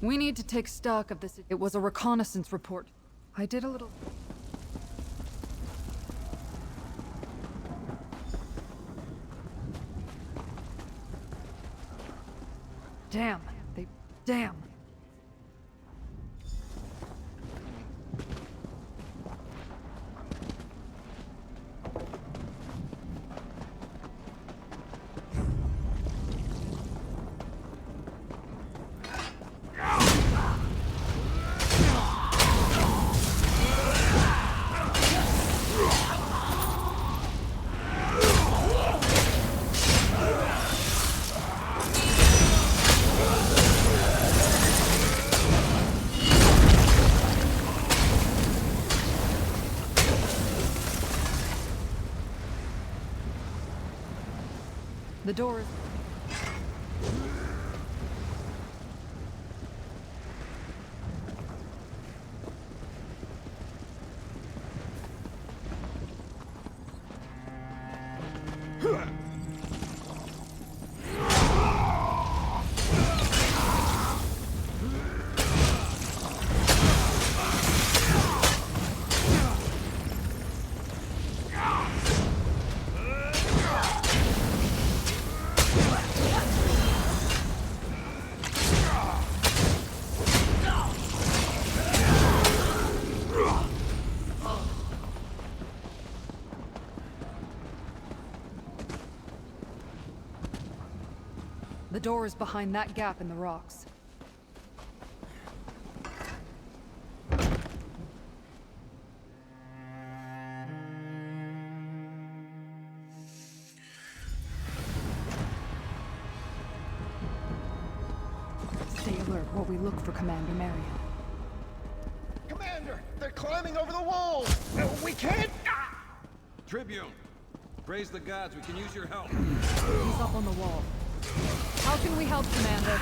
We need to take stock of this. It was a reconnaissance report. I did a little... Damn. Damn. The door is... The door is behind that gap in the rocks. Stay alert while we look for Commander Marion.
Commander! They're climbing over the walls! We can't...
Tribune! Praise the gods, we can use your help.
He's up on the wall. How can we help, Commander?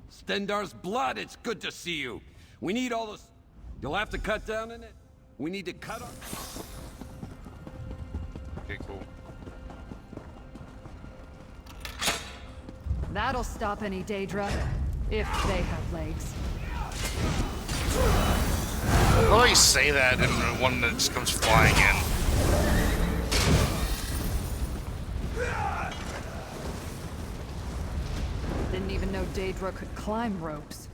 Stendar's blood, it's good to see you. We need all this... You'll have to cut down in it. We need to cut our...
Okay, cool.
That'll stop any Daedra, if they have legs.
Why do you say that and one that just comes flying in?
Didn't even know Daedra could climb ropes.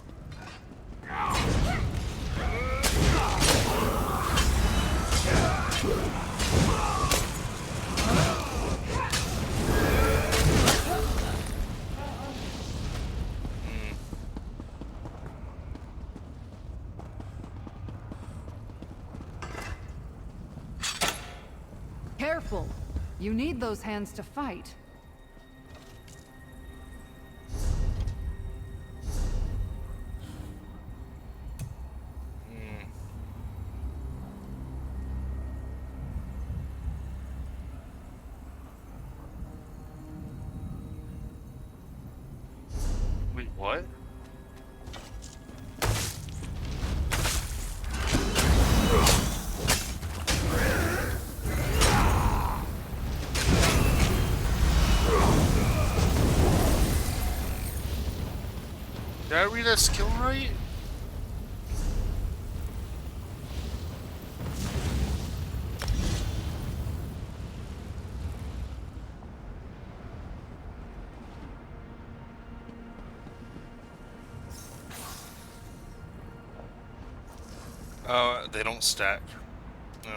Careful! You need those hands to fight.
Wait, what? Did I read that skill right? They don't stack. No.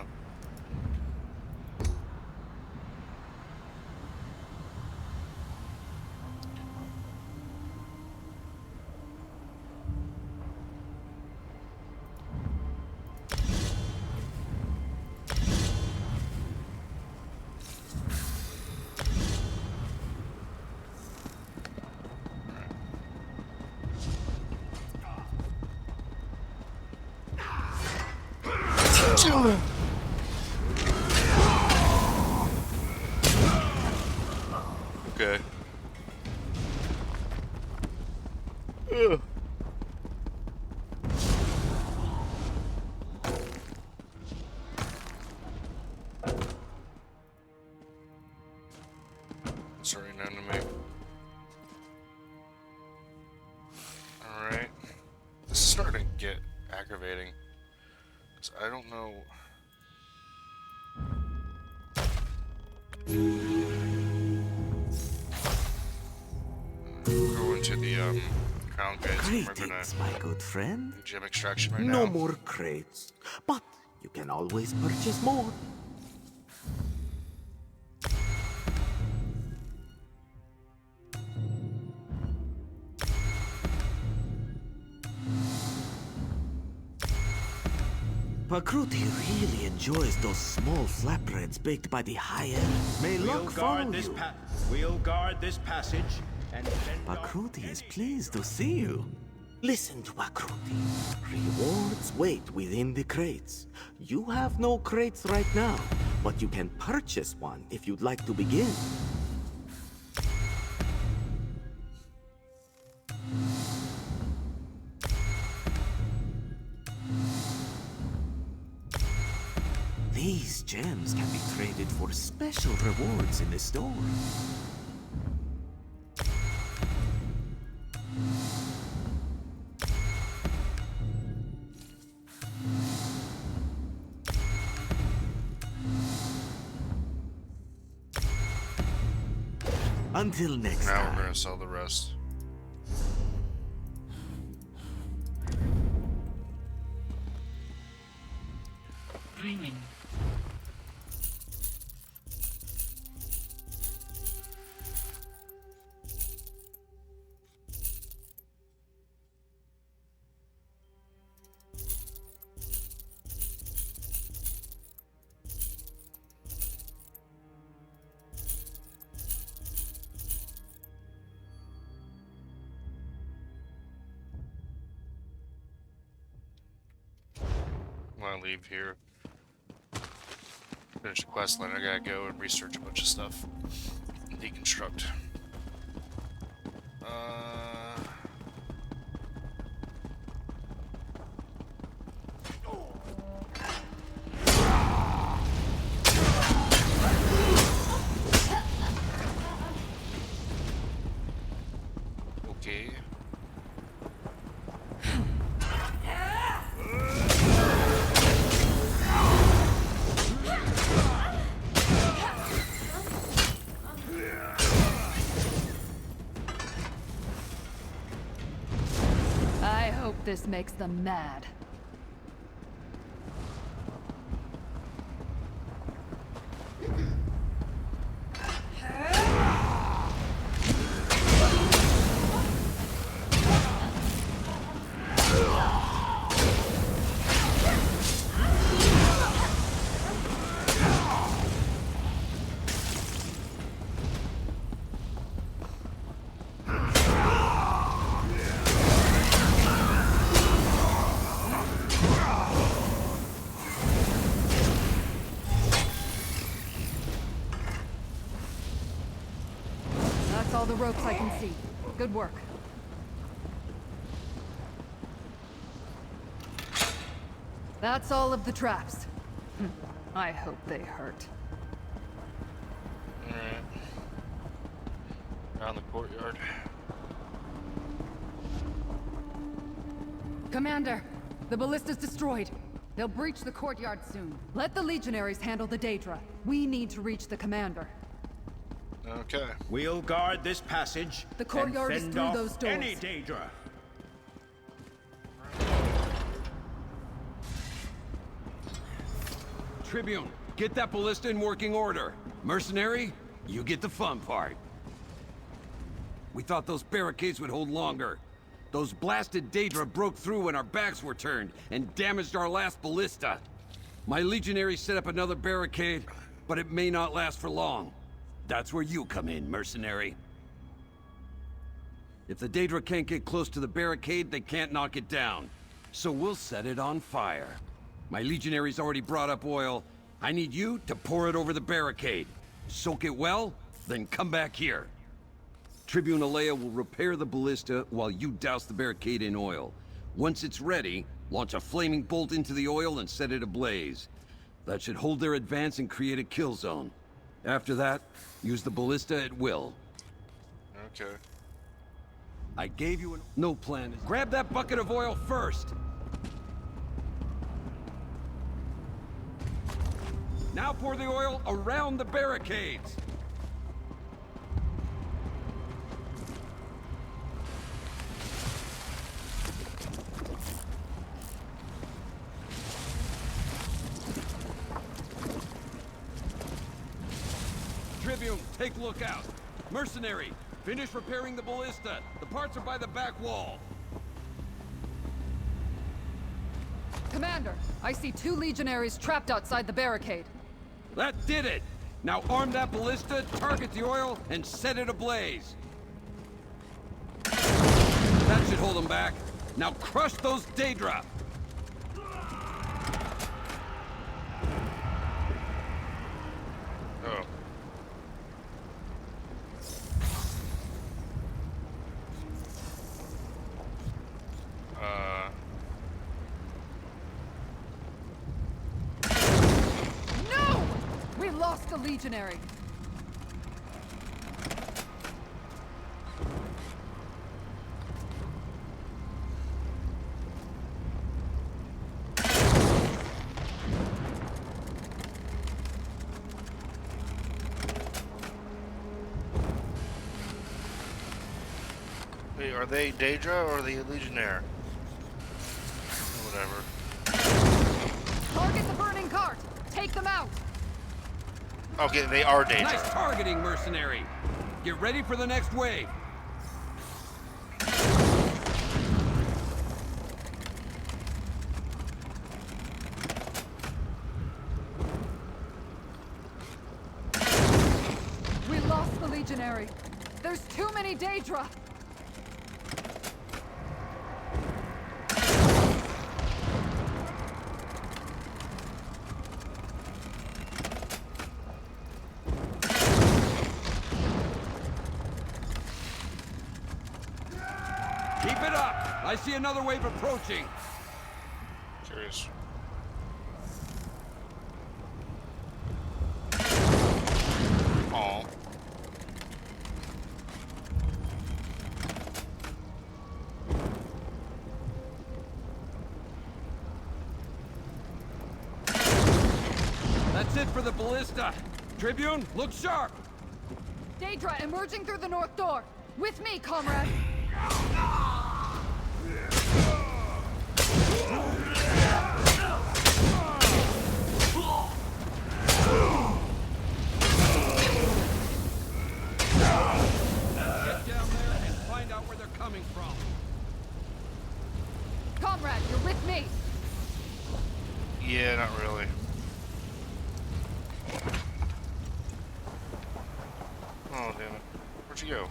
Okay. Ugh. Sorry, an enemy. Alright. This is starting to get aggravating. 'Cause I don't know. Go into the crown gates. We're gonna
Greetings, my good friend.
do gem extraction right
No
now.
more crates, but you can always purchase more. Pakruti really enjoys those small flatbreads baked by the high-end. May luck follow you.
We'll guard this passage and
Pakruti is pleased to see you. Listen to Pakruti. Rewards wait within the crates. You have no crates right now, but you can purchase one if you'd like to begin. These gems can be traded for special rewards in the store. Until next
Now
time.
we're gonna sell the rest.
Dreaming.
When I leave here, finish the quest line, I gotta go and research a bunch of stuff. Deconstruct. Okay.
I hope this makes them mad. That's all the ropes I can see. Good work. That's all of the traps. I hope they hurt.
Alright. Around the courtyard.
Commander, the ballista's destroyed. They'll breach the courtyard soon. Let the legionaries handle the Daedra. We need to reach the commander.
Okay.
We'll guard this passage.
The courtyard is
and fend
through
off
those doors.
Any Daedra.
Tribune, get that ballista in working order. Mercenary, you get the fun part. We thought those barricades would hold longer. Those blasted Daedra broke through when our backs were turned and damaged our last ballista. My legionaries set up another barricade, but it may not last for long. That's where you come in, mercenary. If the Daedra can't get close to the barricade, they can't knock it down. So we'll set it on fire. My legionaries already brought up oil. I need you to pour it over the barricade. Soak it well, then come back here. Tribune Alea will repair the ballista while you douse the barricade in oil. Once it's ready, launch a flaming bolt into the oil and set it ablaze. That should hold their advance and create a kill zone. After that, use the ballista at will.
Okay.
I gave you no plan. Grab that bucket of oil first! Now pour the oil around the barricades! Tribune, take a look out. Mercenary, finish repairing the ballista. The parts are by the back wall.
Commander, I see 2 legionaries trapped outside the barricade.
That did it! Now arm that ballista, target the oil, and set it ablaze. That should hold them back. Now crush those Daedra!
Oh.
No! We lost a legionary.
Wait, are they Daedra or are they Legionnaire? Whatever.
Target the burning cart! Take them out!
Okay, they are Daedra.
Nice targeting, mercenary! Get ready for the next wave!
We lost the legionary. There's too many Daedra!
Keep it up! I see another wave approaching!
Curious. Aw.
That's it for the ballista! Tribune, look sharp!
Daedra emerging through the north door! With me, comrade!
Get down there and find out where they're coming from.
Comrade, you're with me!
Yeah, not really. Oh, damn it. Where'd you go?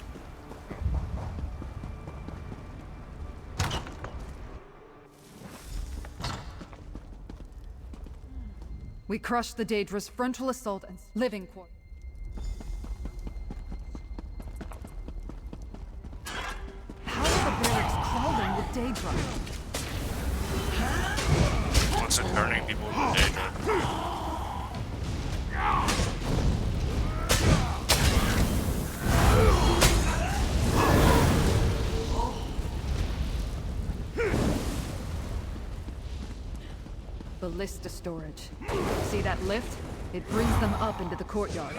We crushed the Daedra's frontal assault and living quarters. How are the barracks crawling with Daedra?
What's it turning people into Daedra?
Ballista storage. See that lift? It brings them up into the courtyard.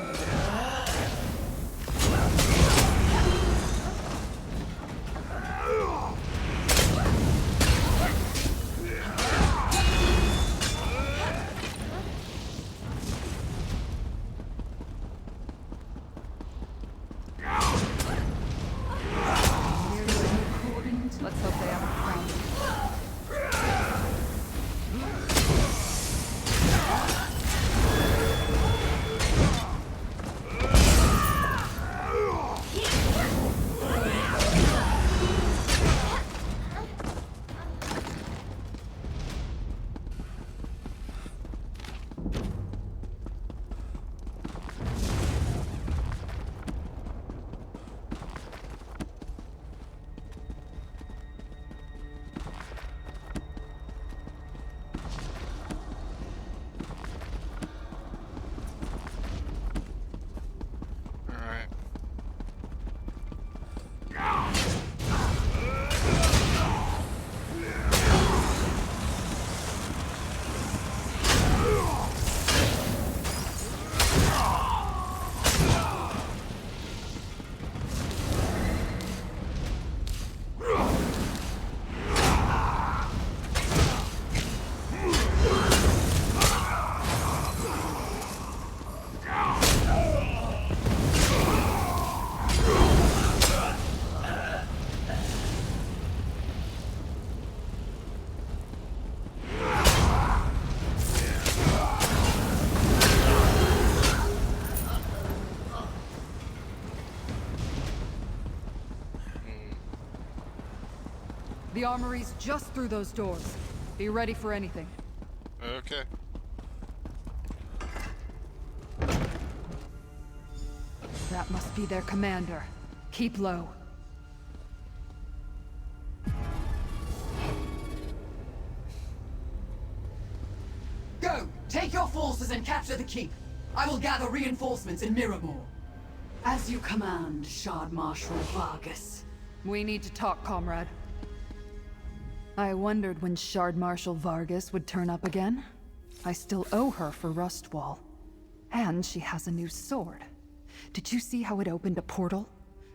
The armory's just through those doors. Be ready for anything.
Okay.
That must be their commander. Keep low.
Go! Take your forces and capture the keep. I will gather reinforcements in Miramore. As you command, Shard Marshal Vargas.
We need to talk, comrade. I wondered when Shard Marshal Vargas would turn up again. I still owe her for Rustwall. And she has a new sword. Did you see how it opened a portal?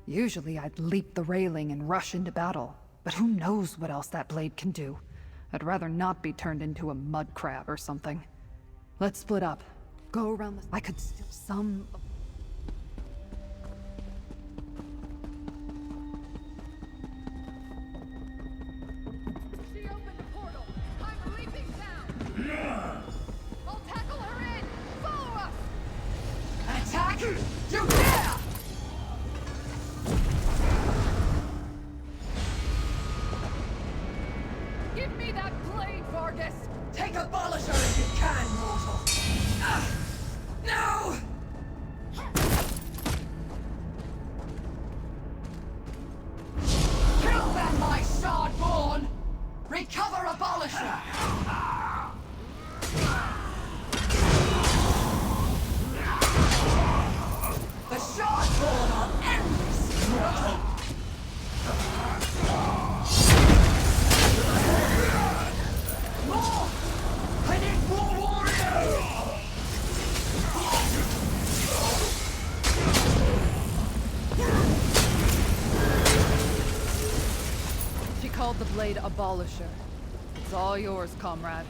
Usually I'd leap the railing and rush into battle, but who knows what else that blade can do. I'd rather not be turned into a mud crab or something. Let's split up. Go around the... I could steal some...
She opened the portal. I'm leaping down. I'll tackle her in. Follow us.
Attack! You dare!
Give me that blade, Vargas.
Take Abolisher if you can, mortal. No! Kill them, my Shardborn! Recover Abolisher! The Shardborn are endless, mortal! More! I need more warriors!
She called the blade Abolisher. It's all yours, comrade.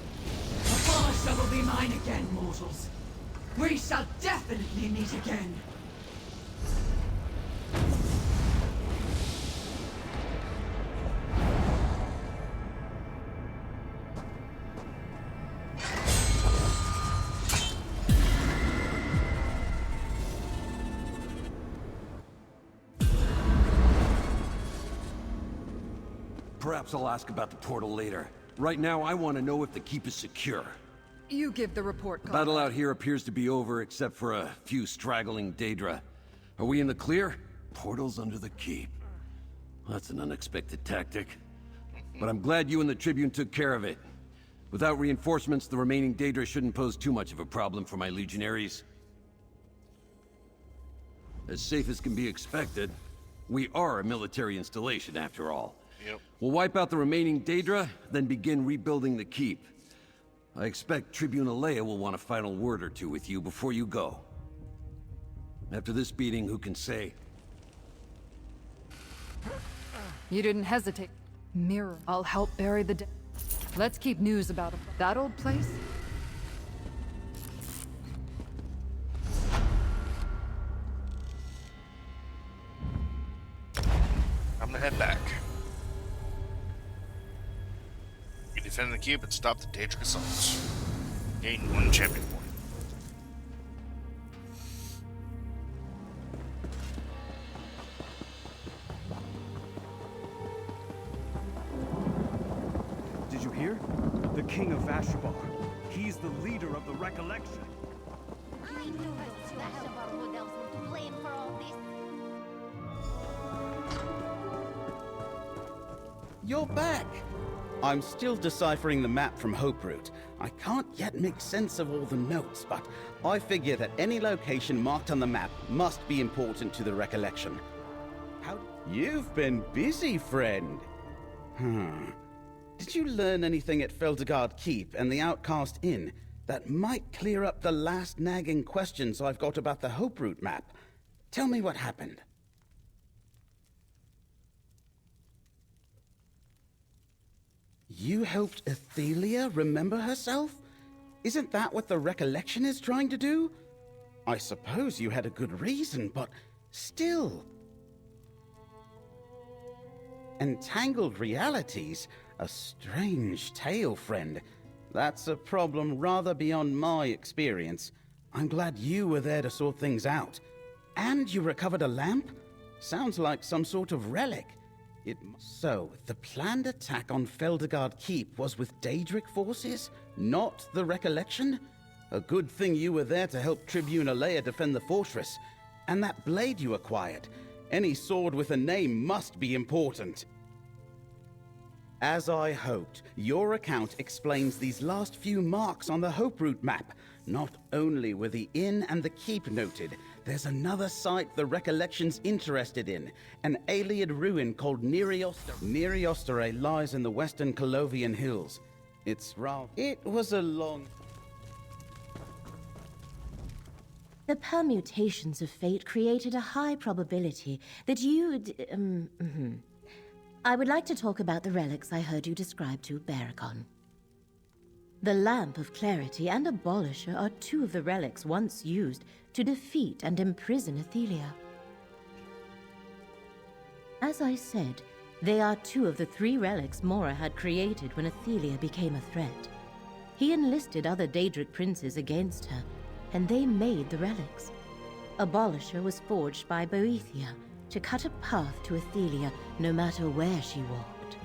Abolisher will be mine again, mortals. We shall definitely meet again.
Perhaps I'll ask about the portal later. Right now, I want to know if the keep is secure.
You give the report,
The
comrade.
battle out here appears to be over, except for a few straggling Daedra. Are we in the clear? Portals under the keep. That's an unexpected tactic. But I'm glad you and the Tribune took care of it. Without reinforcements, the remaining Daedra shouldn't pose too much of a problem for my legionaries. As safe as can be expected, we are a military installation after all.
Yep.
We'll wipe out the remaining Daedra, then begin rebuilding the keep. I expect Tribune Alea will want a final word or two with you before you go. After this beating, who can say?
You didn't hesitate. Mirror. I'll help bury the dead. Let's keep news about it. That old place?
I'm gonna head back. We defend the keep and stop the Daedric assaults. Gain 1 champion point.
Did you hear? The King of Vashabar. He's the leader of the Recollection.
I knew the Vashabar Wood Elves were to blame for all this.
You're back! I'm still deciphering the map from Hope Route. I can't yet make sense of all the notes, but I figure that any location marked on the map must be important to the Recollection. How... You've been busy, friend! Did you learn anything at Feldergard Keep and the Outcast Inn that might clear up the last nagging questions I've got about the Hope Route map? Tell me what happened. You helped Athelia remember herself? Isn't that what the Recollection is trying to do? I suppose you had a good reason, but still. Entangled realities? A strange tale, friend. That's a problem rather beyond my experience. I'm glad you were there to sort things out. And you recovered a lamp? Sounds like some sort of relic. So, the planned attack on Feldergard Keep was with Daedric forces, not the Recollection? A good thing you were there to help Tribune Alea defend the fortress. And that blade you acquired. Any sword with a name must be important. As I hoped, your account explains these last few marks on the Hope Route map. Not only were the inn and the keep noted, there's another site the Recollection's interested in, an Aeliad ruin called Neriostere. Neriostere lies in the western Colovian hills. It was a long...
The permutations of fate created a high probability that you'd... I would like to talk about the relics I heard you describe to Baragon. The Lamp of Clarity and Abolisher are two of the relics once used to defeat and imprison Athelia. As I said, they are two of the 3 relics Mora had created when Athelia became a threat. He enlisted other Daedric princes against her, and they made the relics. Abolisher was forged by Boethia to cut a path to Athelia no matter where she walked.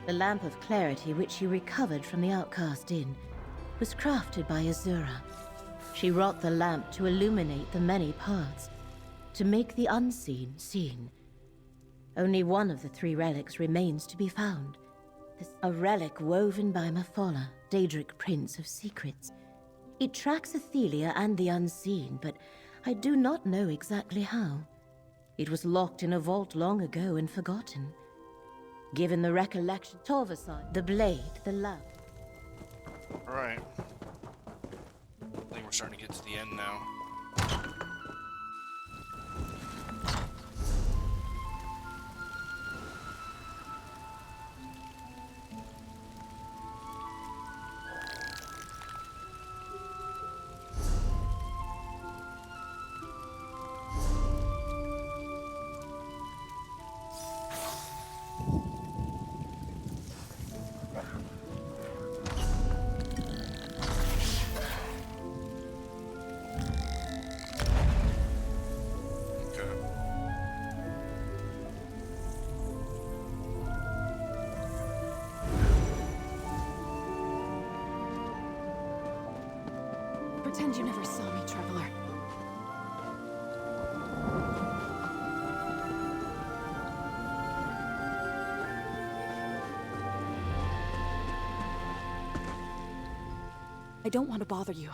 The Lamp of Clarity, which she recovered from the Outcast Inn, was crafted by Azura. She wrought the lamp to illuminate the many paths, to make the unseen seen. Only one of the 3 relics remains to be found. A relic woven by Mephala, Daedric Prince of Secrets. It tracks Athelia and the unseen, but I do not know exactly how. It was locked in a vault long ago and forgotten. Given the recollection, Torvasad, the blade, the lamp.
Alright. I think we're starting to get to the end now.
Pretend you never saw me, Traveler.
I don't want to bother you.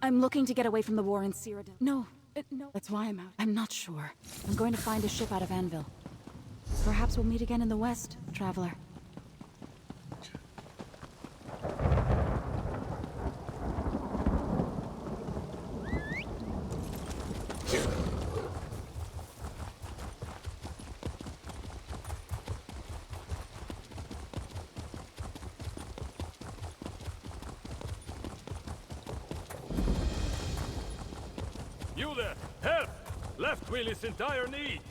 I'm looking to get away from the war in Cyrodiil. No. That's why I'm out. I'm not sure. I'm going to find a ship out of Anvil. Perhaps we'll meet again in the west, Traveler.
You there! Help! Left wheel is in dire need!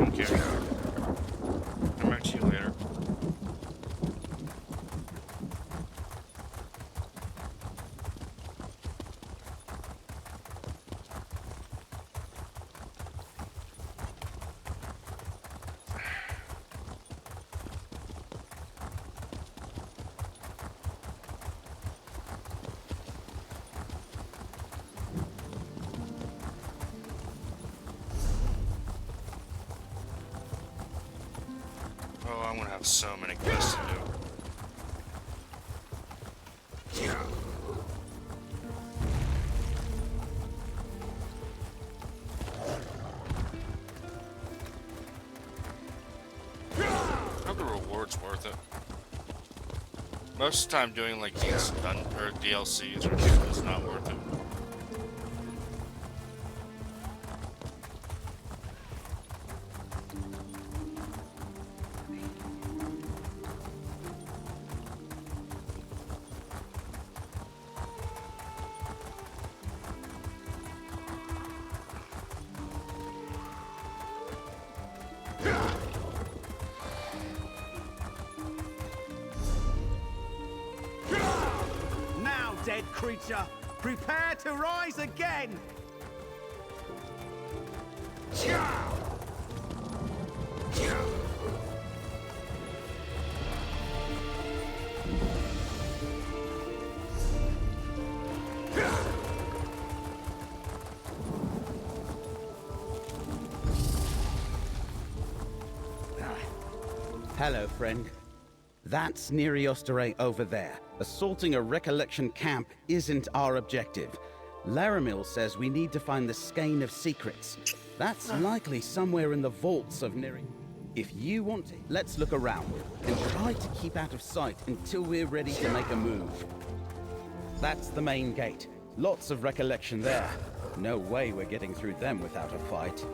Okay. Come back to you later. Oh, I'm gonna have so many quests to do. Are the rewards worth it? Most of the time doing like these DLCs is not worth it.
Now, dead creature, prepare to rise again!
Hello, friend. That's Neri Osterey over there. Assaulting a recollection camp isn't our objective. Laramil says we need to find the Skein of Secrets. That's likely somewhere in the vaults of Neri. If you want to, let's look around and try to keep out of sight until we're ready to make a move. That's the main gate. Lots of recollection there. No way we're getting through them without a fight.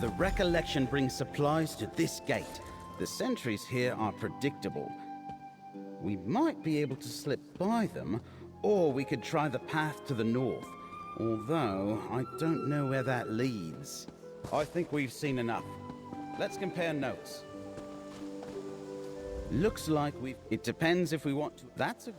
The recollection brings supplies to this gate. The sentries here are predictable. We might be able to slip by them, or we could try the path to the north. Although, I don't know where that leads. I think we've seen enough. Let's compare notes. Looks like we've... It depends if we want to... That's a...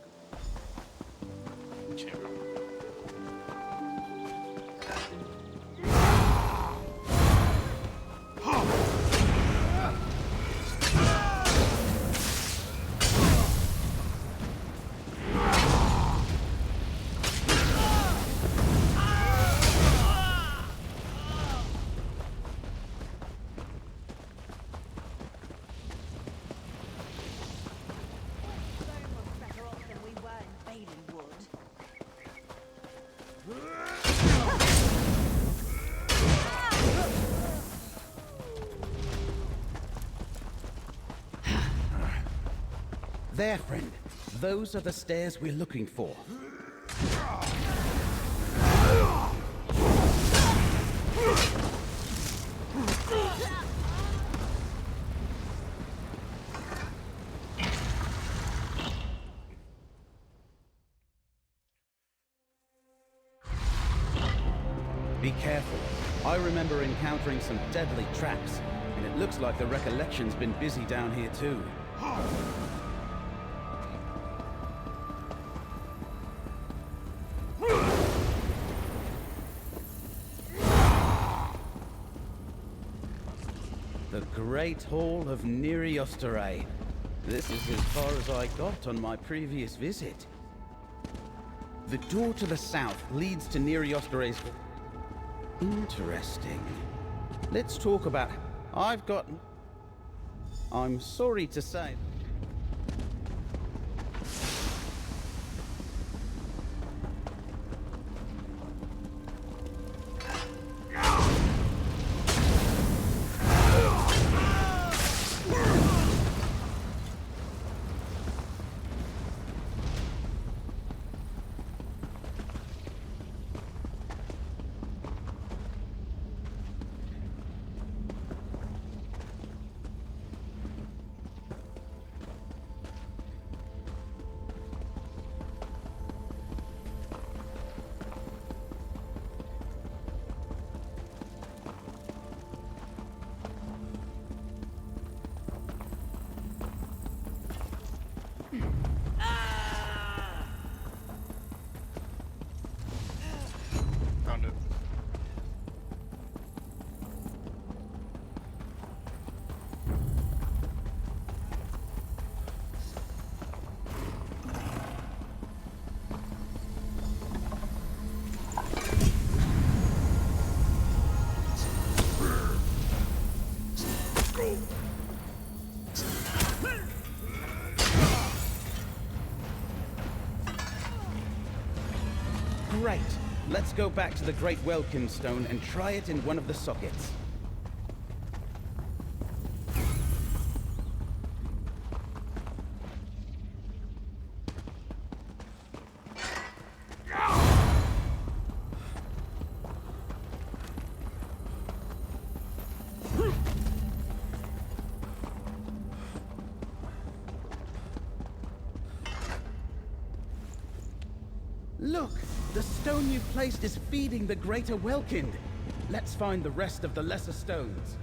There, friend. Those are the stairs we're looking for. Be careful. I remember encountering some deadly traps, and it looks like the recollection's been busy down here too. The Great Hall of Neri Osterey. This is as far as I got on my previous visit. The door to the south leads to Neri Osterey's... Interesting. Let's talk about... I'm sorry to say...
Found it.
Great. Let's go back to the Great Welkin Stone and try it in one of the sockets. Look! The stone you placed is feeding the Greater Welkind. Let's find the rest of the lesser stones.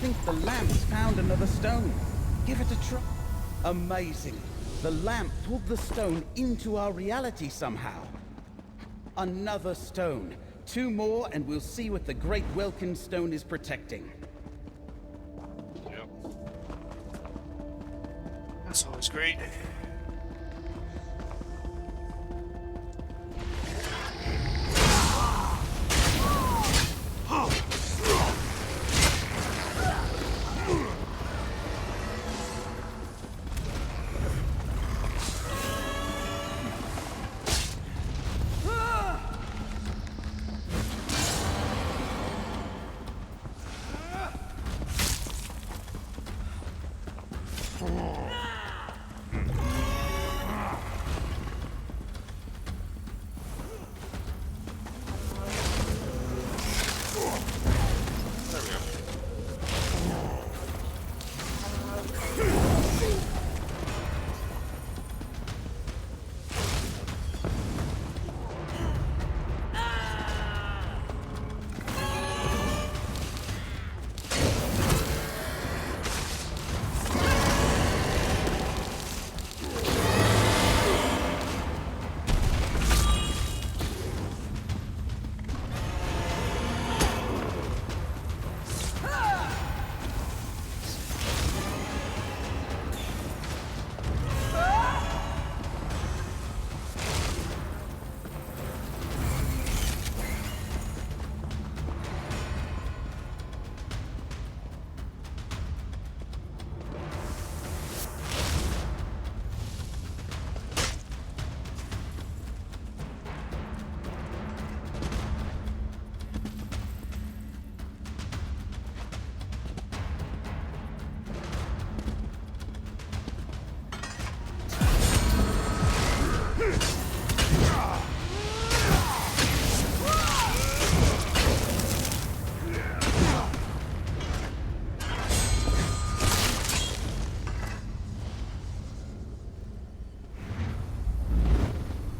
think the lamp's found another stone. Give it a try. Amazing. The lamp pulled the stone into our reality somehow. Another stone. 2 more and we'll see what the Great Welkin Stone is protecting.
Yep. That's always great.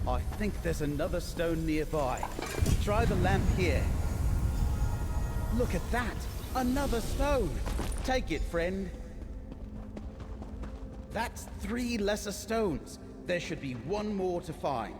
I think there's another stone nearby. Try the lamp here. Look at that! Another stone! Take it, friend. That's 3 lesser stones. There should be 1 more to find.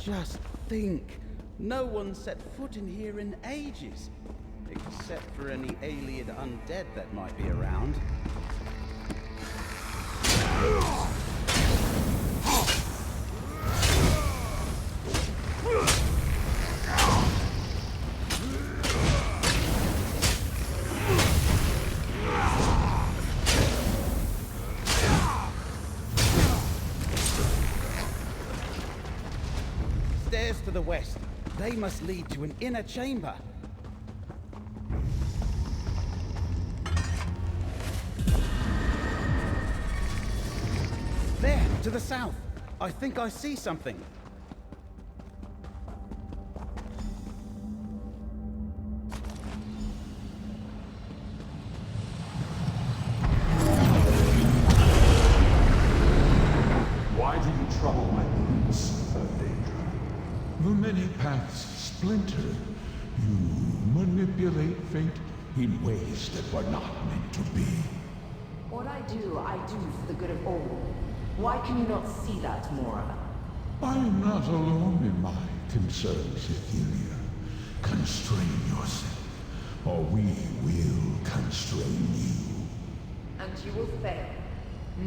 Just think, no one set foot in here in ages, except for any alien undead that might be around. Stairs to the west. They must lead to an inner chamber. There, to the south. I think I see something.
Why do you trouble my prince, Daedra? The many paths splinter. You manipulate fate in ways that were not meant to be.
What I do for the good of all. Why can you not see that, Mora?
I am not alone in my concerns, Ethelia. Constrain yourself, or we will constrain you.
And you will fail.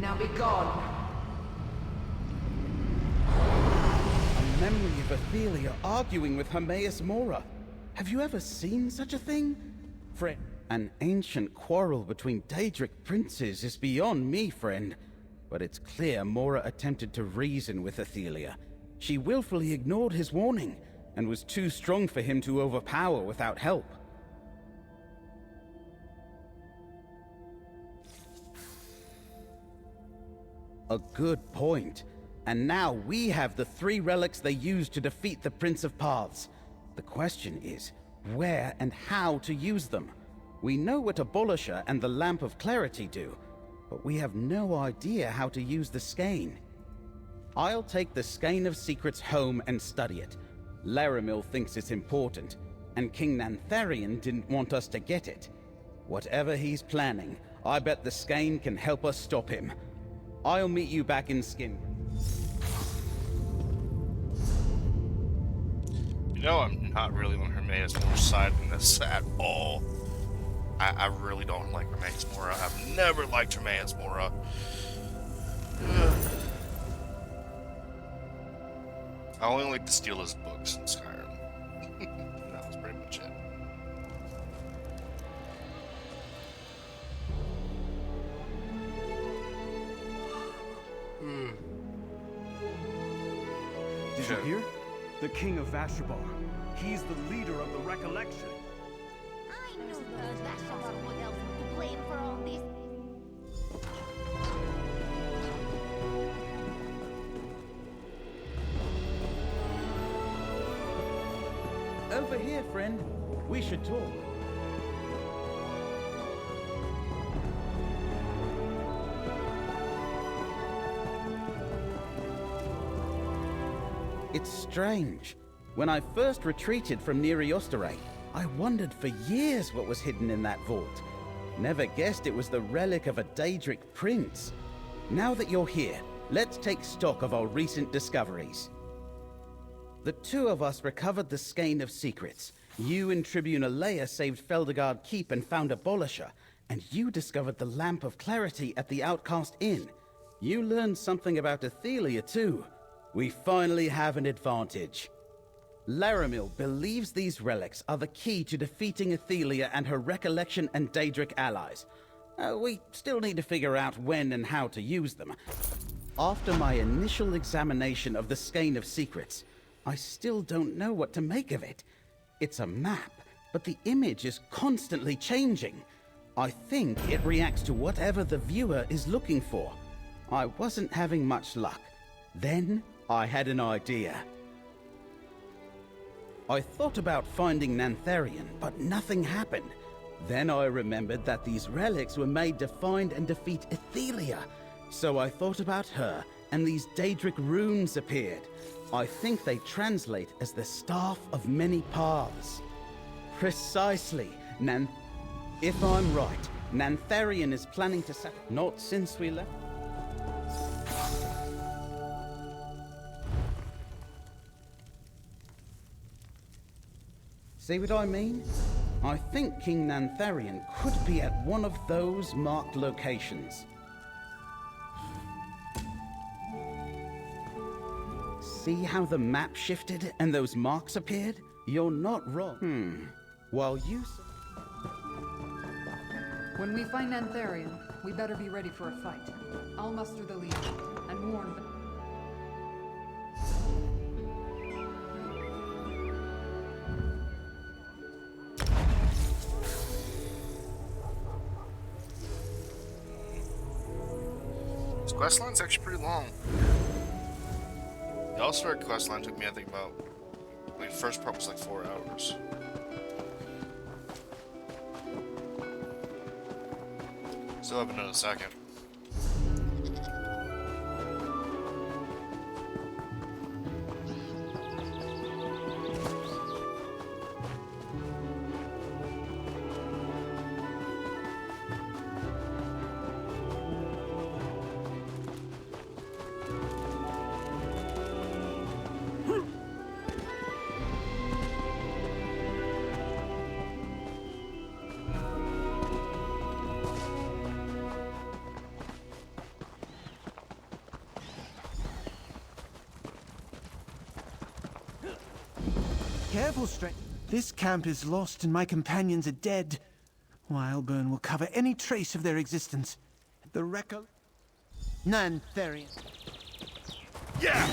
Now be gone.
A memory of Ethelia arguing with Hermaeus Mora. Have you ever seen such a thing? Friend, an ancient quarrel between Daedric princes is beyond me, friend. But it's clear Mora attempted to reason with Ethelia. She willfully ignored his warning, and was too strong for him to overpower without help. A good point. And now we have the 3 relics they used to defeat the Prince of Paths. The question is, where and how to use them? We know what Abolisher and the Lamp of Clarity do, but we have no idea how to use the skein. I'll take the Skein of Secrets home and study it. Laramil thinks it's important, and King Nantharion didn't want us to get it. Whatever he's planning, I bet the skein can help us stop him. I'll meet you back in Skin.
You know, I'm not really on Hermaeus Mora's side in this at all. I really don't like Hermaeus Mora. I've never liked Hermaeus Mora. I only like to steal his books in Skyrim. That was pretty much it.
Did you hear? The King of Vashabar. He's the leader of the Recollection.
I knew those Vashabar would elves were to blame for all this.
Over here, friend. We should talk. It's strange. When I first retreated from Neri Osterei, I wondered for years what was hidden in that vault. Never guessed it was the relic of a Daedric prince. Now that you're here, let's take stock of our recent discoveries. The 2 of us recovered the Skein of Secrets. You and Tribune Alea saved Feldergard Keep and found Abolisher, and you discovered the Lamp of Clarity at the Outcast Inn. You learned something about Ethelia too. We finally have an advantage. Laramil believes these relics are the key to defeating Ethelia and her Recollection and Daedric allies. We still need to figure out when and how to use them. After my initial examination of the Skein of Secrets, I still don't know what to make of it. It's a map, but the image is constantly changing. I think it reacts to whatever the viewer is looking for. I wasn't having much luck. Then I had an idea. I thought about finding Nantharion, but nothing happened. Then I remembered that these relics were made to find and defeat Ethelia. So I thought about her, and these Daedric runes appeared. I think they translate as the Staff of Many Paths. Precisely. If I'm right, Nantharion is planning to set... Not since we left... See what I mean? I think King Nantharion could be at one of those marked locations. See how the map shifted and those marks appeared? You're not wrong. While you...
When we find Nantharion, we better be ready for a fight. I'll muster the Legion and warn them.
This quest line's actually pretty long. The All-Star quest line took me, I think, about... Like, the first part was like 4 hours. Still haven't done a second.
Careful, This camp is lost and my companions are dead. Wildburn will cover any trace of their existence. The Nantherian.
Yeah!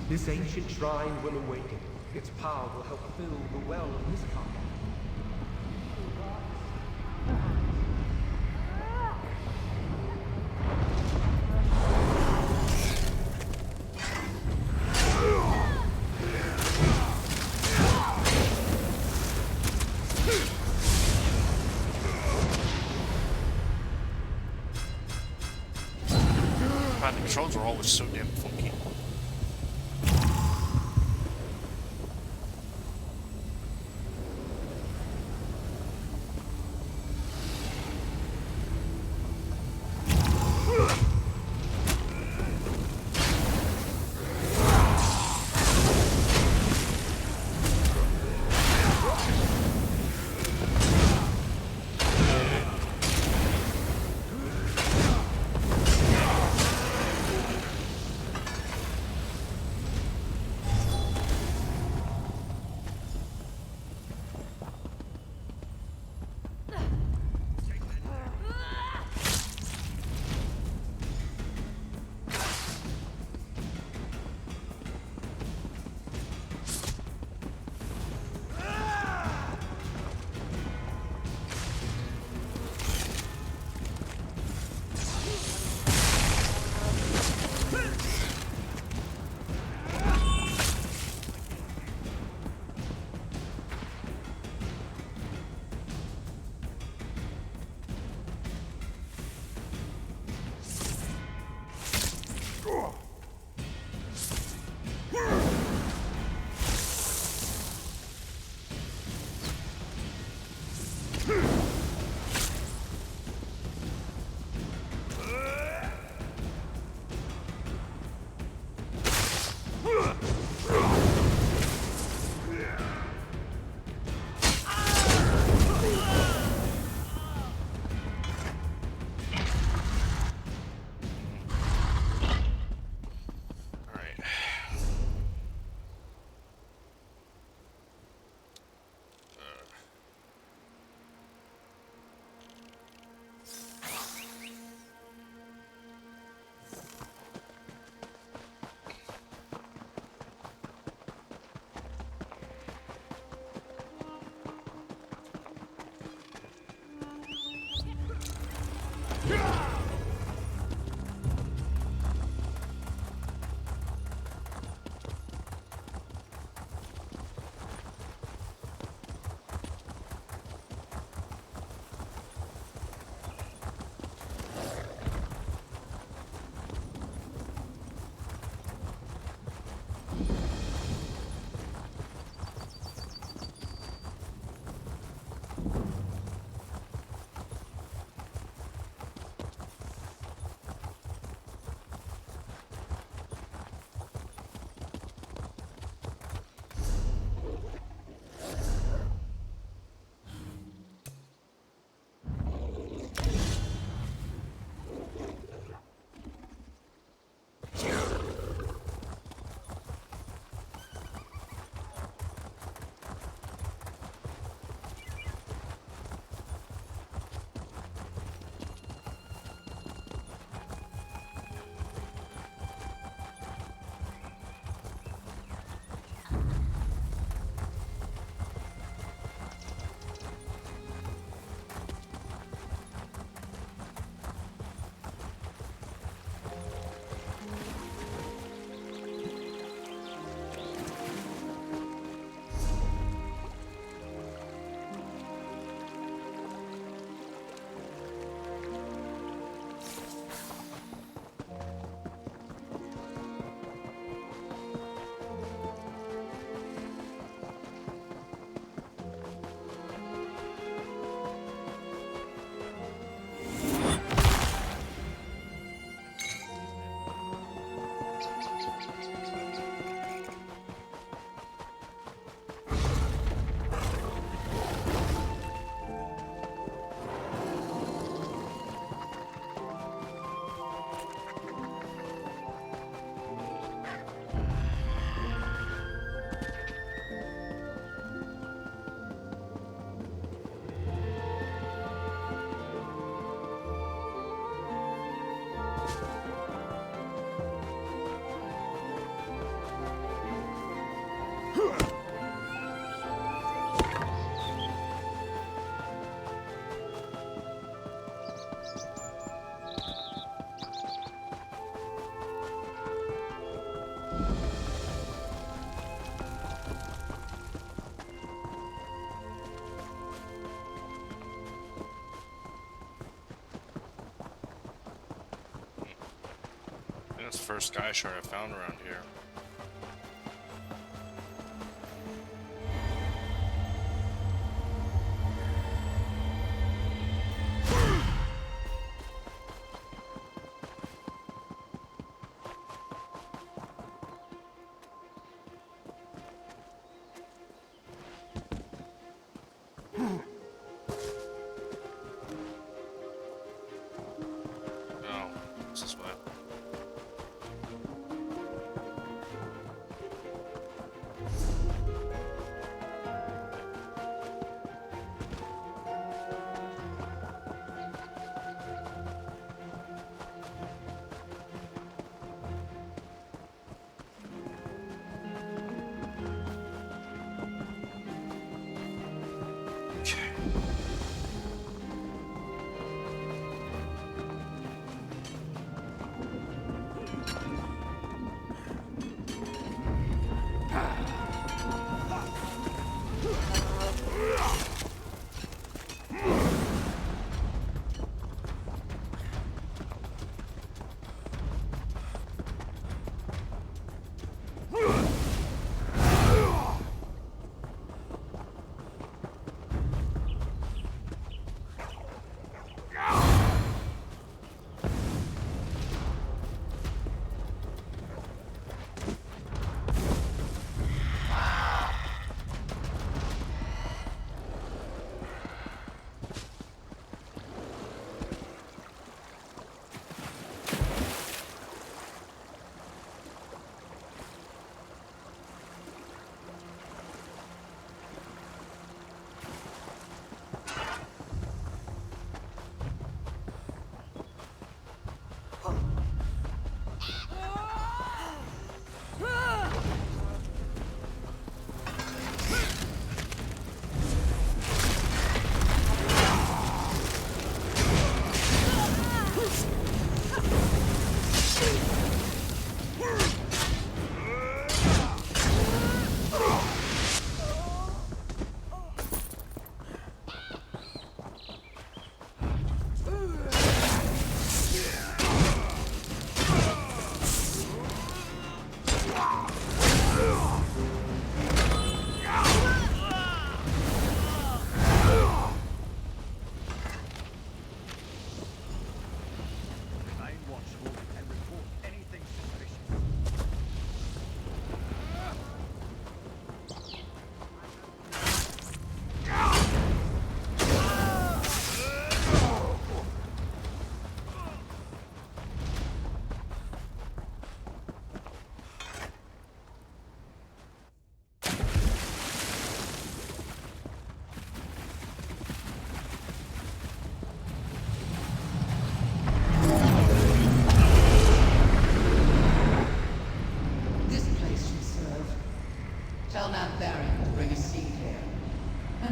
This ancient shrine will awaken. Its power will help fill the well of this camp.
Man, the controls are always so damn funky. That's the first sky shard I found around here. Oh, this way.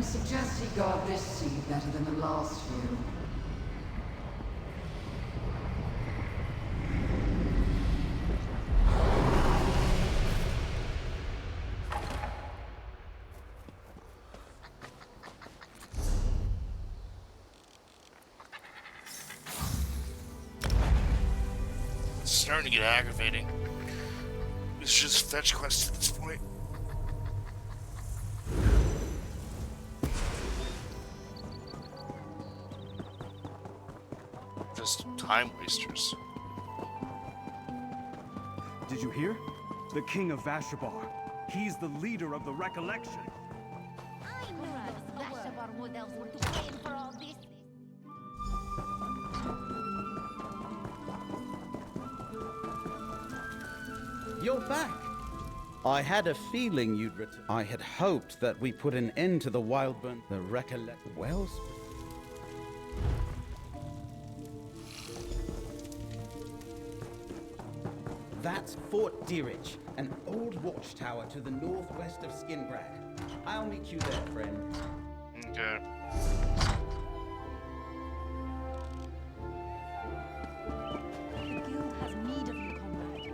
Suggest he guard this seed better than the last few.
It's starting to get aggravating. It's just fetch quests at this point. Just time wasters.
Did you hear? The king of Vashabar. He's the leader of the Recollection.
I knew those Vashabar wood elves were to blame for all this.
You're back! I had a feeling you'd return. I had hoped that we put an end to the Wildburn. The Recollect Wells. That's Fort Deerich, an old watchtower to the northwest of Skinbrag. I'll meet you there, friend.
Okay.
The guild has need of you, comrade.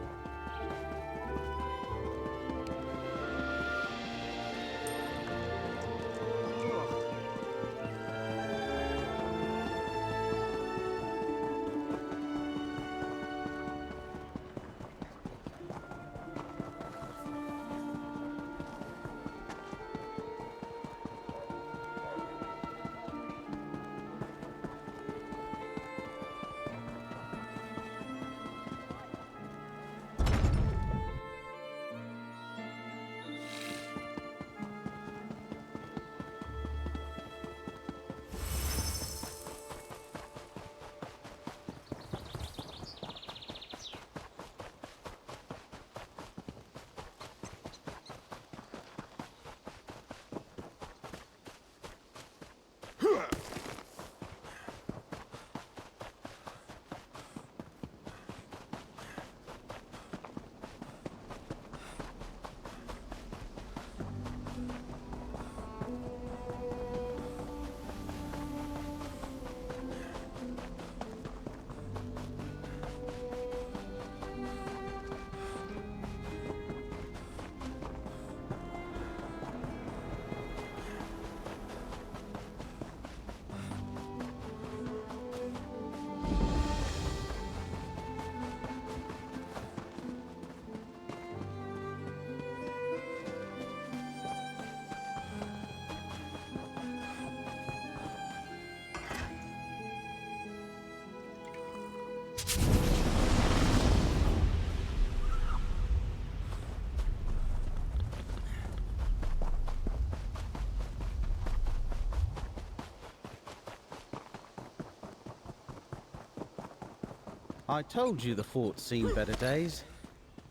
I told you the fort's seen better days.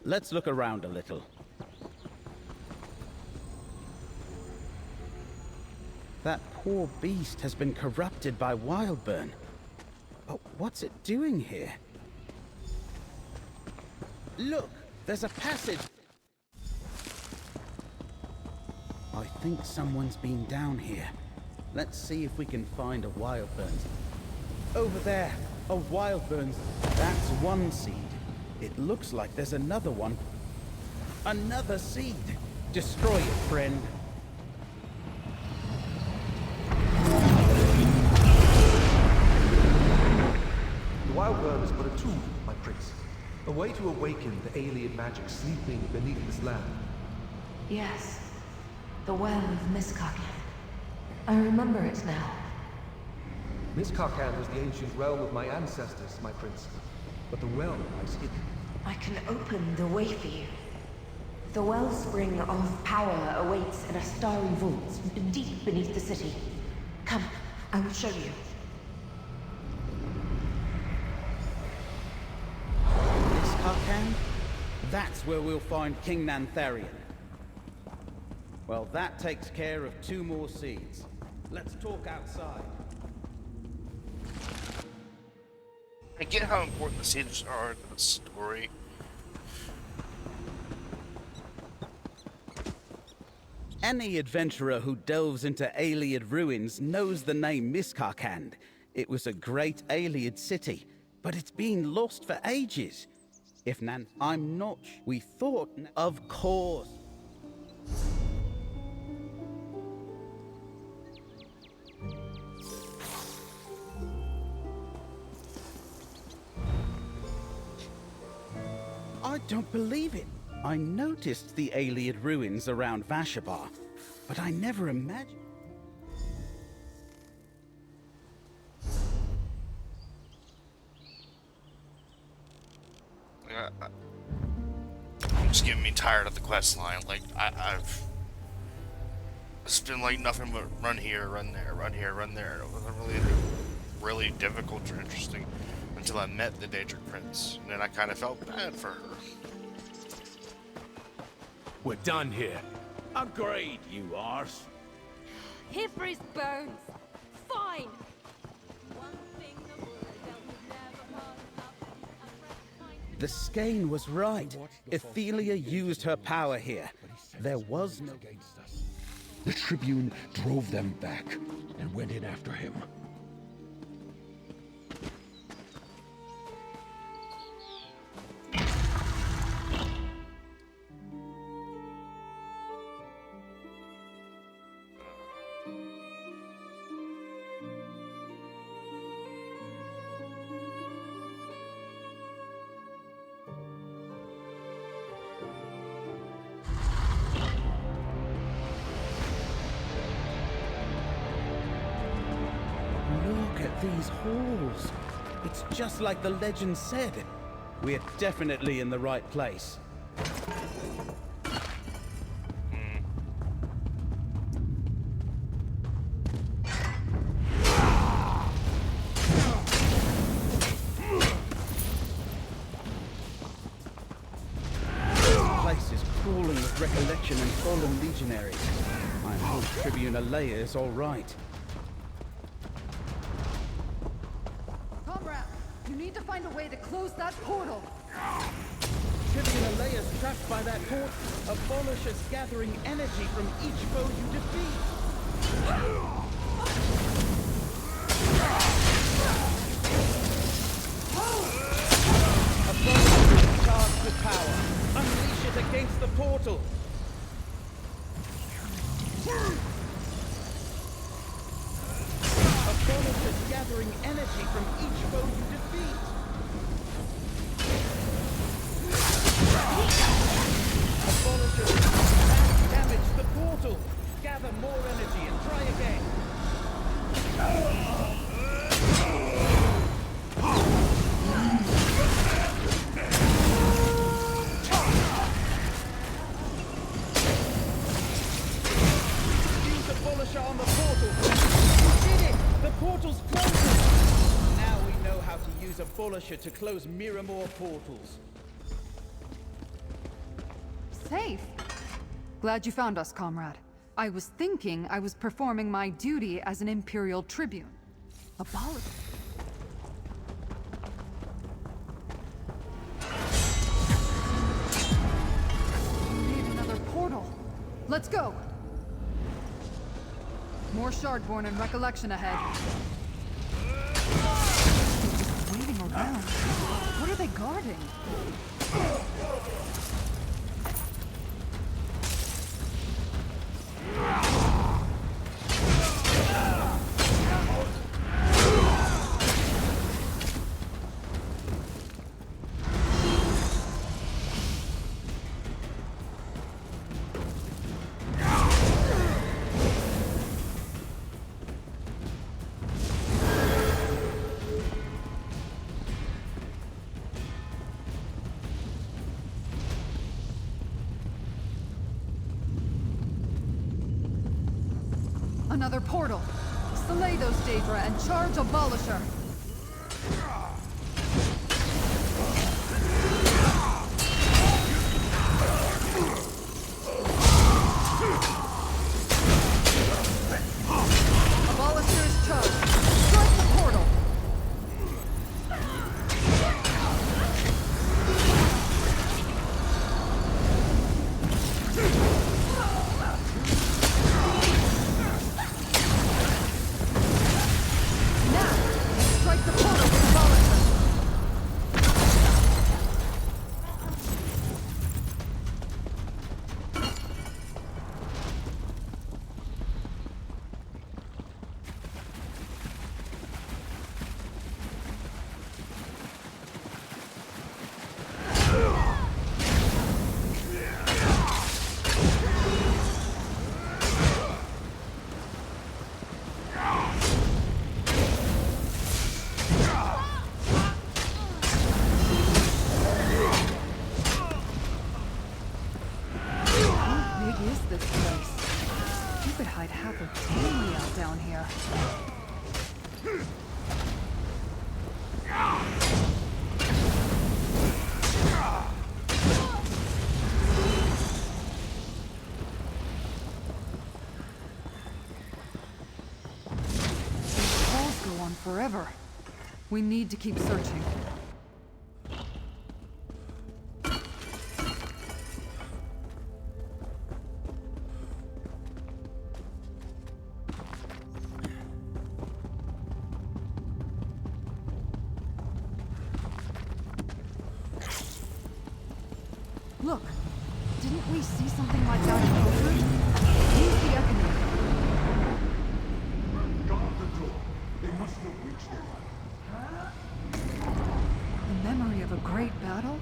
Let's look around a little. That poor beast has been corrupted by Wildburn. But what's it doing here? Look! There's a passage! I think someone's been down here. Let's see if we can find a Wildburn. Over there! A Wildburn. That's one seed. It looks like there's another one. Another seed! Destroy it, friend.
The Wildburn is but a tool, my prince. A way to awaken the alien magic sleeping beneath this land.
Yes. The well of Miskaken. I remember it now.
Miskaken was the ancient realm of my ancestors, my prince. But the well lies hidden.
I can open the way for you. The wellspring of power awaits in a starry vault deep beneath the city. Come, I will show you.
Miskaken? That's where we'll find King Nantharian. Well, that takes care of 2 more seeds. Let's talk outside.
I get how important the seeds are to the story.
Any adventurer who delves into Ayleid ruins knows the name Miskaken. It was a great Ayleid city, but it's been lost for ages. If I'm not. We thought. Of course. I don't believe it. I noticed the Ayleid ruins around Vashabar, but I never imagined...
I'm just getting me tired of the quest line. Like, I've... It's been like nothing but run here, run there, run here, run there. It wasn't really difficult or interesting until I met the Daedric Prince. And then I kind of felt bad for her.
We're done here. Agreed, you arse.
Here for his bones. Fine.
The skein was right. Ethelia used her power here. There was no...
against us. The Tribune drove them back and went in after him.
Look at these halls. It's just like the legend said. We're definitely in the right place. This place is crawling with recollection and fallen legionaries. I hope Tribune Alea is all right.
Comrade, you need to find a way to close that portal.
Tribune Alea is trapped by that port. Abolish is gathering energy from each foe you defeat. Abolish is charged with power. Unleash it against the portal. Abolish is gathering energy from each foe you defeat. Abolish is damage the portal. Gather more energy and try again. Use Abolisher on the portal. You did it! The portal's closing! Now we know how to use use Abolisher to close Miramore portals.
Safe? Glad you found us, comrade. I was thinking I was performing my duty as an Imperial Tribune. Abolish. We need another portal. Let's go! More Shardborn and Recollection ahead. Waiting around. What are they guarding? Another portal. Slay those Daedra and charge Abolisher. Abolisher is charged. Strike the portal. Down here. These calls go on forever. We need to keep searching. Look, didn't we see something like that in Oakwood? Use the Economy.
Guard the door. They must have reached it.
The memory of a great battle?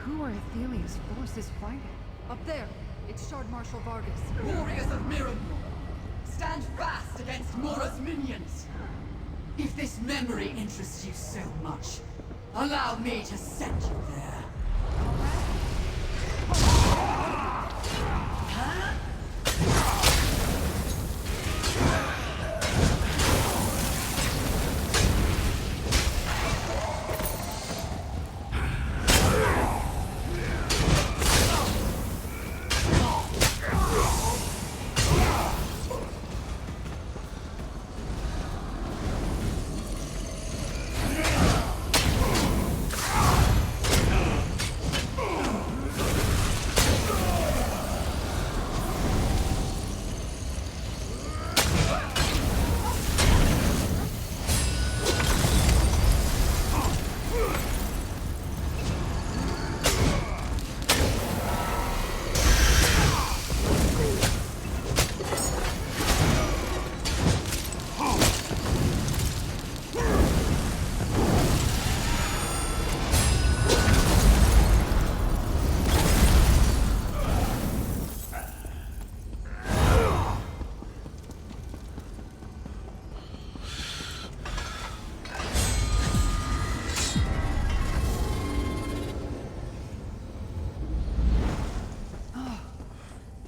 Who are Athelia's forces fighting? Up there, it's Shard Marshal Vargas.
Warriors of Miramore, stand fast against Mora's minions. If this memory interests you so much, allow me to send you there.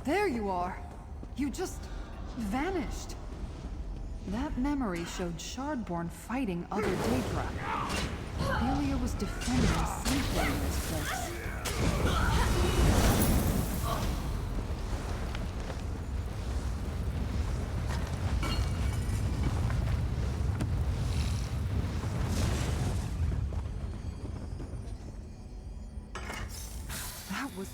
There you are. You just vanished. That memory showed Shardborn fighting other Daedra. defending safely in this place? That was...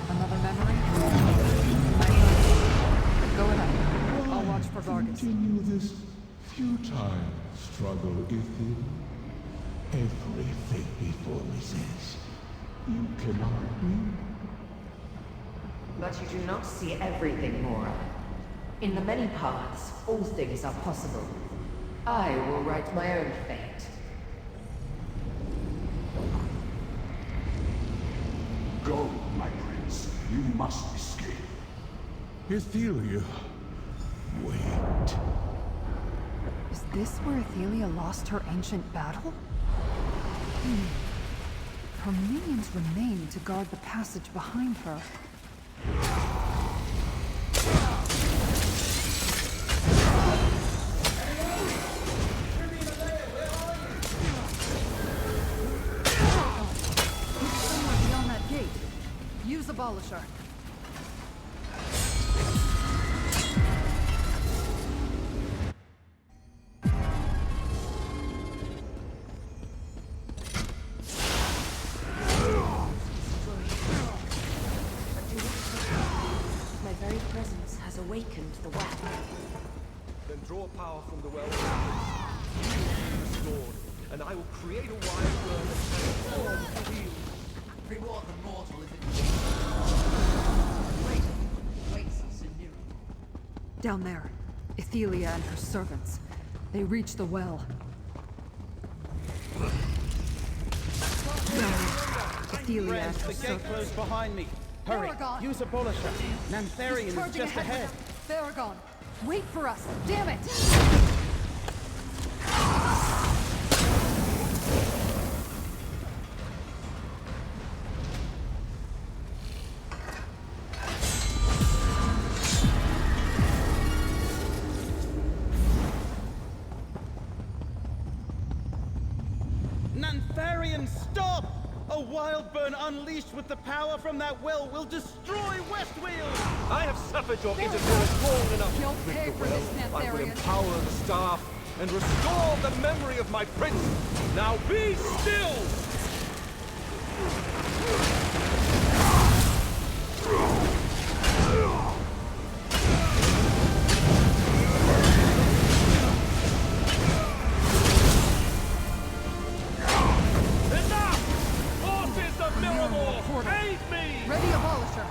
Another memory? Go ahead. I'll watch for Vargas.
Continue this futile struggle, Ethan. Everything before me says you cannot win.
But you do not see everything, Mora. In the many paths, all things are possible. I will write my own fate.
Go, my prince. You must escape. Ethelia, wait.
Is this where Ethelia lost her ancient battle? Her minions remain to guard the passage behind her. It's somewhere beyond that gate. Use Abolisher.
My very presence has awakened the well.
Then draw power from the well. Restored, and I will create a wild world and transform the wheel.
Reward the mortal if it waits us in new.
Down there, Ethelia and her servants. They reach the well. Ethelia and her
The gate
servants.
closed behind me. Hurry,
Theragon!
use Abolisher. Nantharian is
Charging
just ahead.
Theragon, wait for us! Damn it!
Nantharian, stop! A wild burn unleashed with the power from that well will destroy Westweald!
I have suffered your interference long enough.
You'll
With
pay
the
for
well,
this,
I will
Nantharian.
empower the staff and restore the memory of my prince. Now be still! Enough! Forces of Miramore, aid me!
Ready Abolisher!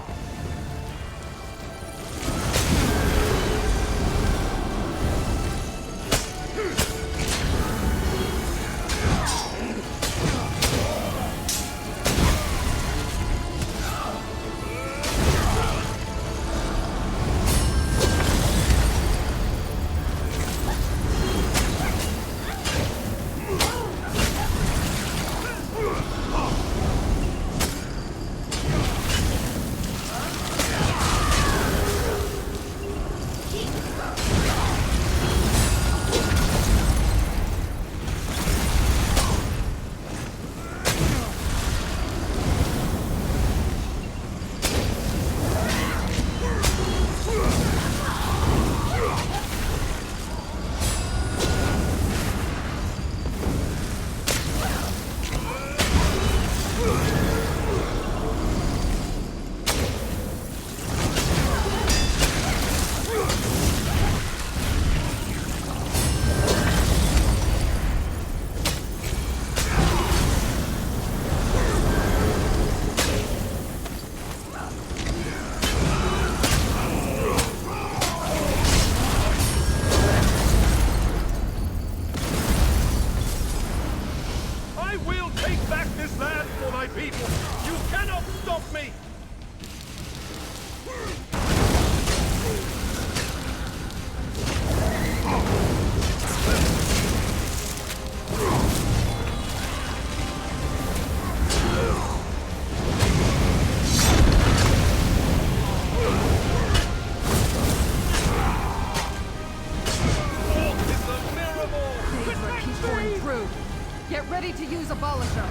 ready to use Abolisher.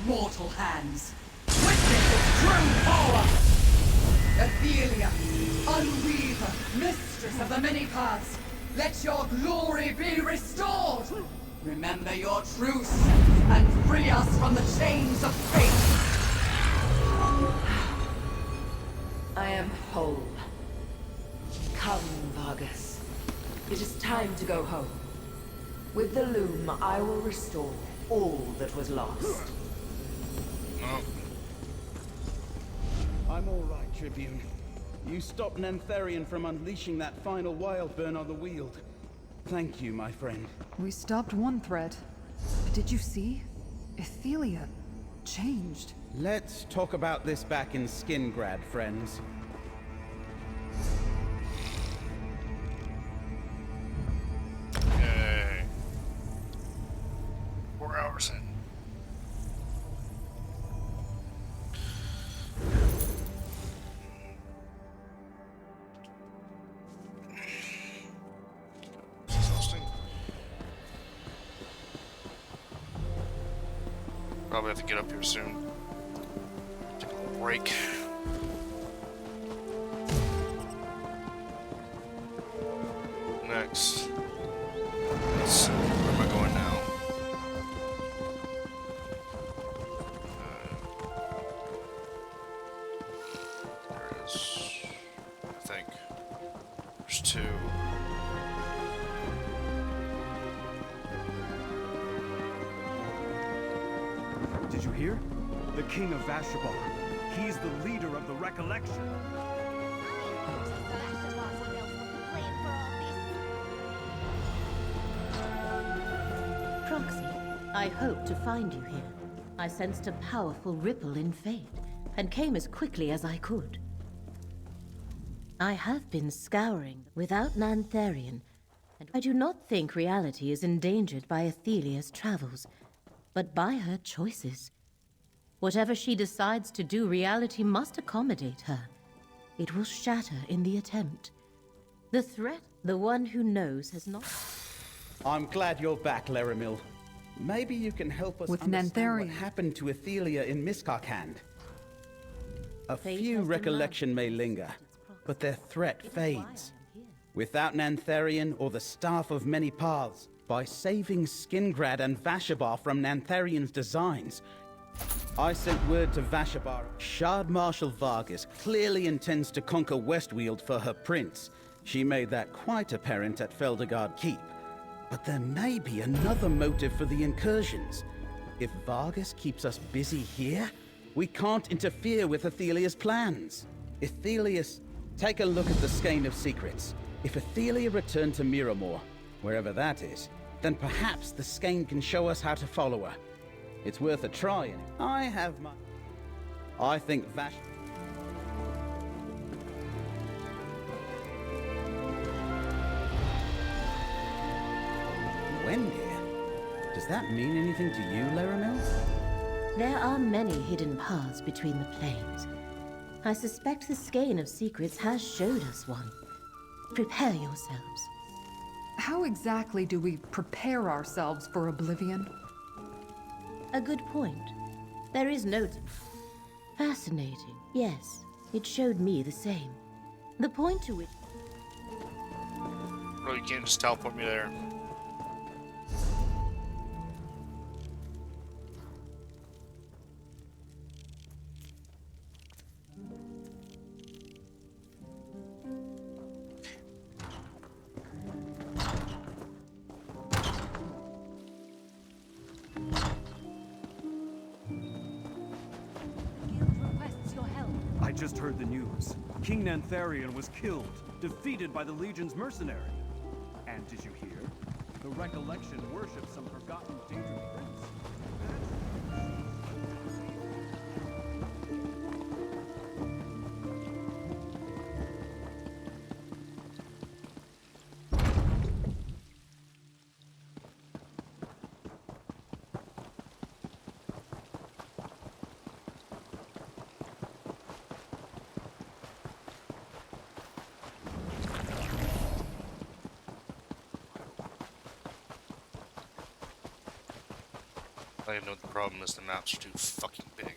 Mortal hands. Witness its true power! Athelia, Unweaver, Mistress of the Many Paths, let your glory be restored! Remember your true self and free us from the chains of fate!
I am whole. Come, Vargas. It is time to go home. With the loom, I will restore all that was lost.
I'm all right, Tribune. You stopped Nantharian from unleashing that final wild burn on the Weald. Thank you, my friend.
We stopped one threat. But did you see? Athelia changed.
Let's talk about this back in Skingrad, friends.
Yay. 4 hours in. Probably have to get up here soon. Take a little break. Next. Let's see. Where am I going now? There it is. I think. There's 2.
Did you hear? The King of Vashabar. He's the leader of the Recollection.
Proxy, I hoped to find you here. I sensed a powerful ripple in fate, and came as quickly as I could. I have been scouring without Nantharian, and I do not think reality is endangered by Athelia's travels, but by her choices. Whatever she decides to do, reality must accommodate her. It will shatter in the attempt. The threat, the one who knows, has not...
I'm glad you're back, Laramil. Maybe you can help us understand what happened to Athelia in Miskarkand. A few recollection may linger, but their threat fades. Without Nantharian or the Staff of Many Paths, by saving Skingrad and Vashabar from Nantharian's designs, I sent word to Vashabar. Shard Marshal Vargas clearly intends to conquer Westweald for her prince. She made that quite apparent at Feldergard Keep. But there may be another motive for the incursions. If Vargas keeps us busy here, we can't interfere with Athelia's plans. Athelia's... Take a look at the Skein of Secrets. If Athelia returned to Miramore, wherever that is, then perhaps the skein can show us how to follow her. It's worth a try, and I have my... I think Vash... Wendy? Does that mean anything to you, Laramil?
There are many hidden paths between the planes. I suspect the skein of secrets has showed us one. Prepare yourselves.
How exactly do we prepare ourselves for oblivion?
A good point. There is no... Fascinating. Yes, it showed me the same. The point to which...
Bro, you can't just teleport me there.
I just heard the news. King Nantharion was killed, defeated by the Legion's mercenary. And did you hear? The Recollection worships some forgotten Daedric prince.
I know the problem is the maps are too fucking big.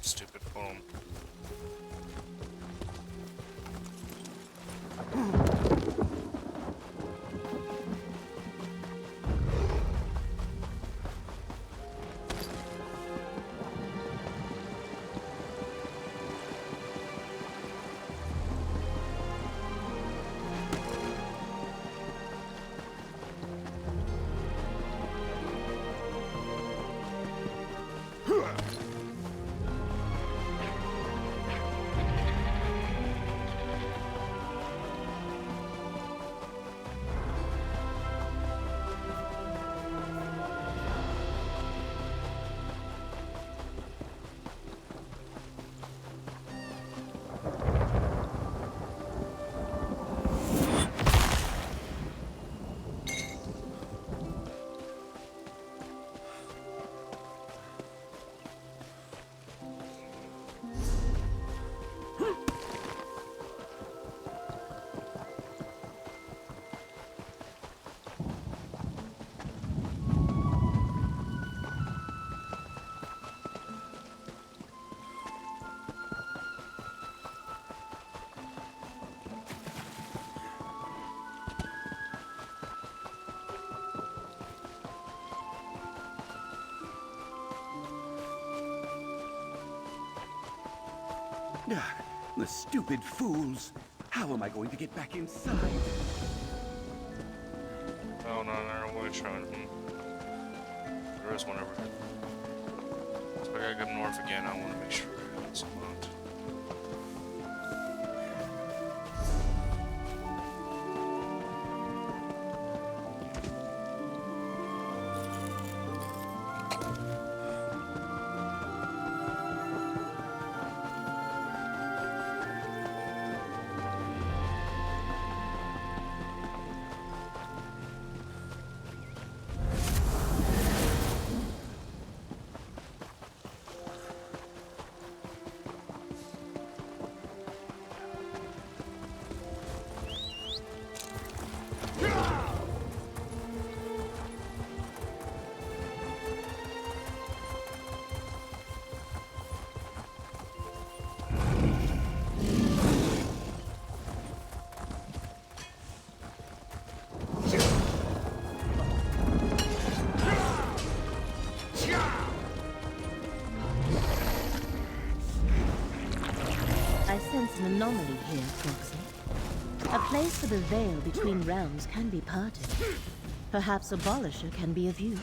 Stupid phone.
Ah, the stupid fools. How am I going to get back inside?
Oh no, no, we're trying. There is one over here. So I gotta go north again. I want to make sure it's unlocked.
place for the veil between realms can be parted. Perhaps Abolisher can be of use.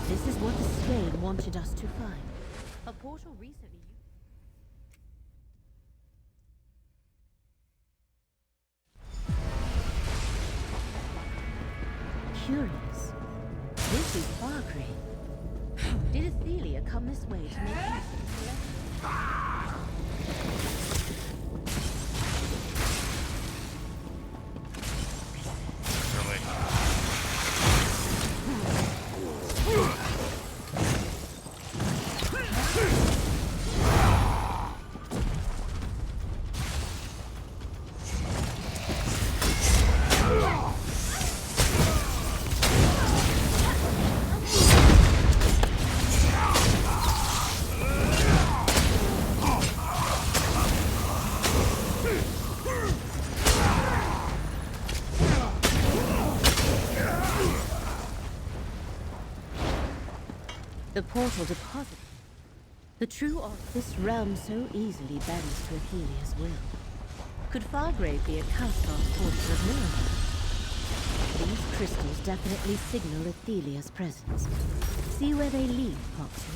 This is what the Swain wanted us to find. A portal recently... Curious. This is Fargrave. Did Athelia come this way to make use of his collection? The portal deposit. The true of this realm so easily bends to Athelia's will. Could Fargrave be a cast-off portal of Miracle? These crystals definitely signal Athelia's presence. See where they lead, Proxy.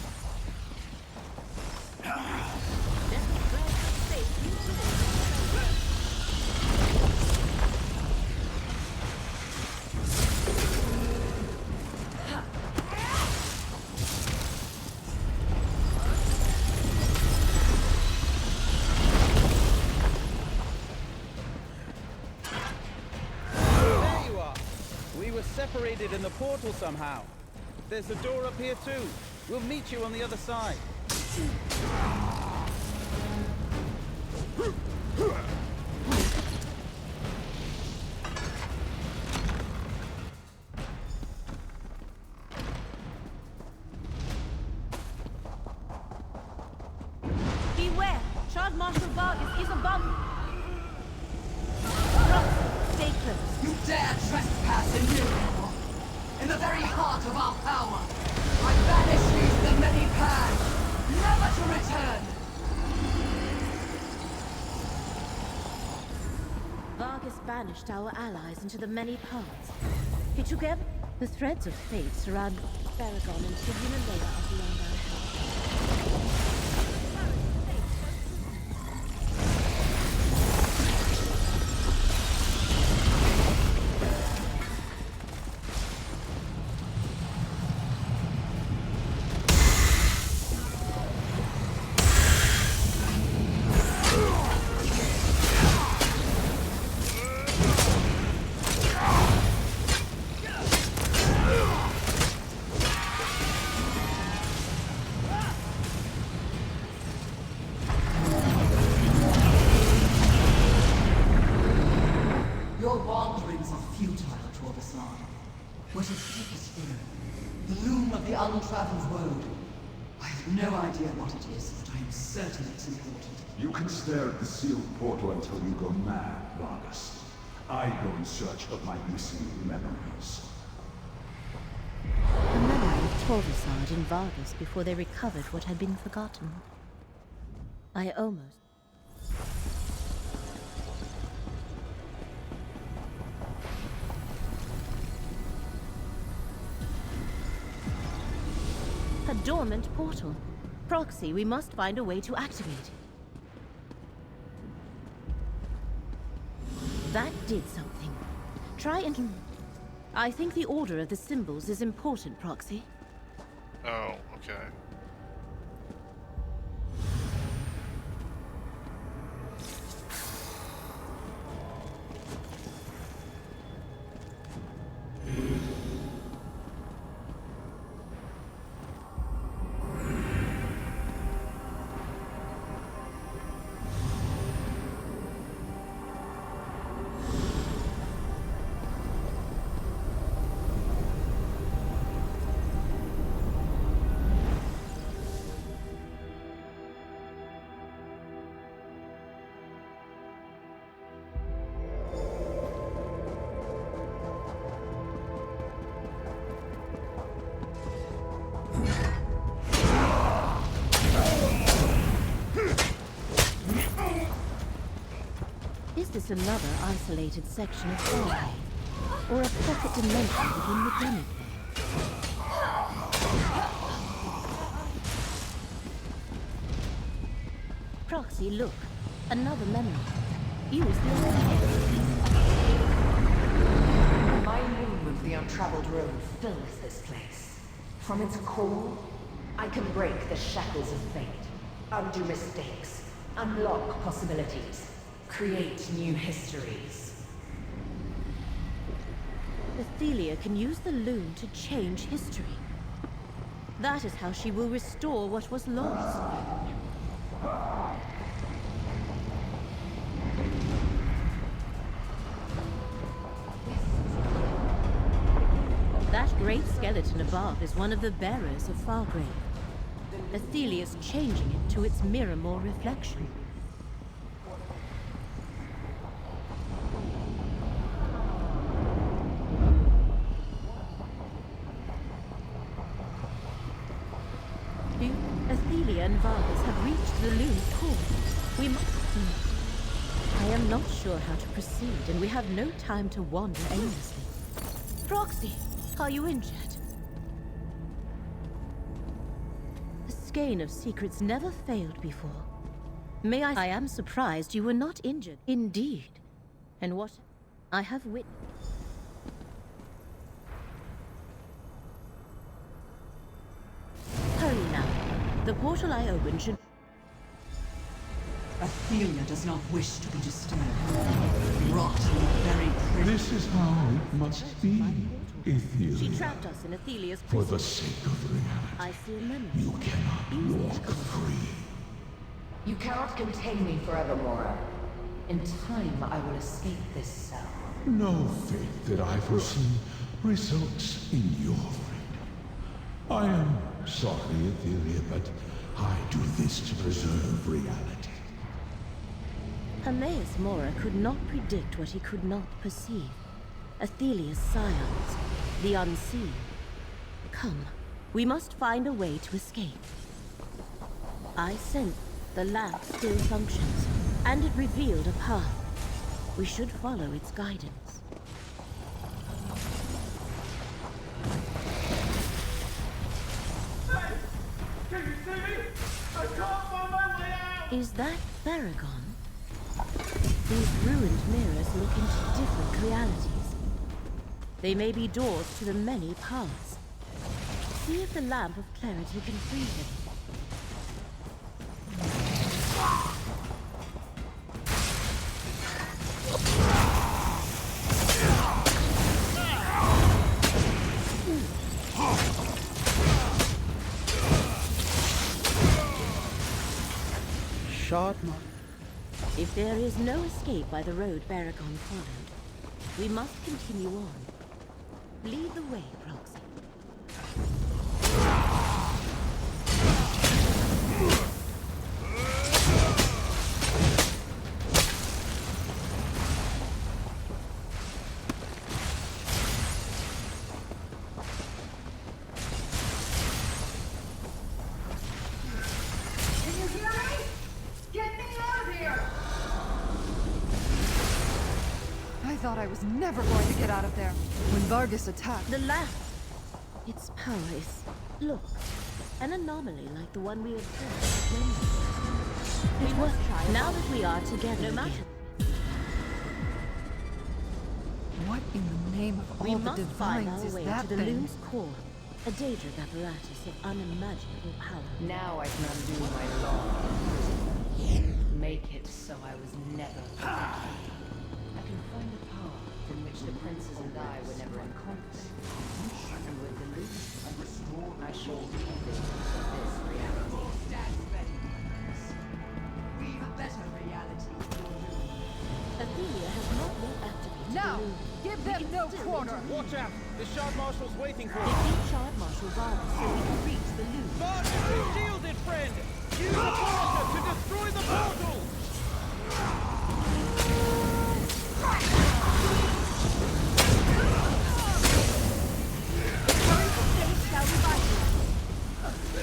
Separated in the portal somehow. There's a door up here too. We'll meet you on the other side.
Beware! Charge Marshal Vargas is above you. Stay close.
You dare trespass in Miracle! In the very heart of our power! I banish you to the many paths, never to return!
Vargas banished our allies into the many paths. He took the threads of fate surround Baragon and Tribuna Leia are beyond our help.
What is deepest here? The loom of the untraveled road. I have no idea what it is, but I am certain it's important.
You can stare at the sealed portal until you go mad, Vargas. I go in search of my missing memories.
The memory of Torvisard and Vargas before they recovered what had been forgotten. I almost... A dormant portal. Proxy, we must find a way to activate it. That did something. Try and... I think the order of the symbols is important, Proxy.
Oh, okay.
this another isolated section of Farway? Or a pocket dimension within the demi? Proxy, look. Another memory. Use the
My name of the untraveled road fills this place. From its core, I can break the shackles of fate, undo mistakes, unlock possibilities, create new histories.
Athelia can use the loom to change history. That is how she will restore what was lost. That great skeleton above is one of the bearers of Fargrave. Athelia's changing it to its Miramore reflection. Athelia and Vargas have reached the loom's core. We must... I am not sure how to proceed, and we have no time to wander aimlessly. Proxy, are you injured? The skein of secrets never failed before. I am surprised you were not injured. Indeed. And what I have witnessed... Hurry now. The portal I opened should...
Athelia does not wish to be disturbed. Rot in the very prison.
This is how it must be, Athelia.
She trapped us in Athelia's
For
prison.
the sake of reality,
I see a memory.
you cannot walk free.
You cannot contain me forevermore. In time, I will escape this cell.
No fate that I foresee results in your freedom. I am sorry, Athelia, but I do this to preserve reality.
Hermaeus Mora could not predict what he could not perceive. Athelia's scions, the unseen. Come, we must find a way to escape. I sense the lamp still functions, and it revealed a path. We should follow its guidance.
Hey! Can you see me? I can't find my way out!
Is that Baragon? These ruined mirrors look into different realities. They may be doors to the many paths. See if the lamp of clarity can free him.
Shardman.
If there is no escape by the road Baragon followed, we must continue on. Lead the way, Proxy.
Can you hear me? Get me out of here!
I thought I was never going to get out of there. When Vargas attacked...
The lamp! Its power is... Look, an anomaly like the one we observed. It was now that we are together again.
What in the name of
We
all the
must find
divines
our
is
way
that
to the
thing?
loom's core. A Daedric apparatus of unimaginable power.
Now I can undo my law. Make it so I was never free. I can find a power from which the princes and I were never in conflict. And with the loop, I shall rebuild this reality.
We've a better reality.
Athelia has not yet activated
Now,
the loom.
give them no quarter!
Watch out! The Shard Marshal's waiting for us!
Defeat Shard Marshal Vargas so we can reach the loom.
Vargas, be shielded, friend! Use the Punisher to destroy the portal!
Shall we fight you?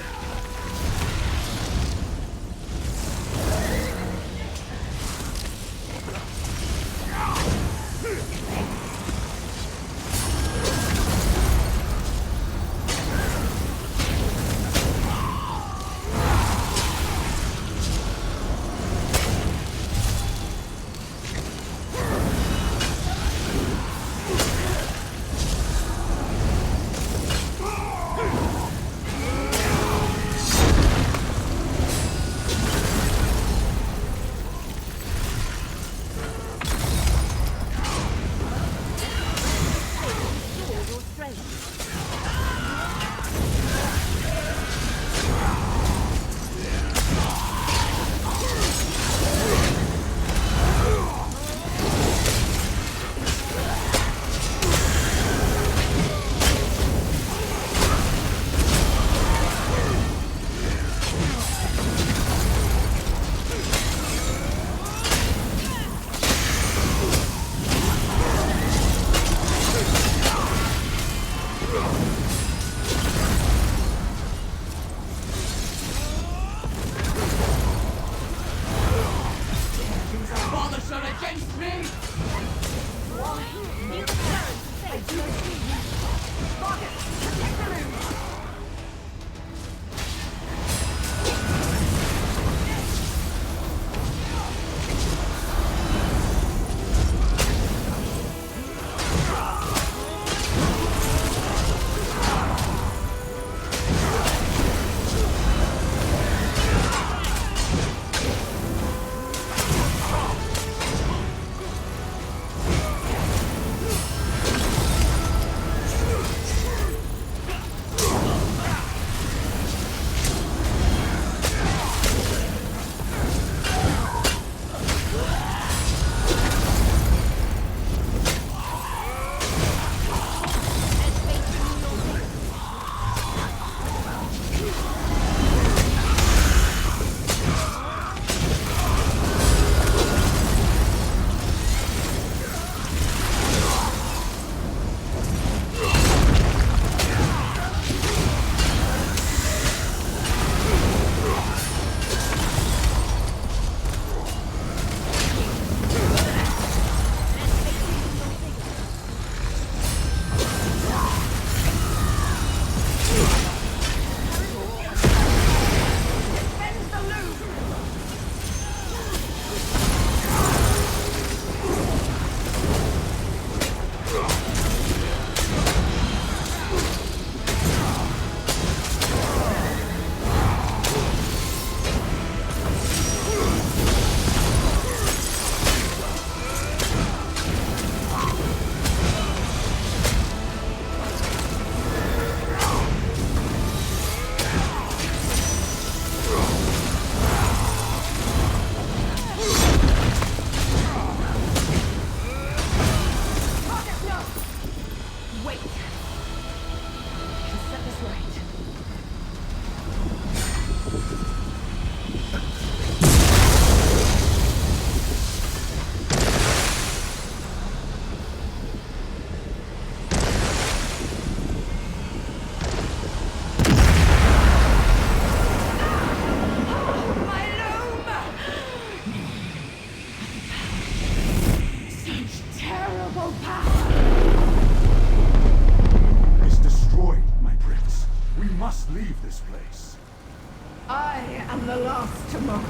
I am the last tomorrow,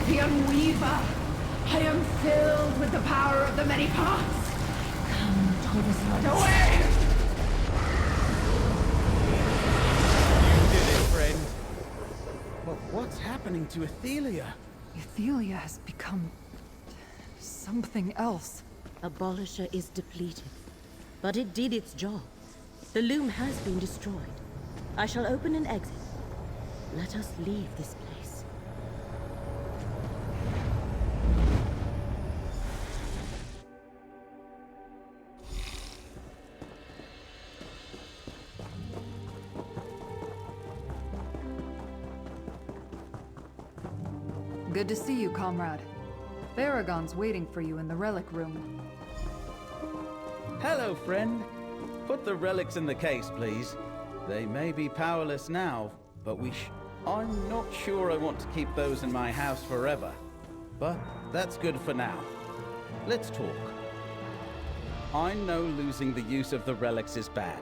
the Unweaver. I am filled with the power of the many parts. Come, Thomas, away!
You did it, friend. But what's happening to Athelia?
Athelia has become something else.
Abolisher is depleted, but it did its job. The loom has been destroyed. I shall open an exit. Let us leave this place.
Good to see you, comrade. Baragon's waiting for you in the relic room.
Hello, friend. Put the relics in the case, please. They may be powerless now, but I'm not sure I want to keep those in my house forever. But that's good for now. Let's talk. I know losing the use of the relics is bad,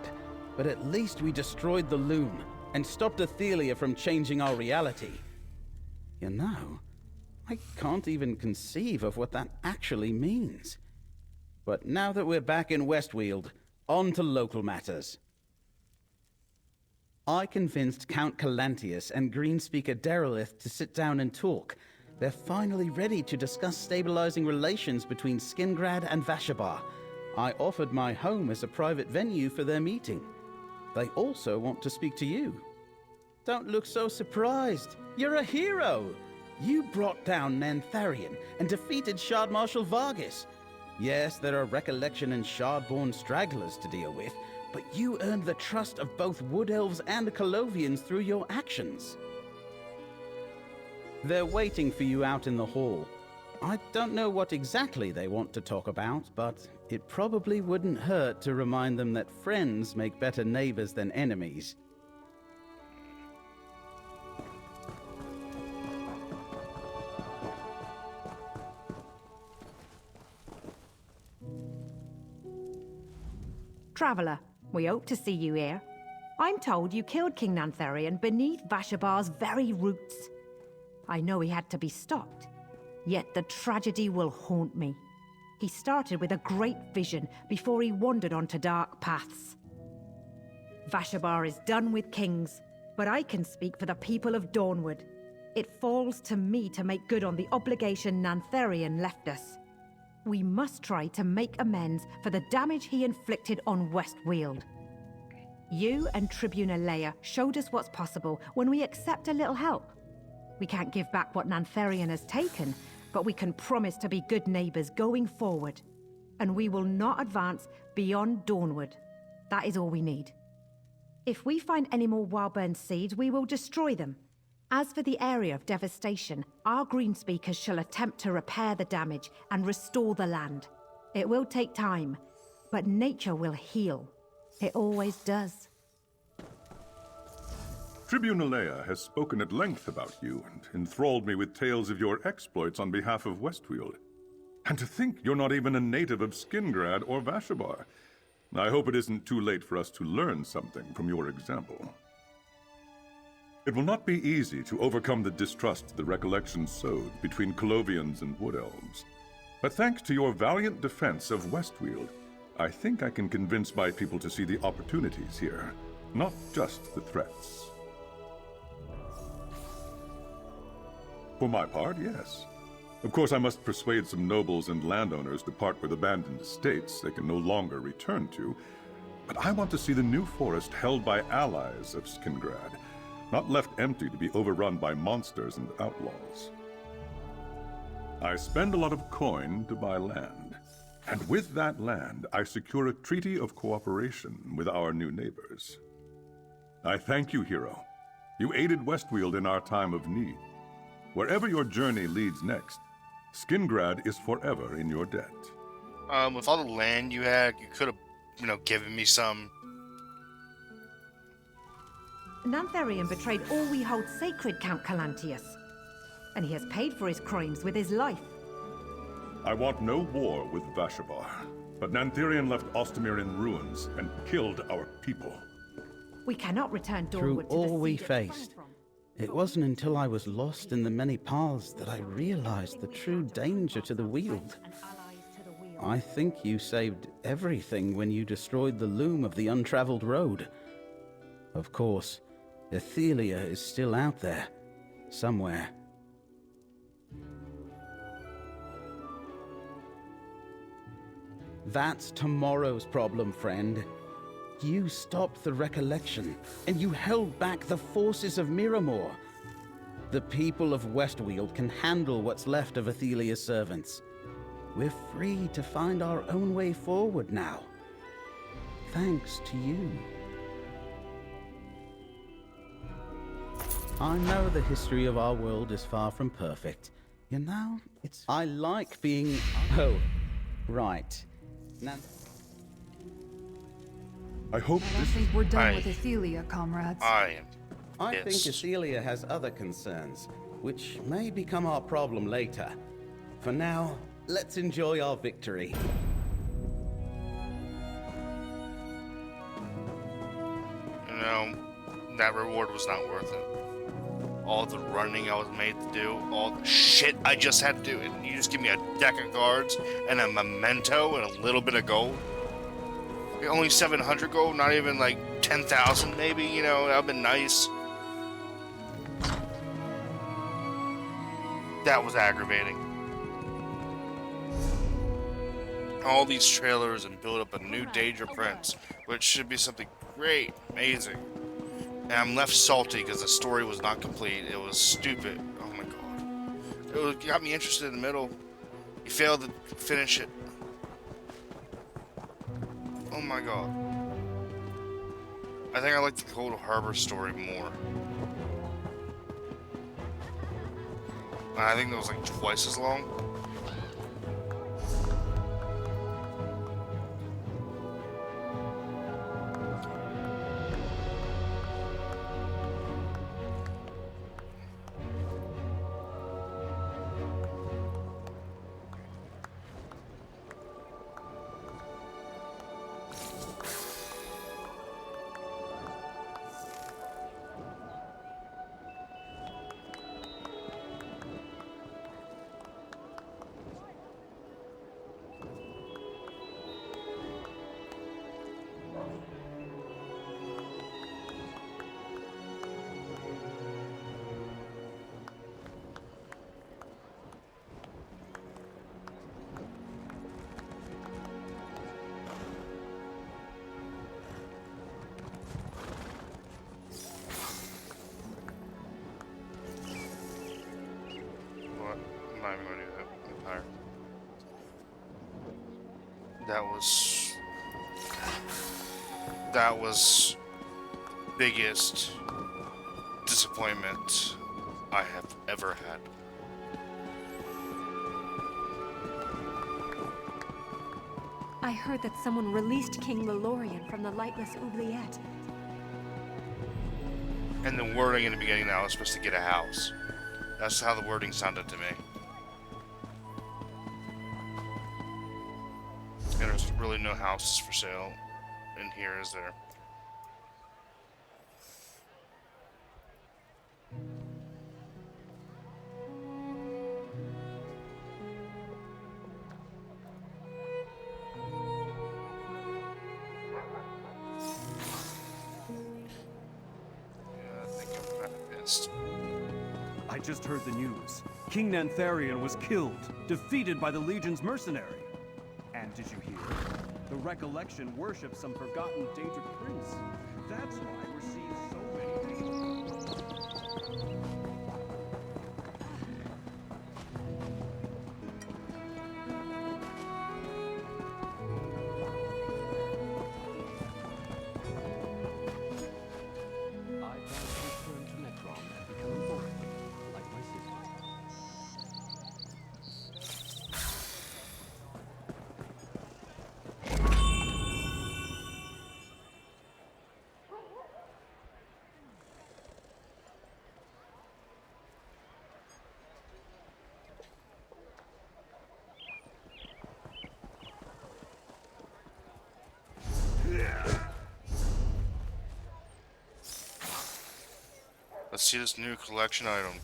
but at least we destroyed the loom and stopped Athelia from changing our reality. You know, I can't even conceive of what that actually means. But now that we're back in Westweald, on to local matters. I convinced Count Calantius and Greenspeaker Derelith to sit down and talk. They're finally ready to discuss stabilizing relations between Skingrad and Vashabar. I offered my home as a private venue for their meeting. They also want to speak to you. Don't look so surprised. You're a hero! You brought down Nantharion and defeated Shard Marshal Vargas. Yes, there are Recollection and Shard-born stragglers to deal with, but you earned the trust of both Wood Elves and Colovians through your actions. They're waiting for you out in the hall. I don't know what exactly they want to talk about, but it probably wouldn't hurt to remind them that friends make better neighbors than enemies.
Traveler, we hope to see you here. I'm told you killed King Nantharion beneath Vashabar's very roots. I know he had to be stopped, yet the tragedy will haunt me. He started with a great vision before he wandered onto dark paths. Vashabar is done with kings, but I can speak for the people of Dawnwood. It falls to me to make good on the obligation Nantharion left us. We must try to make amends for the damage he inflicted on Westweald. You and Tribune Leia showed us what's possible when we accept a little help. We can't give back what Nantharion has taken, but we can promise to be good neighbors going forward. And we will not advance beyond Dawnwood. That is all we need. If we find any more Wildburn seeds, we will destroy them. As for the area of devastation, our Greenspeakers shall attempt to repair the damage and restore the land. It will take time, but nature will heal. It always does.
Tribune Leia has spoken at length about you and enthralled me with tales of your exploits on behalf of Westweald. And to think you're not even a native of Skingrad or Vashabar. I hope it isn't too late for us to learn something from your example. It will not be easy to overcome the distrust the Recollection sowed between Colovians and Wood Elves. But thanks to your valiant defense of Westweald, I think I can convince my people to see the opportunities here, not just the threats. For my part, yes. Of course, I must persuade some nobles and landowners to part with abandoned estates they can no longer return to, but I want to see the new forest held by allies of Skingrad, not left empty to be overrun by monsters and outlaws. I spend a lot of coin to buy land, and with that land, I secure a treaty of cooperation with our new neighbors. I thank you, hero. You aided Westweald in our time of need. Wherever your journey leads next, Skingrad is forever in your debt.
With all the land you had, you could have, given me some.
Nantharion betrayed all we hold sacred, Count Calantius. And he has paid for his crimes with his life.
I want no war with Vashabar, but Nantharion left Ostamir in ruins and killed our people.
We cannot return
Through
Dawnwood to
all
the
we
seed it sprung
faced,
from.
It wasn't until I was lost in the many paths that I realized the true danger to the Weald. I think you saved everything when you destroyed the loom of the untraveled road. Of course, Ethelia is still out there, somewhere. That's tomorrow's problem, friend. You stopped the recollection, and you held back the forces of Miramor. The people of Westweald can handle what's left of Athelia's servants. We're free to find our own way forward now. Thanks to you. I know the history of our world is far from perfect. You know, I like being... Oh, right. Now...
I hope
I don't think we're done with Ethelia, comrades.
I think Ethelia has other concerns, which may become our problem later. For now, let's enjoy our victory.
You know, that reward was not worth it. All the running I was made to do, all the shit I just had to do, and you just give me a deck of cards and a memento and a little bit of gold. Only 700 gold, not even like 10,000 maybe, you know, that would've been nice. That was aggravating. All these trailers and build up a new Daedra Prince, which should be something great, amazing. And I'm left salty because the story was not complete. It was stupid. Oh my god. It got me interested in the middle. You failed to finish it. Oh my god. I think I like the Cold Harbor story more. I think that was like twice as long. I'm not even going to do that. I'm tired. That was biggest disappointment I have ever had.
I heard that someone released King Lelorian from the lightless oubliette.
And the wording in the beginning now is supposed to get a house. That's how the wording sounded to me. And there's really no houses for sale in here, is there?
I just heard the news. King Nantharian was killed, defeated by the Legion's mercenary. And did you hear? The Recollection worships some forgotten Daedric prince. That's why we're seeing so many people.
Let's see this new collection item.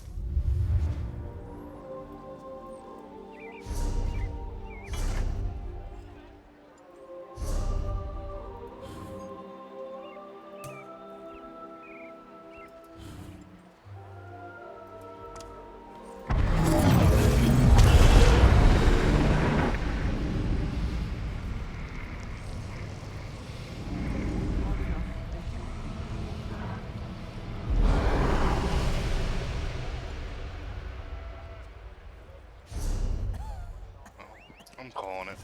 I'm calling it.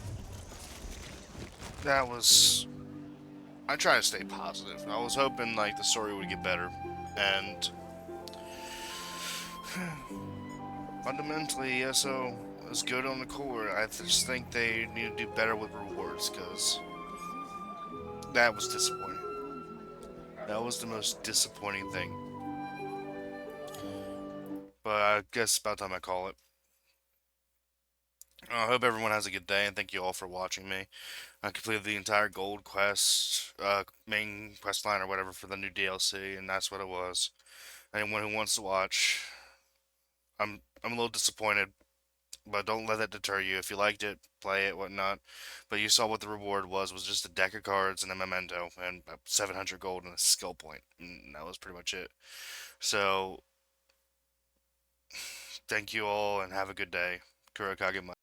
That was... I try to stay positive. I was hoping, like, the story would get better. And... fundamentally, Eso is good on the core. I just think they need to do better with rewards, because... that was disappointing. That was the most disappointing thing. But I guess it's about time I call it. I hope everyone has a good day, and thank you all for watching me. I completed the entire gold quest, main quest line or whatever for the new DLC, and that's what it was. Anyone who wants to watch, I'm a little disappointed, but don't let that deter you. If you liked it, play it, whatnot. But you saw what the reward was just a deck of cards and a memento, and 700 gold and a skill point, and that was pretty much it. So, thank you all, and have a good day. Kurokage.